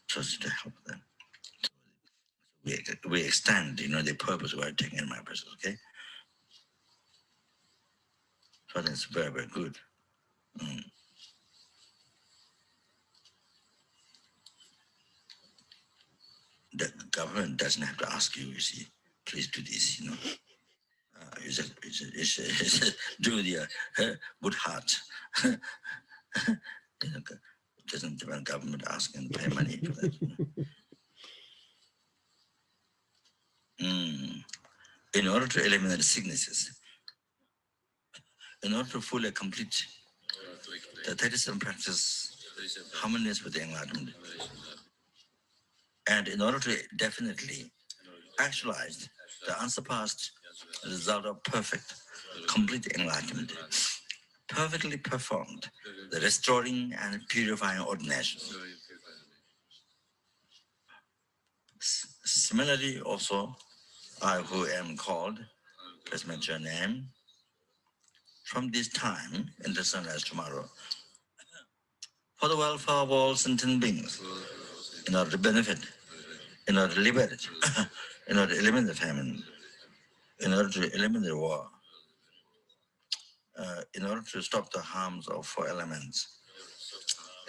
Just to help them. We extend, the purpose we're taking in my person, okay? So that's very, very good. The government doesn't have to ask you, see, please do this, you just do the good heart. Doesn't the government ask and pay money for that? In order to eliminate sicknesses, in order to fully complete the 37 practice harmonious with the enlightenment, and in order to definitely actualize the unsurpassed result of perfect, complete enlightenment, perfectly performed the restoring and purifying ordination. Similarly, also, I who am called, please mention your name, from this time in the sunrise tomorrow, for the welfare of all sentient beings, in order to benefit, in order to liberate, in order to eliminate the famine, in order to eliminate the war, in order to stop the harms of 4 elements,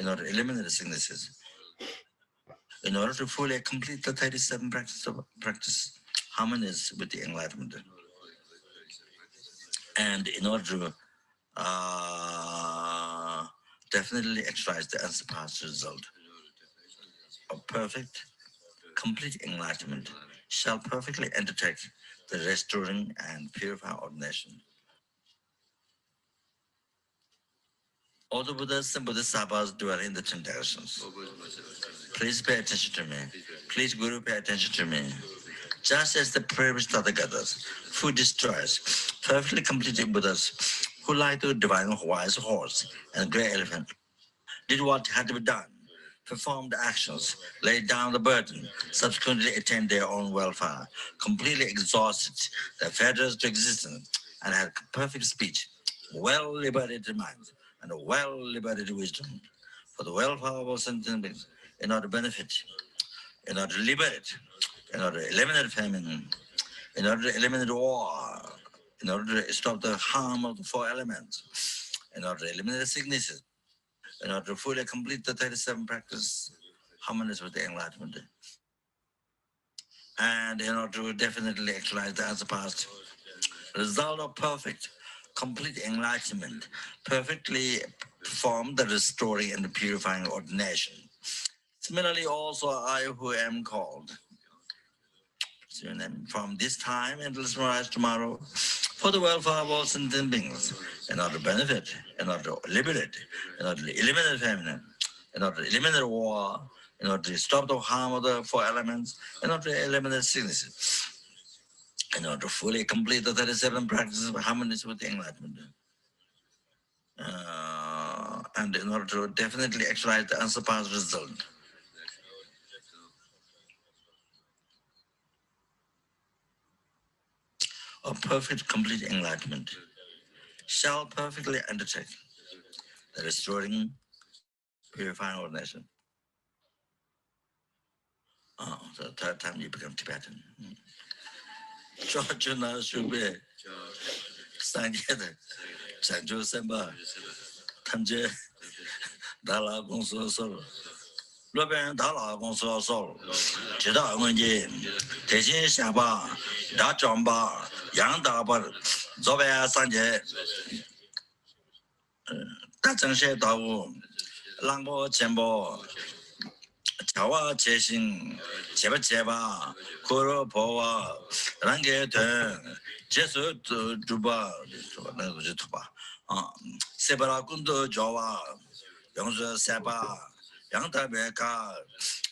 in order to eliminate the sicknesses, in order to fully complete the 37 practice harmonious with the enlightenment, and in order to definitely exercise the unsurpassed result of perfect, complete enlightenment, shall perfectly undertake the restoring and purifying ordination. All the Buddhas and Bodhisattvas dwell in the 10 directions. Please pay attention to me. Please, Guru, pay attention to me. Just as the previous Tathagatas, who destroys perfectly completed Buddhas, who like the divine wise horse and great elephant, did what had to be done, performed actions, laid down the burden, subsequently attained their own welfare, completely exhausted their fetters to existence, and had perfect speech, well liberated mind, and a well liberated wisdom, for the welfare of all sentient beings, in order to benefit, in order to liberate, in order to eliminate famine, in order to eliminate war, in order to stop the harm of the 4 elements, in order to eliminate the sicknesses, in order to fully complete the 37 practice harmonious with the enlightenment, and in order to definitely actualize the unsurpassed result of perfect, complete enlightenment, perfectly perform the restoring and the purifying ordination. Similarly, also I who am called, from this time until sunrise tomorrow, for the welfare of all sentient beings, in order to benefit, in order to liberate, in order to eliminate famine, in order to eliminate war, in order to stop the harm of the 4 elements, in order to eliminate sicknesses, in order to fully complete the 37 practices of harmonious with the enlightenment, and in order to definitely actualize the unsurpassed result of perfect, complete enlightenment, shall perfectly undertake the restoring, purifying ordination. The 3rd time you become Tibetan. Chojuna Shube, Sanjay, Chanjo Semba, Tamje, Dala Gongso Sol, Loben Dala Gongso Sol, Chida Munji, Teshin Shaba, Da Jamba, Yang Dabar, Zobe Sanjay, Da Changshe Dawu, Langbo Chenbo, Chawa Cheshin, Cheba Cheba, Kuro Powa, Range Ten, Jesu Juba, Sebara Kundo Jawa, Yongsu Seba, Yangta Beka,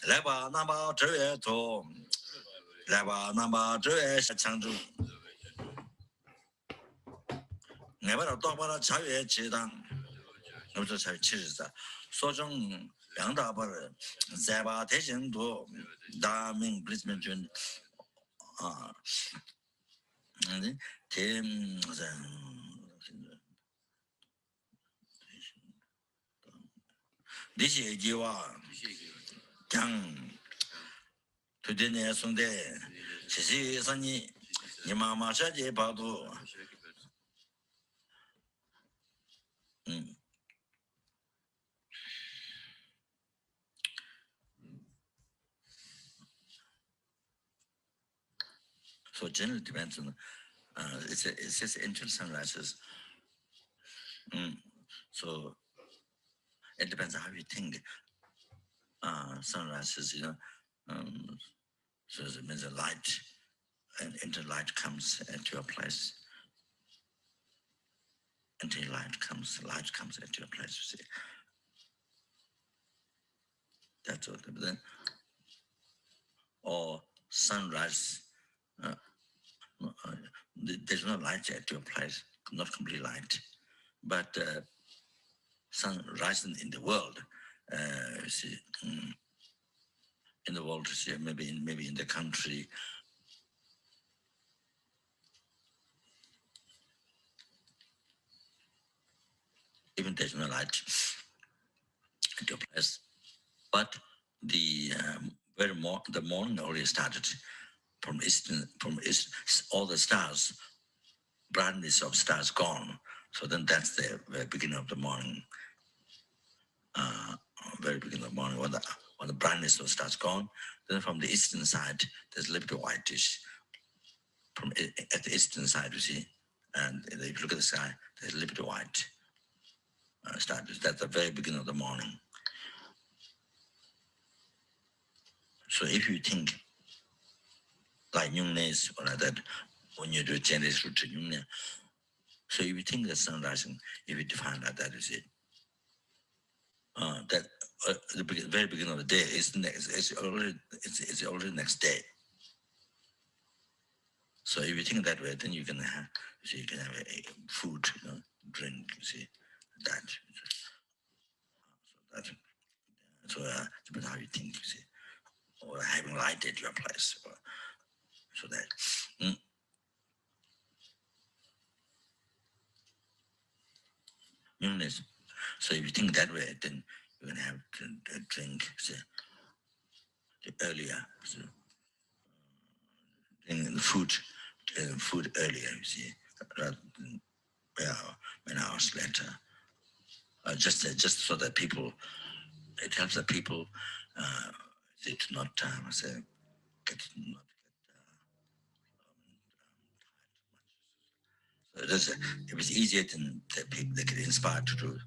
Leba Namba Jue To, Leba Namba Jue Changju. Never talk about Chaye Chidang, no to Chaye Chizza, Sojong. 양다 버 제바 대신도 다밍 브리스벤 준 아니 템자 리시 얘기와 장 두데네 손데 지지선이 니마마샤제 봐도 So generally depends on it's just angel sunrises. So it depends on how you think sunrises, so it means a light and interlight comes at your place. until light comes at your place, you see. That's what. Then, or sunrise, there's no light at your place, not complete light, but sun rising in the world, you see, in the world, you see, maybe in the country. Even there's no light at your place, but the the morning already started from east, all the stars, brightness of stars gone. So then that's the very beginning of the morning. Very beginning of the morning when the brightness of stars gone. Then from the eastern side, there's a little bit whitish. From at the eastern side, you see, and if you look at the sky, there's a little bit white. That's the very beginning of the morning. So if you think like Nyungnes or like that, when you do Chinese routine, so if you think the sun rising, if you define like that, you see, that the very beginning of the day is next. It's already next day. So if you think that way, then you can have, you can have a food, drink, you see, that. So depends how you think, you see, or having light at your place, so that. Illness. So if you think that way, then you're gonna have to drink, say, earlier, so, and the food earlier, you see, rather than many hours later. Just so that people, it helps that people they do not say get not get so it was easier than the people they get inspired to do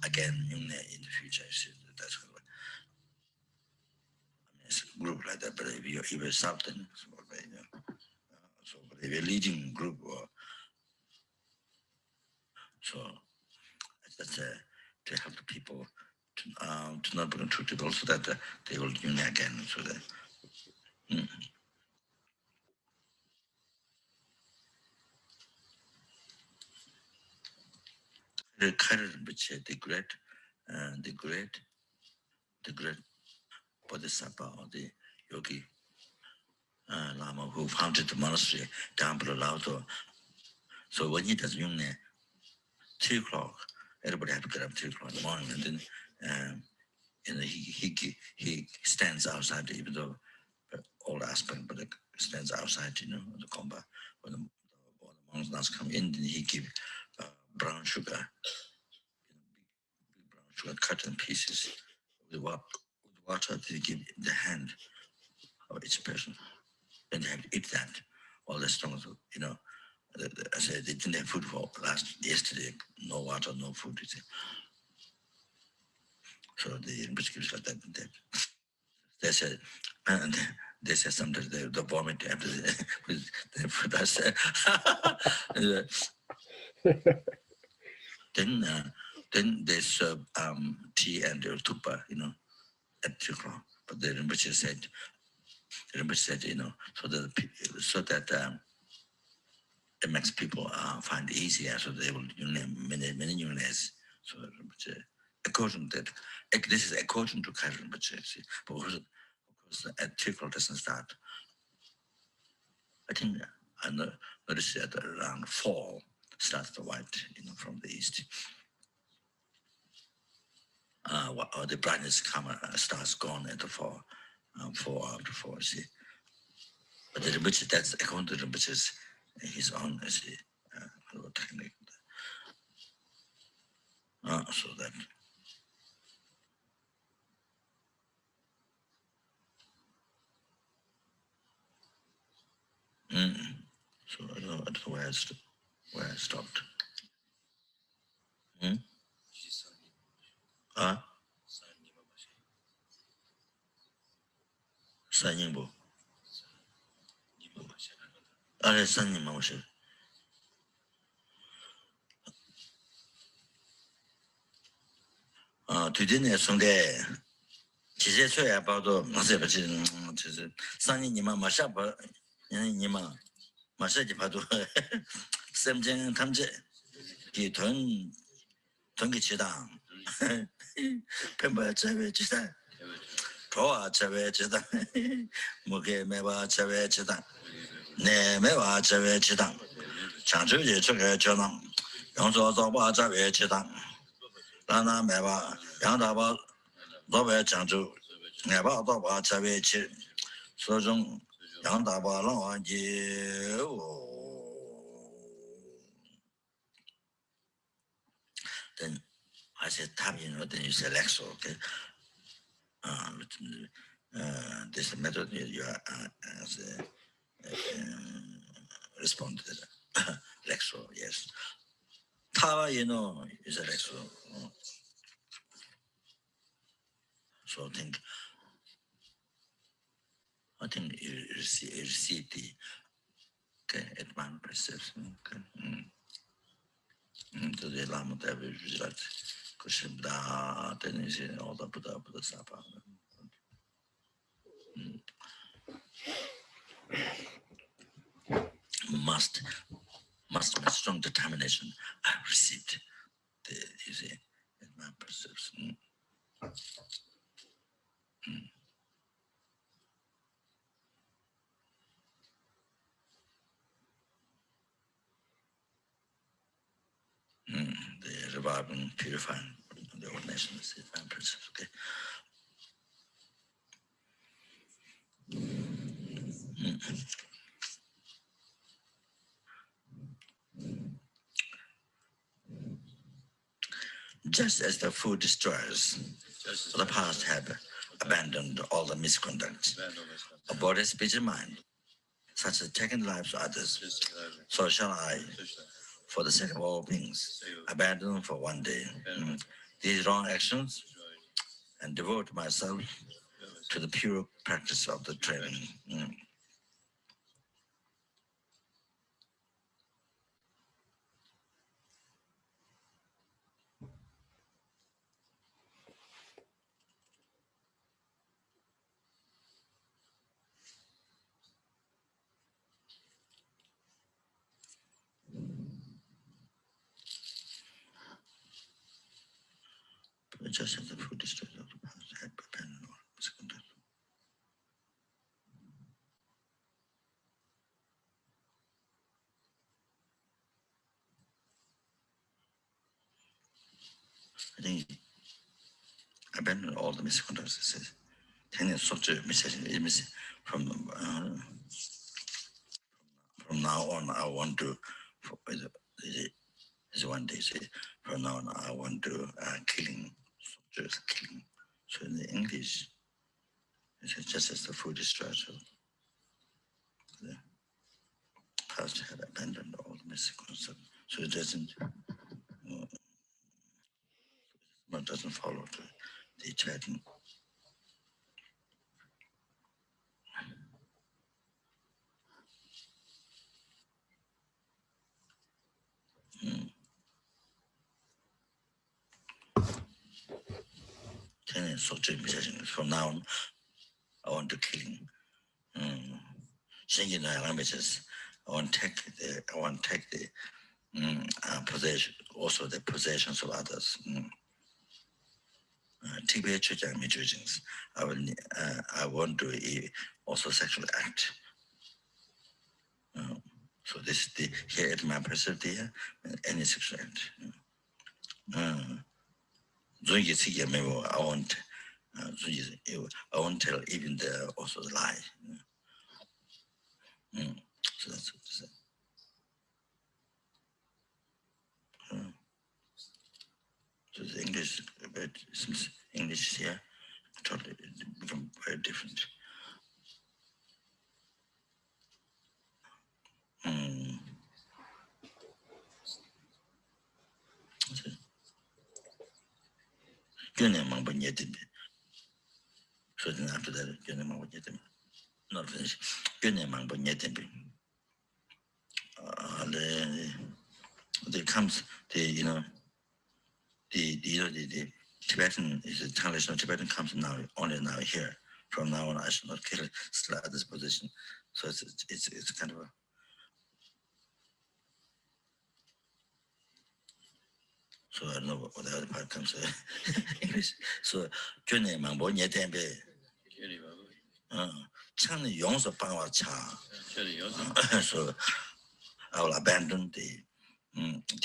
again in the future. So that's what it's a group like that. But if you're something, so but if you're leading group or so that's to help the people to not become too difficult, so that they will unite again. So that. The great Bodhisattva or the yogi Lama who founded the monastery down below Lao. So when he does Yung, 3 o'clock, everybody had to get up 3 o'clock in the morning, and then he stands outside, even though old aspect, but it stands outside, the comba. When the monks now come in, then he give brown sugar, big brown sugar cut in pieces with water. They give the hand of each person. Then they have to eat that. All the stomachs, I said they didn't have food for yesterday. No water, no food. So the Rinpoche like that. They said, and they said sometimes the vomit after the food. I said, then they serve tea and tupa, at 3 o'clock. But the Rinpoche said, so that it makes people find it easier, so they will many units. So according to that, this is according to Karen, but of course at 3 o'clock doesn't start. I think I noticed that around 4 starts the white, from the east. The brightness starts gone at the 4 after 4. See, but the Rinpoche, that's according to the Rinpoche's his own technique. So that. So I don't know where I stopped. Sanyingbo. Sanyingbo. today Sunday. She said, about the Sunny Nima Mashapa, Nima Masaji Padu, Samjang Tamje, he turned Tungichidam, Pemba Chave Chita, Toa Chave Chita, Muke Meva Chave Chita, Ne Meva Chave Chita, Chanchu Chaka Chanam, Yonzo Zoba Chave Chita, Lana Meva, Yandaba. Zoba Chanchu, never Zoba Chavichi, Sojung, Yandaba Long, then I said, then you select so, okay? This method you respond to the Lexo, yes. Tawa, is a Lexo. So I think you receive the Eight Mahayana Precepts. To the Lama Devi Vijat, Kushimda, Denisi, all the Buddha Sapa. Must with strong determination. I received the Eight Mahayana Precepts. The reviving, purifying the old nations, Eight Mahayana Precepts. Okay. Just as the food destroyers, the past have abandoned all the misconduct of body, speech, and mind, such as taking the lives of others, so shall I, for the sake of all beings, abandon for one day these wrong actions and devote myself to the pure practice of the training. Just as the food destroyed of the past had abandoned all misconduct. I think abandon all the misconducts, it says. Taking such a message, from now on, I want to, is one day say, from now on, I want to killing, just killing. So in the English, it says just as the food is destroyed, so the past had abandoned all the misconceptions. So it doesn't, but doesn't follow the chatting. From now on, I want to killing. Changing the languages. I want to take the possession, also the possessions of others. I want to also sexual act. So this the here at my perspective here, any sexual act. I won't tell even the also the lie. So that's what it said. So the English, but since English here, totally become very different. So then after that, not finished. There comes the Tibetan is a translation. Tibetan comes now only now here. From now on, I should not kill still at this position. So it's kind of a. So I don't know what the other part comes English. So June Mambo Nyetembe. Chang Yong's a power cha. So I will abandon the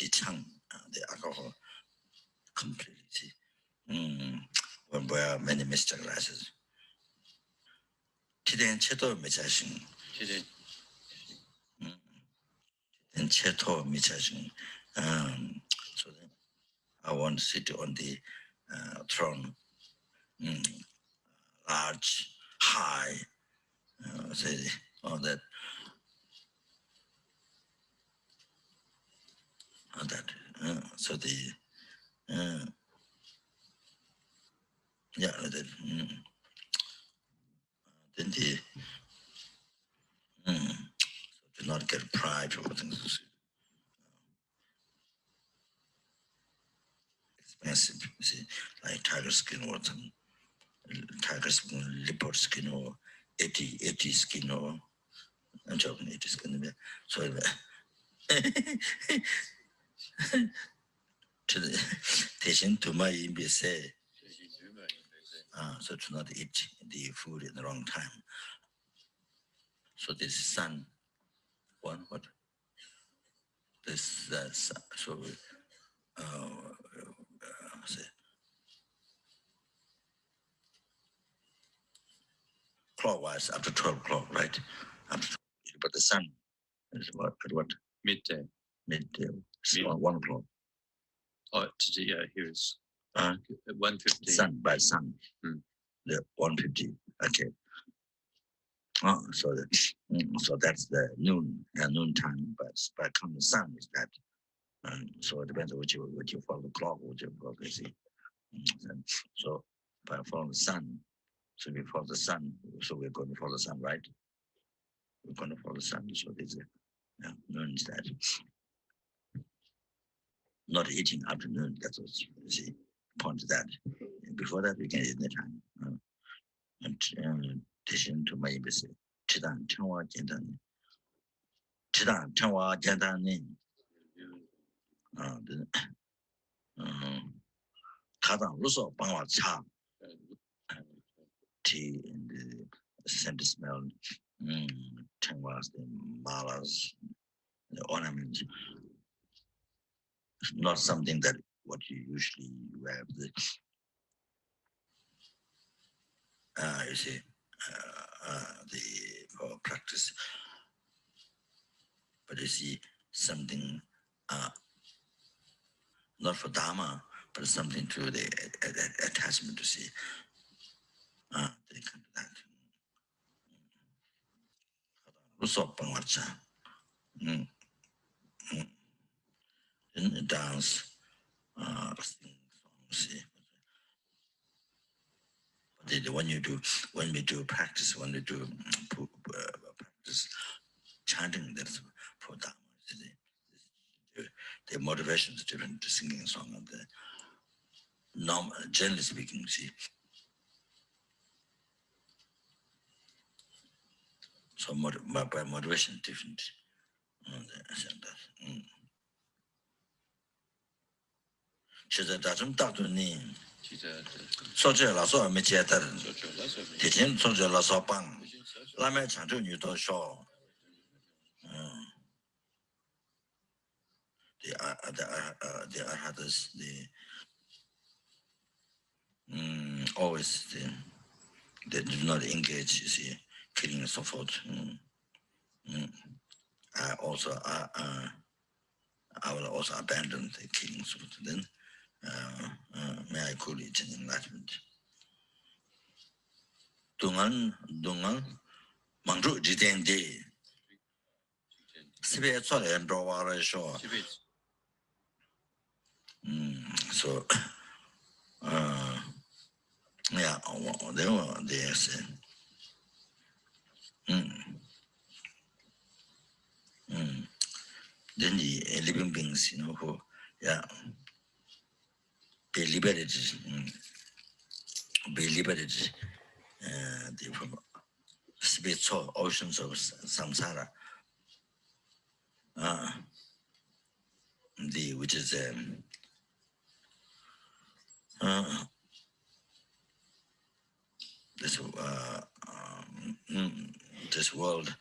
Chang, the alcohol completely. When there are many mystical classes. Today, Cheto Michashin. And Cheto Michashin. So then I want to sit on the throne, large, high, say, all that. All that. So the, yeah, that. Then the, do not get pride or things. Expensive, see, like tiger skin or some tiger skin, leopard skin or 80 skin or I'm joking, 80 skin. So to the teaching to my say, so to not eat the food in the wrong time. So this sun, one what? This so say clockwise after 12 o'clock, right? After 12, but the sun is what midday. So 1 o'clock. Oh, yeah, here's 1:50. Sun by sun. The 1:50. Okay. Oh, so so that's the noon time, but by come the sun is that. So it depends on what you follow the clock, what you follow, you see. So by follow the sun, so we follow the sun, so we're going to follow the sun, right? We're going to follow the sun, so this noon is that. Not eating afternoon, that's what you see. Point to that. Before that, we can eat anytime. And addition to my embassy. Chidan, Chanwa, Jendan. Chidan, Chanwa, Jendan. Kadang Russo, Bangwa Cha. Tea and the scent smell. Chanwas, the malas, the ornaments. Not something that what you usually wear. You see, the practice. But you see, something not for Dharma, but something to the attachment to see. They come to that. Rusop Pangwacha. In dance, sing songs, see. But when we do practice, when we do practice chanting, that's for Dharma. The motivation is different to singing a song and the generally speaking, see. So by motivation different. 소저 라서 메제다 대신 소저 라서 방 라면 창조 유도 쇼 the others always they do not engage, you see, killing and so forth. I will also abandon the killing. So then may I call it an enlightenment. Dungan Mangru Jitendi Sibe Sole and Drawara Shaw. So yeah, they say. Then the living beings, who, yeah. be liberated, from spiritual oceans of samsara, which is this world.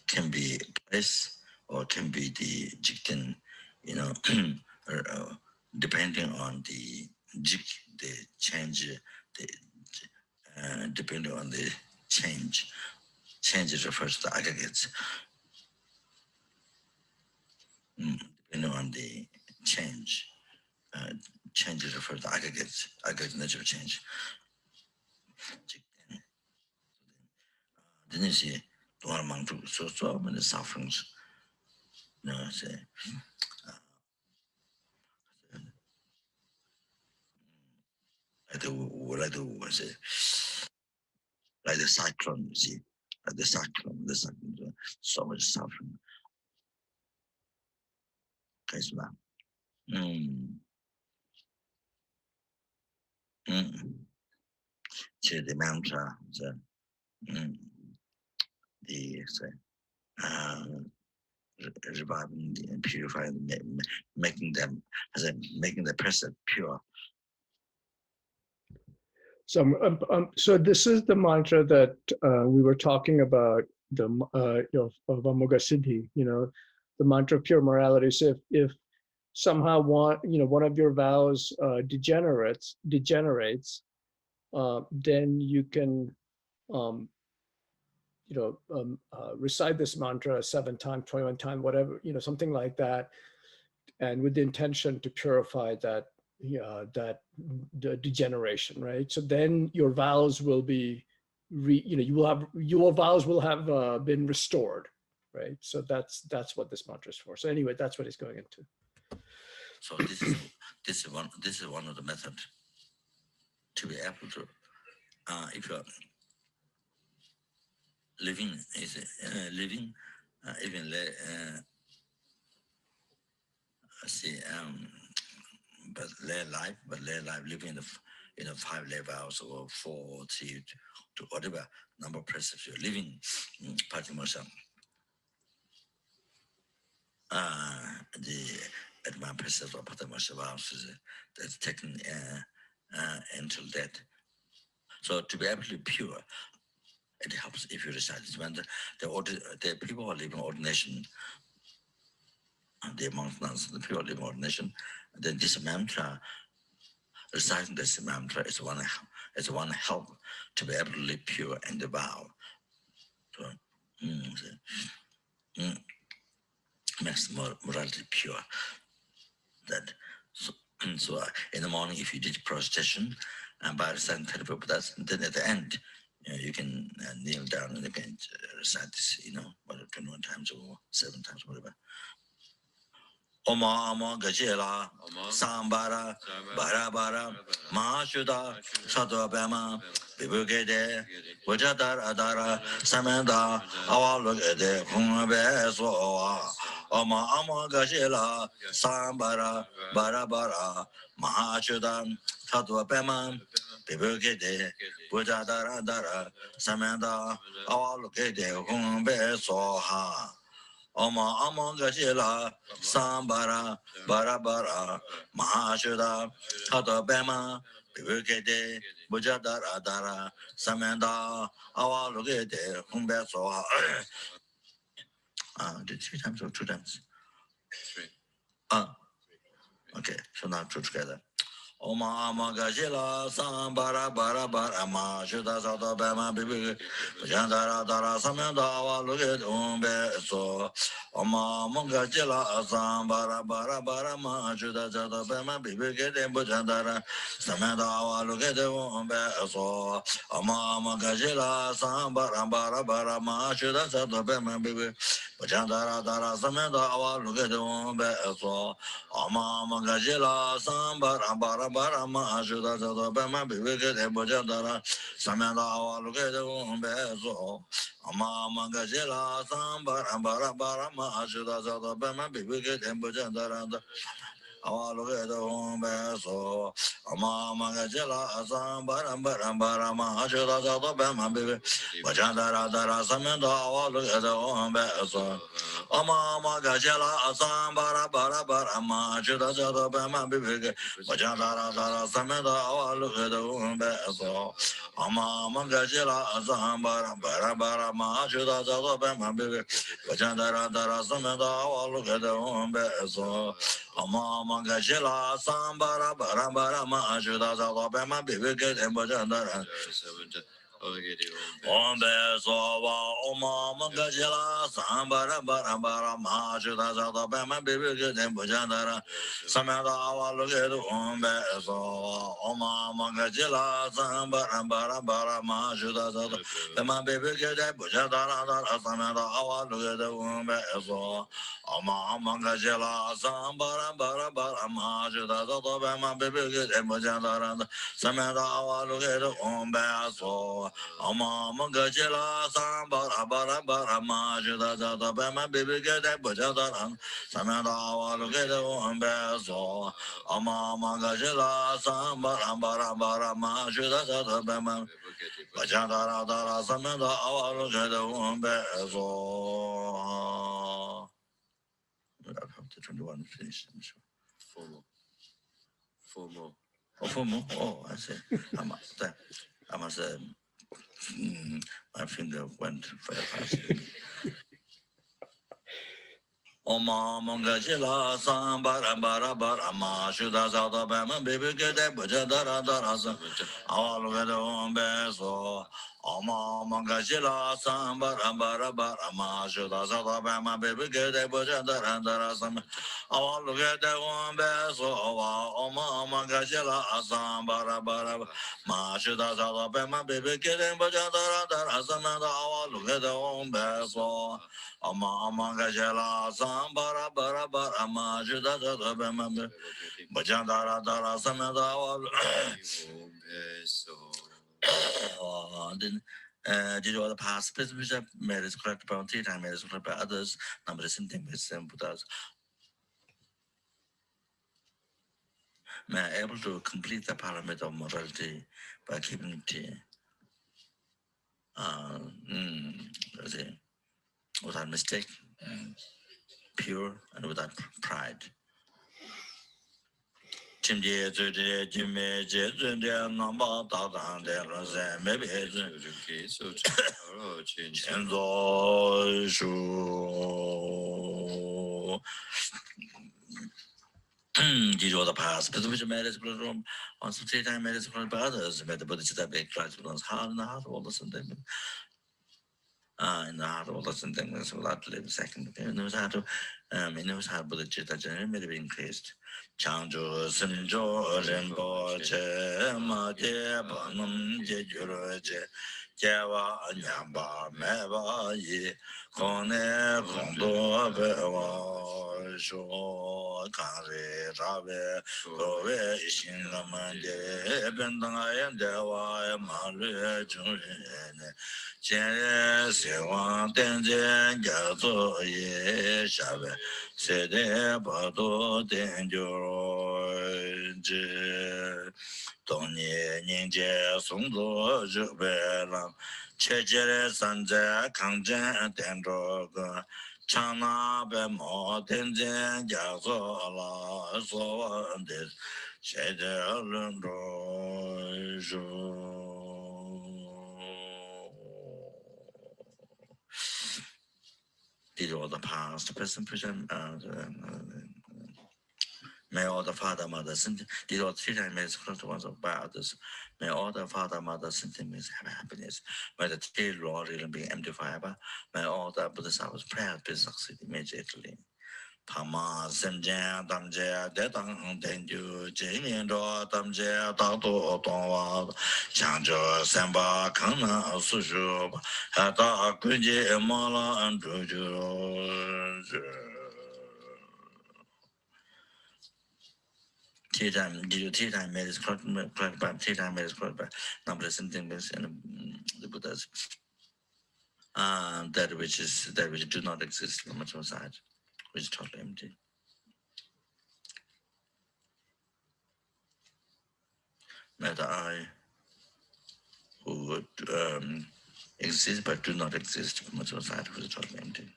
Can be place or can be the jikten, depending on the change, depending on the change. Change refers to aggregates. Depending on the change, change refers to aggregates, aggregate nature of change. Then you see, so many sufferings. Say, like the cyclone, you see, like the cyclone, so much suffering. Okay, so now. The mantra, reviving and purifying, making the precept pure. So this is the mantra that we were talking about, the of Amogasiddhi, the mantra of pure morality. So if somehow one of your vows degenerates, then you can recite this mantra 7 times, 21 times, whatever, something like that, and with the intention to purify that the degeneration, right? So then your vows will be, your vows will have been restored, right? So that's what this mantra is for. So anyway, that's what he's going into. So this is one of the methods to be able to, if you're living living in the 5 levels or 4, 3 to whatever number of precepts you're living, the advanced precepts of Patimasha vows that's taken until death. So to be absolutely pure, it helps if you recite this. When the people who are living ordination, the monks, nuns, the people living ordination, then this mantra, reciting this mantra is one help to be able to live pure and the vow. So, makes morality pure. That so in the morning, if you did prostration and by reciting 30 Prabhupadas, then at the end, you can kneel down and you can recite this, 21 times or 7 times, whatever. Oma Ama Gajela, Sambara, Barabara, Mahashuda, Sato Bama, Bibugede, Wajadar Adara, Samanda, Awalugede, Humabe Soa, Oma Ama Gajela, Sambara, Barabara, Mahashuda, Sato Bama, Bibugede, Wajadar Adara, Samanda, Awalugede, Humabe Soha. Ama Gajela, Sambara, Barabara, Mahashuda, Hata Bema, Bibukede, Bujadar Adara, Samanda, Awalugede, Humbeso. 3 times or 2 times? 3. Okay, so now 2 together. Oma Ama Gajela, Sambara, Barabara, Mahashuda, Hata Bema, Bibukede, Bujadar Adara, Samanda, Awalugede, Humbeso. Oma Mongajela Sambara Bara Bara Majuda Jada Bema Bibigede Bujandara Samanda Walugede Umbeso Oma Mongajela Sambara Bara Bara Majuda Jada Bema Bibi Bujandara Dara Samanda Walugede Umbeso Oma Mongajela Sambara Bara Bara Majuda Jada Bema Bibigede Bujandara Samanda Walugede Umbeso Ama Mangajela Sambara Bara Bara Mashuda Zada Bama Bibuke Tembujandaranda. Our look at the home so Ama Mangajela Sambara Bara Bara Mashuda Zada Bama Bibu. Bajandara Dara Samenda, our look at the home so Ama Mangajela Sambara Bara Bara Mashuda Zada Bama Bibu. Bajandara Dara Samenda, our look at the home so Ama Mangajela Sambara Bara Bara Mashuda Zada Bama Bibu. Bajandara Dara Samenda, our look at the home so Ama Mangajela Sambara Bara Bara Mashuda Zada Bama Bibu. Bajandara Om Besova Oma Mangajela Sambara Bara Bara Mashuda Zada Bama Bibu. Bajandara Sameda Awa Lugedu Om Besova Oma Mangajela Sambara Bara Bara Mashuda Zada Bama Bibu. Bajandara Sameda Awa Lugedu Om Besova Oma Mangajela Sambara Bara Bara Mashuda Zada Bama Bibu. Bajandara Sameda Awa Lugedu Om Besova Ama Mangajela Sambara Bara Bara Mashuda Zada Bama Bibu. Bajandara Sameda Awa Lugedu Om Besova Ama Mangajela Sambara Bara Bara Mashuda Zada Bama Bajandara Dara Sameda Awa Lugedu Om Besova. I've helped the 21 finish. I'm sure. 4 more. 4 more. Oh, 4 more. Oh, I see. I must. My finger went very fast. Oma Mangajela Sambara Bara Bara Mashuda Zada Bama Bibu Gede Bajadara Darasa Alvedo Beso Oma Mangajela Sambara Bara Bara Mashuda Zada Bama Bibu Gede Bajadara Darasa Alvedo Beso Oma Mangajela Sambara Bara Mashuda Zada Bama Bibu Gede Bajadara Darasa Alvedo Beso Ama Mangajela Sambara Bara Bara Majuda Bama Bajandara Dara Sameda. Did all the past Bishop made it correct about 3 times, made it correct by others, number the same thing with some Buddhas. May I able to complete the parameter of morality by keeping it without mistake, pure and without pride. Chimje Zudi Jimmy Jizundia Namba Tadan de Rose, maybe Chenzo Shu. Did you the past? But which made it room once 3 times made it from others, made the bodhichitta big Christ with heart and the heart all the same. In the heart all the same things without to live second. He knows how to he knows how bodhichitta generally made it increased. Changju Simjo Rinpoche Ma Je Banum Je Juroje Jewa Nyamba Meva Yi Kone Kondo Bewa Sho Kanri Rabe Kowe Ishingamande Bendanga Dewa Malu Jurene Chen Sewan Tenze Jazo Ye Shabe Sede Bado Tenjoro Dongye Ningje Songzo Jubelang Chejere Sanje Kangjen Tenjoro Chana Bemo Tenzen Jazo La Soandes Shede Lundro Did all the past, present, may all the father, mother, did all 3 times close ones of by others. May all the father, mother, sentiments have happiness. May the tail Lord really be empty forever. May all the Buddha's prayers be succeed immediately. Pama Semjan Damja Detang Tenju Jimian Do Damja Tato Tongwa Changjo Semba Kana Sushu Hata Kunji Mala and Druju 3 times, did you 3 times made it correct by 3 times made it correct by number of sentences and the Buddhas. that which do not exist from outside, which is totally empty. Matter I, who would exist but do not exist from outside, which is totally empty.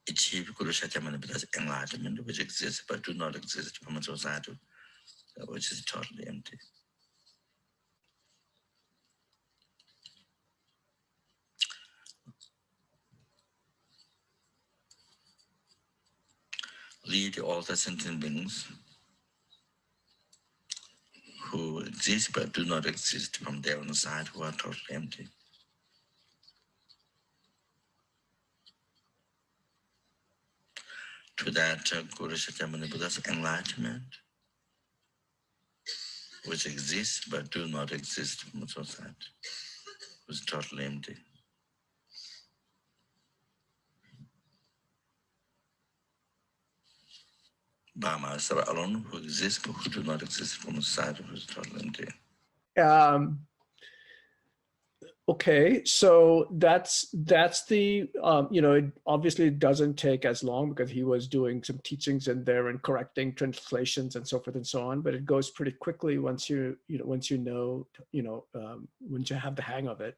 Achieve Guru Shakyamuni enlightenment, which exists but do not exist from outside, which is totally empty. Lead all the sentient beings who exist but do not exist from their own side, who are totally empty. To that Guru Shakyamuni Buddha's enlightenment, which exists but do not exist from its own side, which is totally empty. Brahma is alone, who exists but who do not exist from its side, which is totally empty. Okay, so that's the it obviously doesn't take as long because he was doing some teachings in there and correcting translations and so forth and so on, but it goes pretty quickly once you once you have the hang of it.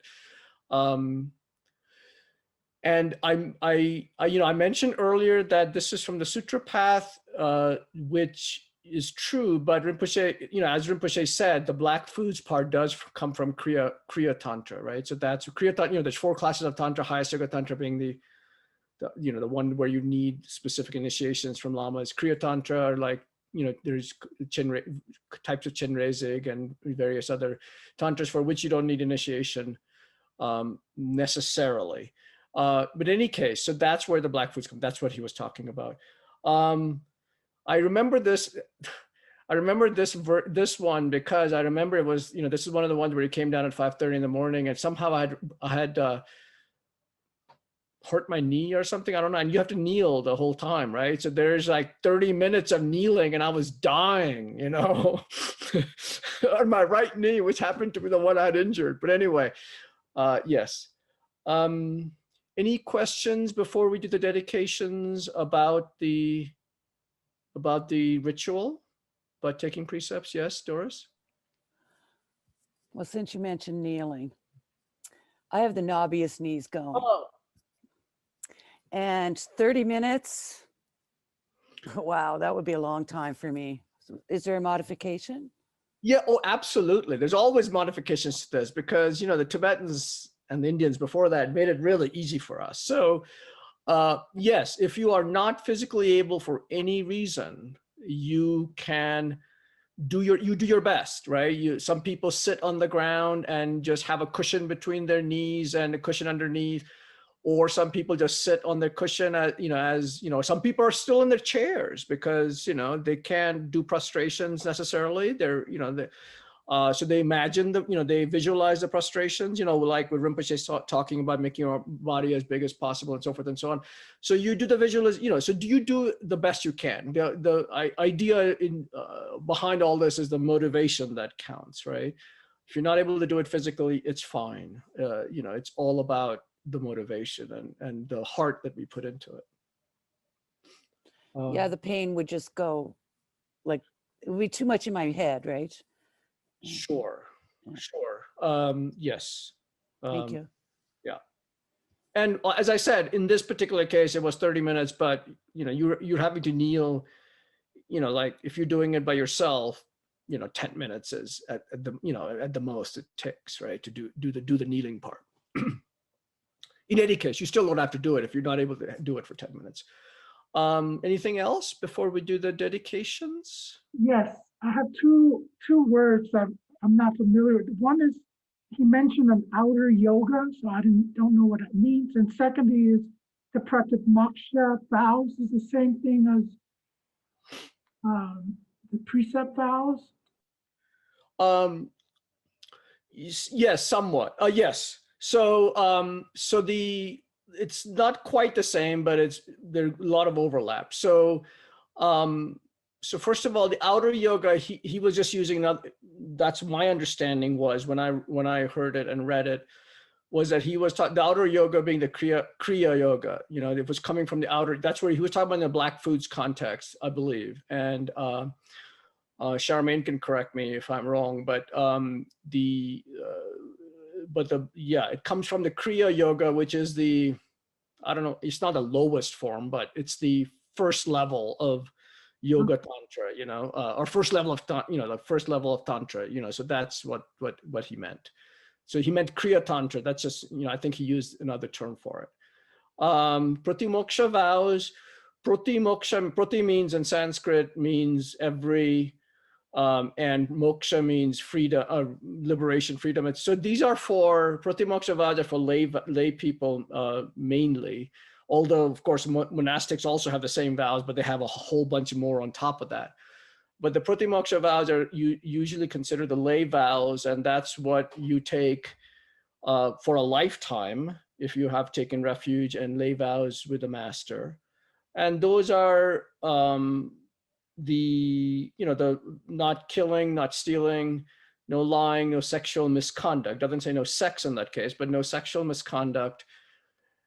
And I mentioned earlier that this is from the Sutra Path, which is true, but Rinpoche, as Rinpoche said, the black foods part does come from Kriya Tantra, right? So that's Kriya Tantra, there's 4 classes of Tantra, highest Yoga Tantra being the one where you need specific initiations from lamas. Kriya Tantra, like, there's types of Chenrezig and various other tantras for which you don't need initiation necessarily. But in any case, so that's where the black foods come. That's what he was talking about. I remember this. I remember this one because I remember it was, this is one of the ones where he came down at 5:30 in the morning, and somehow I had hurt my knee or something. I don't know. And you have to kneel the whole time, right? So there's like 30 minutes of kneeling, and I was dying, on my right knee, which happened to be the one I had injured. But anyway, yes. Any questions before we do the dedications about the ritual, about taking precepts? Yes, Doris? Well, since you mentioned kneeling, I have the knobbiest knees going. Oh. And 30 minutes, wow, that would be a long time for me. Is there a modification? Yeah, oh, absolutely. There's always modifications to this because, the Tibetans and the Indians before that made it really easy for us. So yes, if you are not physically able for any reason, you can do your best, right? Some people sit on the ground and just have a cushion between their knees and a cushion underneath, or some people just sit on their cushion, some people are still in their chairs because, they can't do prostrations necessarily. So they imagine they visualize the prostrations, like what Rinpoche is talking about, making your body as big as possible and so forth and so on. So you do the visualization, so do you do the best you can? The idea behind all this is the motivation that counts, right? If you're not able to do it physically, it's fine. It's all about the motivation and the heart that we put into it. Yeah, the pain would just go, like, it would be too much in my head, right? Sure. Yes. Thank you. Yeah. And as I said, in this particular case, it was 30 minutes, but you're having to kneel, like if you're doing it by yourself, 10 minutes is at the most it takes, right, to do the kneeling part. In any case, you still don't have to do it if you're not able to do it for 10 minutes. Anything else before we do the dedications? Yes, I have two words that I'm not familiar with. One is he mentioned an outer yoga, so I don't know what it means. And secondly is the pratimaksha vows is the same thing as the precept vows. Yes, somewhat. Yes. So it's not quite the same, but there's a lot of overlap. So so first of all, the outer yoga, he was just using another, that's my understanding was when I heard it and read it, was that he was the outer yoga being the Kriya yoga, you know, it was coming from the outer, that's where he was talking about in the black foods context, I believe. And Charmaine can correct me if I'm wrong, but it comes from the Kriya yoga, which is the, I don't know, it's not the lowest form, but it's the first level of yoga tantra, you know, or first level of, you know, the first level of tantra, you know, so that's what he meant. So he meant Kriya Tantra. That's just, you know, I think he used another term for it. Pratimoksha vows. Prati means in Sanskrit means every, and moksha means freedom, liberation, freedom. So these are for, Pratimoksha vows are for lay people mainly. Although, of course, monastics also have the same vows, but they have a whole bunch more on top of that. But the Pratimoksha vows are usually considered the lay vows, and that's what you take for a lifetime if you have taken refuge and lay vows with the master. And those are the not killing, not stealing, no lying, no sexual misconduct. Doesn't say no sex in that case, but no sexual misconduct,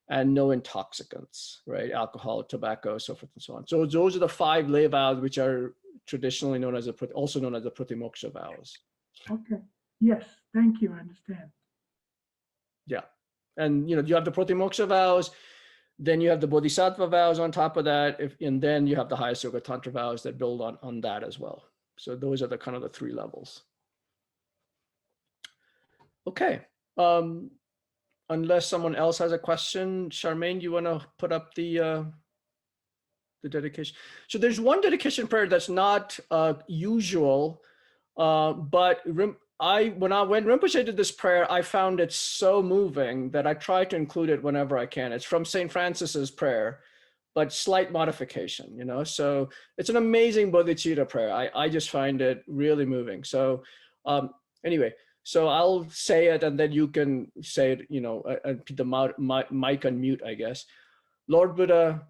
and no intoxicants, right? Alcohol, tobacco, so forth and so on. So those are the 5 lay vows, which are traditionally known as also known as the Pratimoksha vows. Okay. Yes. Thank you. I understand. Yeah. And, you know, you have the Pratimoksha vows, then you have the Bodhisattva vows on top of that, and then you have the highest yoga tantra vows that build on that as well. So those are the kind of the 3 levels. Okay. Unless someone else has a question, Charmaine, you want to put up the dedication? So there's one dedication prayer that's not usual, but when Rinpoche did this prayer, I found it so moving that I try to include it whenever I can. It's from St. Francis's prayer, but slight modification, you know? So it's an amazing bodhichitta prayer. I just find it really moving. So anyway, so I'll say it and then you can say it, you know, the mic on mute, I guess. Lord Buddha,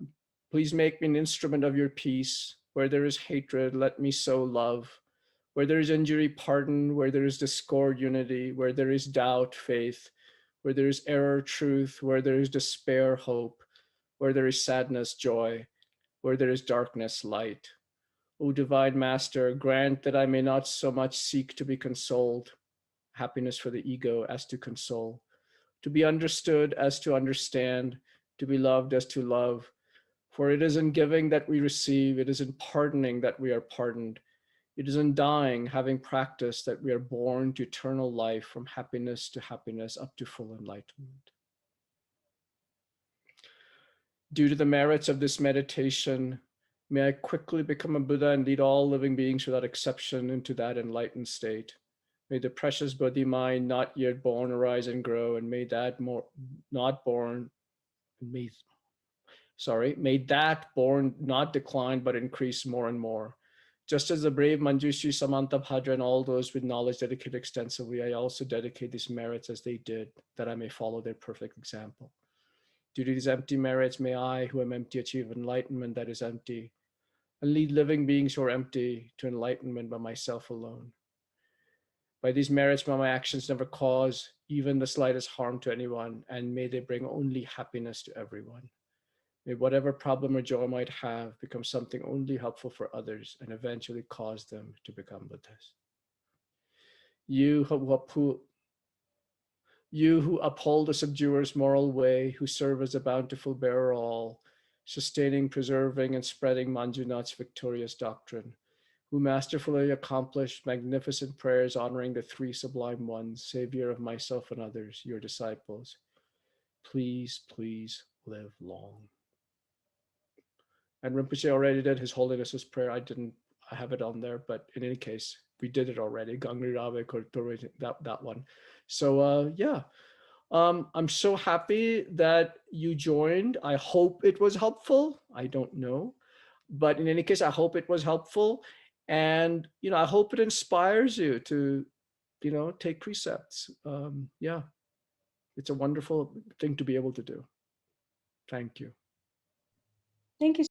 please make me an instrument of your peace. Where there is hatred, let me sow love. Where there is injury, pardon. Where there is discord, unity. Where there is doubt, faith. Where there is error, truth. Where there is despair, hope. Where there is sadness, joy. Where there is darkness, light. O divine master, grant that I may not so much seek to be consoled, happiness for the ego as to console, to be understood as to understand, to be loved as to love. For it is in giving that we receive, it is in pardoning that we are pardoned. It is in dying, having practiced, that we are born to eternal life, from happiness to happiness, up to full enlightenment. Due to the merits of this meditation, may I quickly become a Buddha and lead all living beings without exception into that enlightened state. May the precious Bodhi mind not yet born arise and grow, and may that born not decline but increase more and more. Just as the brave Manjushri, Samantabhadra, and all those with knowledge dedicate extensively, I also dedicate these merits as they did, that I may follow their perfect example. Due to these empty merits, may I, who am empty, achieve enlightenment that is empty, and lead living beings who are empty to enlightenment by myself alone. By these merits, may my actions never cause even the slightest harm to anyone, and may they bring only happiness to everyone. May whatever problem or joy might have become something only helpful for others, and eventually cause them to become Buddhas. You who uphold the subduer's moral way, who serve as a bountiful bearer all, sustaining, preserving, and spreading Manjunath's victorious doctrine, who masterfully accomplished magnificent prayers honoring the 3 sublime ones, savior of myself and others, your disciples, please, please live long. And Rinpoche already did His Holiness's prayer. I have it on there, but in any case, we did it already. Gangri Rave Kortore, that one. So yeah, I'm so happy that you joined. I hope it was helpful. I don't know, but in any case, I hope it was helpful. And, you know, I hope it inspires you to, you know, take precepts. Yeah, it's a wonderful thing to be able to do. Thank you. Thank you.